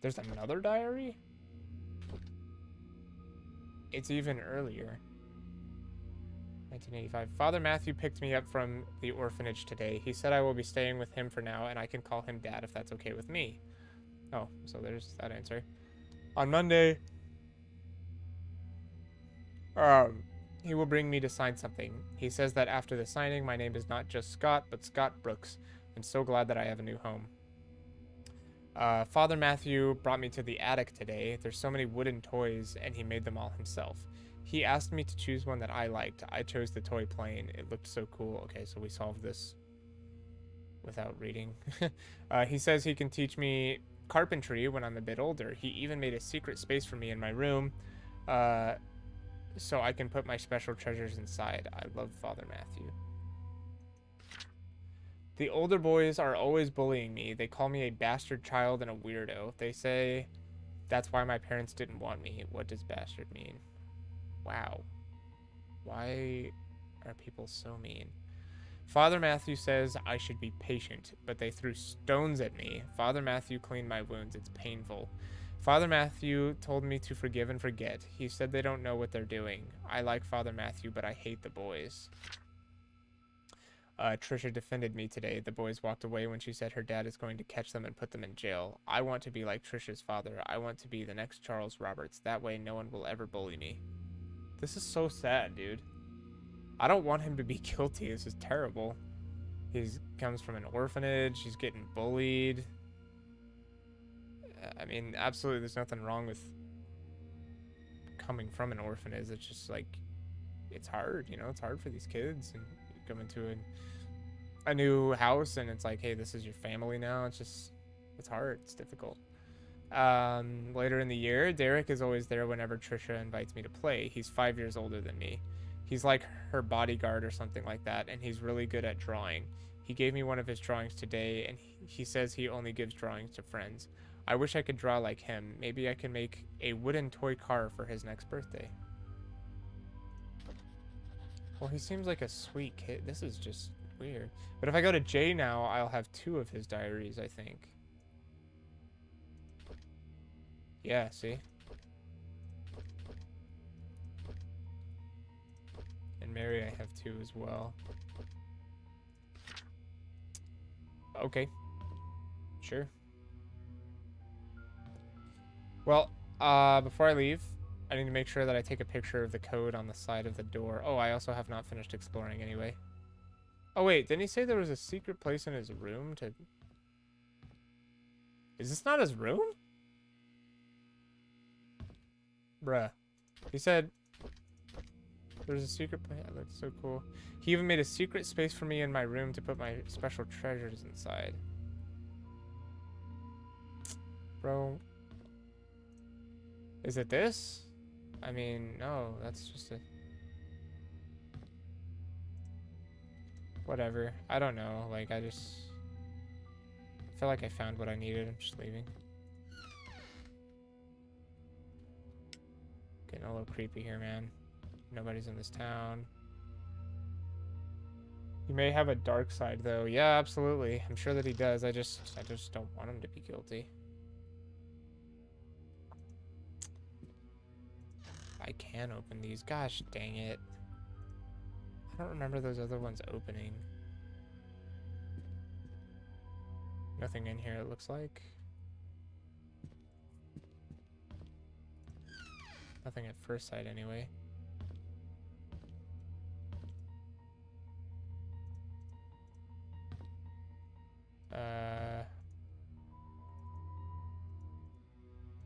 Speaker 1: There's another diary? It's even earlier. 1985. Father Matthew picked me up from the orphanage today. He said I will be staying with him for now, and I can call him Dad if that's okay with me. Oh, so there's that answer. On Monday, he will bring me to sign something. He says that after the signing, my name is not just Scott, but Scott Brooks. I'm so glad that I have a new home. Father Matthew brought me to the attic today. There's so many wooden toys, and he made them all himself. He asked me to choose one that I liked. I chose the toy plane. It looked so cool. Okay, so we solved this without reading. He says he can teach me carpentry when I'm a bit older. He even made a secret space for me in my room, so I can put my special treasures inside. I love Father Matthew. The older boys are always bullying me. They call me a bastard child and a weirdo. They say that's why my parents didn't want me. What does bastard mean? Wow. Why are people so mean? Father Matthew says I should be patient, but they threw stones at me. Father Matthew cleaned my wounds. It's painful. Father Matthew told me to forgive and forget. He said they don't know what they're doing. I like Father Matthew, but I hate the boys. Trisha defended me today. The boys walked away when she said her dad is going to catch them and put them in jail. I want to be like Trisha's father. I want to be the next Charles Roberts. That way no one will ever bully me. This is so sad, dude. I don't want him to be guilty. This is terrible. He comes from an orphanage. He's getting bullied. I mean, absolutely, there's nothing wrong with coming from an orphanage. It's just like, it's hard, you know? It's hard for these kids. And you come into a new house, and it's like, hey, this is your family now. It's just, it's hard. It's difficult. Later in the year, Derek is always there whenever Trisha invites me to play. He's 5 years older than me. He's like her bodyguard or something like that, and he's really good at drawing. He gave me one of his drawings today, and he says he only gives drawings to friends. I wish I could draw like him. Maybe I can make a wooden toy car for his next birthday. Well, he seems like a sweet kid. This is just weird. But if I go to J now, I'll have 2 of his diaries, I think. Yeah, see? And Mary, I have 2 as well. Okay. Sure. Well, before I leave, I need to make sure that I take a picture of the code on the side of the door. Oh, I also have not finished exploring anyway. Oh, wait, didn't he say there was a secret place in his room to... Is this not his room? Bruh. He said there's a secret place. That looks so cool. He even made a secret space for me in my room to put my special treasures inside. Bro. Is it this? I mean, no, that's just a... Whatever. I don't know. Like, I feel like I found what I needed. I'm just leaving. Getting a little creepy here, man. Nobody's in this town. He may have a dark side, though. Yeah, absolutely. I'm sure that he does. I just don't want him to be guilty. I can open these. Gosh, dang it. I don't remember those other ones opening. Nothing in here, it looks like. Nothing at first sight, anyway.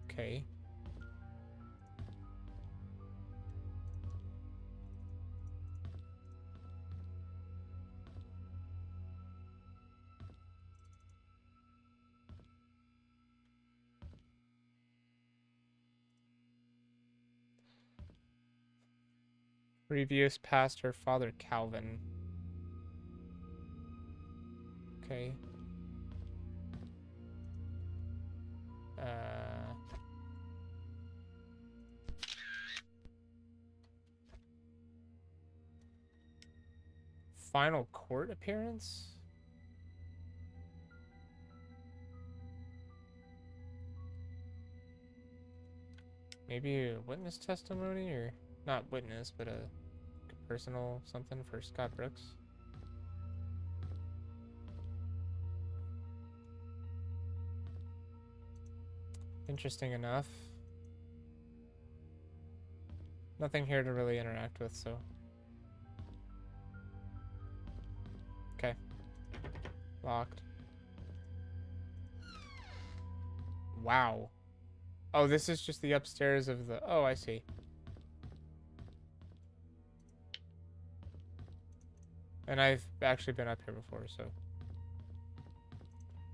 Speaker 1: Okay. Previous pastor, Father Calvin. Okay. final court appearance? Maybe a witness testimony, or not witness, but a personal something for Scott Brooks. Interesting enough. Nothing here to really interact with, so. Okay. Locked. Wow. Oh, this is just the upstairs of the... Oh, I see. And I've actually been up here before, so...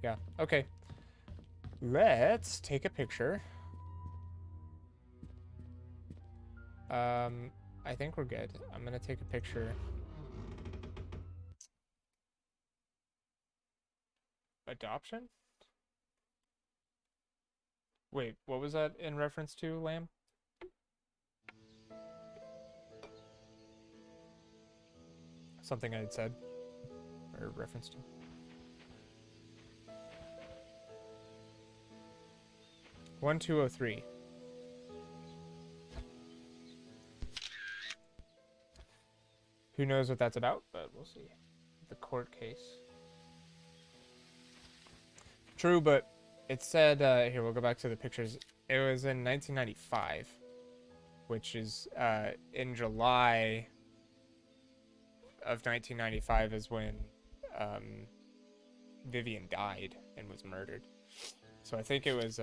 Speaker 1: Yeah, okay. Let's take a picture. I think we're good. I'm gonna take a picture. Adoption? Wait, what was that in reference to, Lamb? Something I had said or reference to. One 203. Who knows what that's about, but we'll see. The court case. True, but it said, here, we'll go back to the pictures. It was in 1995, which is in July of 1995 is when Vivian died and was murdered. So I think it was,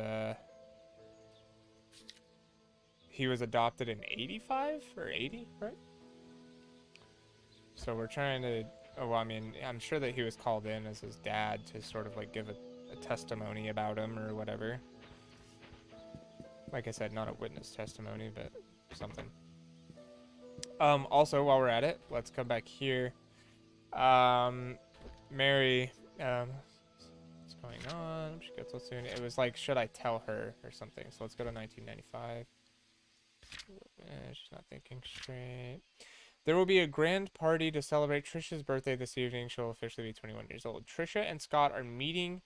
Speaker 1: he was adopted in 85 or 80, right? So we're trying to, oh, well, I mean, I'm sure that he was called in as his dad to sort of like give a testimony about him or whatever. Like I said, not a witness testimony, but something. Also, while we're at it, let's come back here. Mary, what's going on? She gets so soon. It was like, should I tell her or something? So let's go to 1995. She's not thinking straight. There will be a grand party to celebrate Trisha's birthday this evening. She'll officially be 21 years old. Trisha and Scott are meeting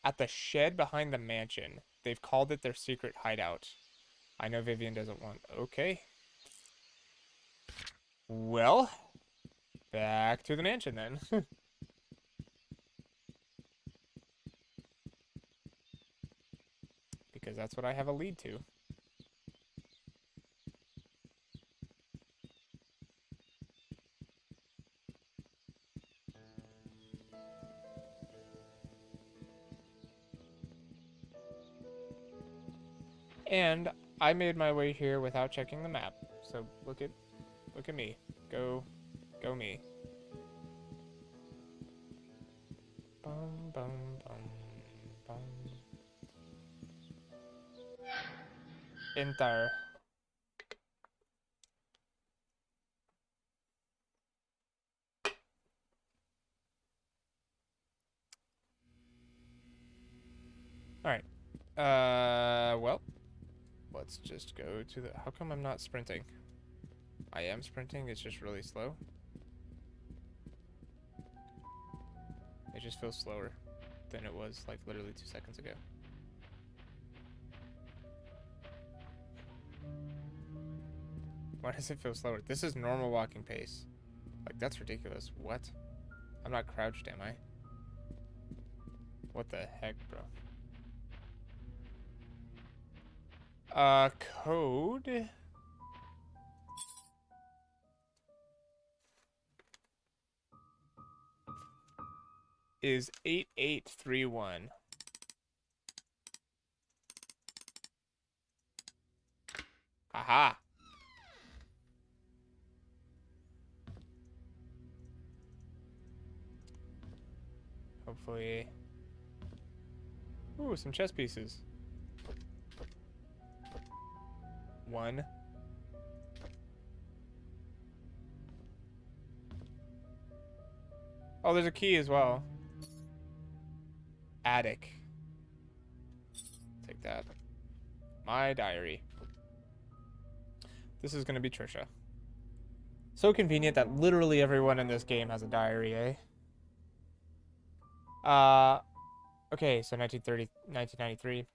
Speaker 1: at the shed behind the mansion. They've called it their secret hideout. I know Vivian doesn't want... Okay. Well, back to the mansion then. Because that's what I have a lead to. And I made my way here without checking the map. So look at me. Go me. Bum bum bum bum. Enter. All right. Well, let's just go to the... How come I'm not sprinting? I am sprinting, it's just really slow. It just feels slower than it was like literally 2 seconds ago. Why does it feel slower? This is normal walking pace. Like, that's ridiculous. What? I'm not crouched, am I? What the heck, bro? Code... is 8831. Aha. Hopefully. Ooh, some chess pieces. 1. Oh, there's a key as well. Attic. Take that. My diary. This is gonna be Trisha. So convenient that literally everyone in this game has a diary, eh? Uh, okay, so 1930, 1993.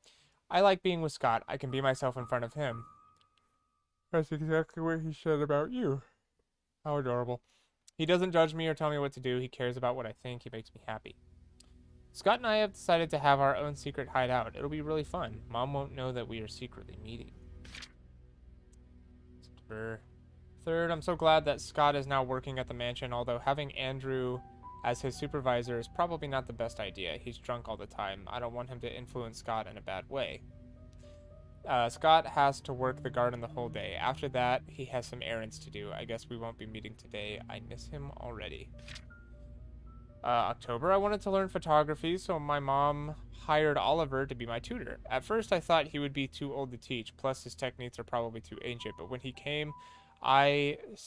Speaker 1: I like being with Scott. I can be myself in front of him. That's exactly what he said about you. How adorable. He doesn't judge me or tell me what to do. He cares about what I think. He makes me happy. Scott and I have decided to have our own secret hideout. It'll be really fun. Mom won't know that we are secretly meeting. September 3rd, I'm so glad that Scott is now working at the mansion, although having Andrew as his supervisor is probably not the best idea. He's drunk all the time. I don't want him to influence Scott in a bad way. Scott has to work the garden the whole day. After that, he has some errands to do. I guess we won't be meeting today. I miss him already. October, I wanted to learn photography, so my mom hired Oliver to be my tutor. At first, I thought he would be too old to teach, plus his techniques are probably too ancient, but when he came, I was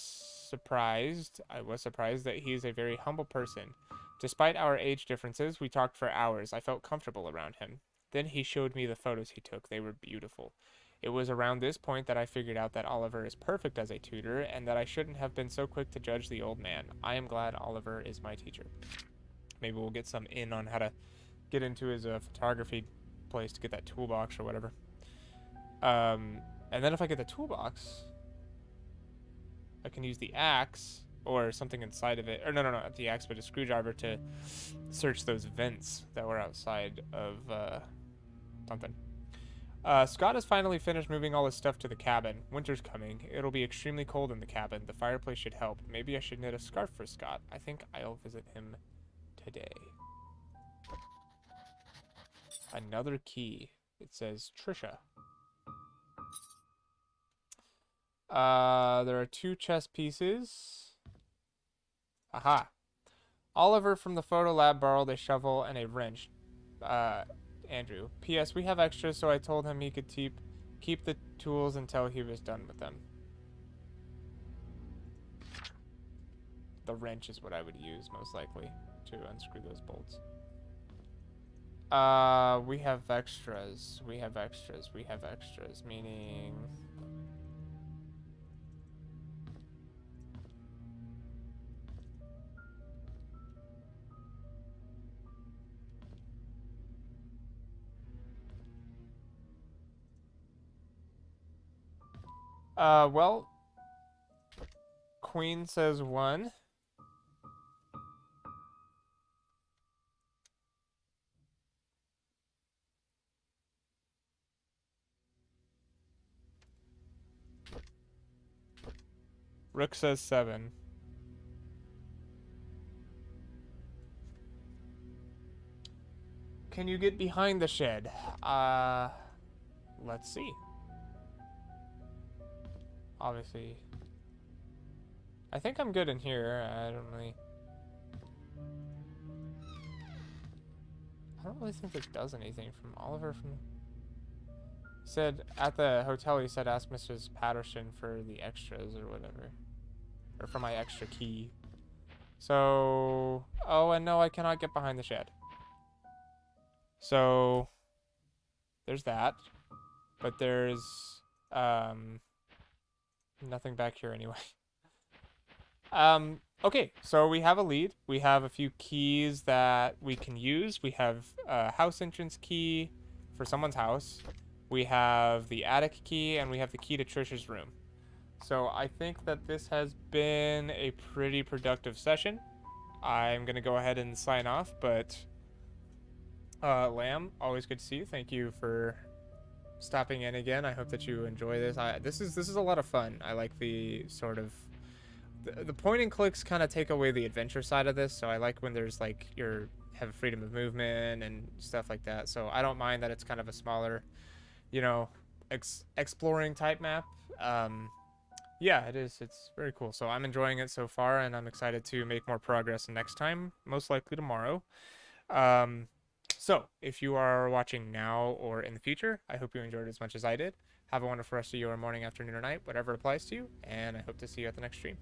Speaker 1: surprised that he is a very humble person. Despite our age differences, we talked for hours. I felt comfortable around him. Then he showed me the photos he took. They were beautiful. It was around this point that I figured out that Oliver is perfect as a tutor and that I shouldn't have been so quick to judge the old man. I am glad Oliver is my teacher. Maybe we'll get some in on how to get into his photography place to get that toolbox or whatever. And then if I get the toolbox, I can use the axe or something inside of it. Or no, not the axe, but a screwdriver to search those vents that were outside of something. Scott has finally finished moving all his stuff to the cabin. Winter's coming. It'll be extremely cold in the cabin. The fireplace should help. Maybe I should knit a scarf for Scott. I think I'll visit him today. Another key. It says Trisha. There are 2 chess pieces. Aha. Oliver from the photo lab borrowed a shovel and a wrench. Andrew. P.S. We have extras, so I told him he could keep the tools until he was done with them. The wrench is what I would use, most likely, to unscrew those bolts. We have extras. We have extras. We have extras, meaning... well, Queen says 1. Rook says 7. Can you get behind the shed? Let's see. Obviously. I think I'm good in here. I don't really think this does anything. From Oliver from... Said at the hotel, he said ask Mrs. Patterson for the extras or whatever. Or for my extra key. So... Oh, and no, I cannot get behind the shed. So... There's that. But there's... Nothing back here anyway. Okay, so we have a lead. We have a few keys that we can use. We have a house entrance key for someone's house. We have the attic key, and we have the key to Trisha's room. So I think that this has been a pretty productive session. I'm going to go ahead and sign off, but Lamb, always good to see you. Thank you for stopping in again. I hope that you enjoy this. This is a lot of fun. I like the sort of the point and clicks kind of take away the adventure side of this, so I like when there's like have freedom of movement and stuff like that. So I don't mind that it's kind of a smaller, you know, exploring type map. Yeah, it is. It's very cool. So I'm enjoying it so far, and I'm excited to make more progress next time, most likely tomorrow. So, if you are watching now or in the future, I hope you enjoyed as much as I did. Have a wonderful rest of your morning, afternoon, or night, whatever applies to you, and I hope to see you at the next stream.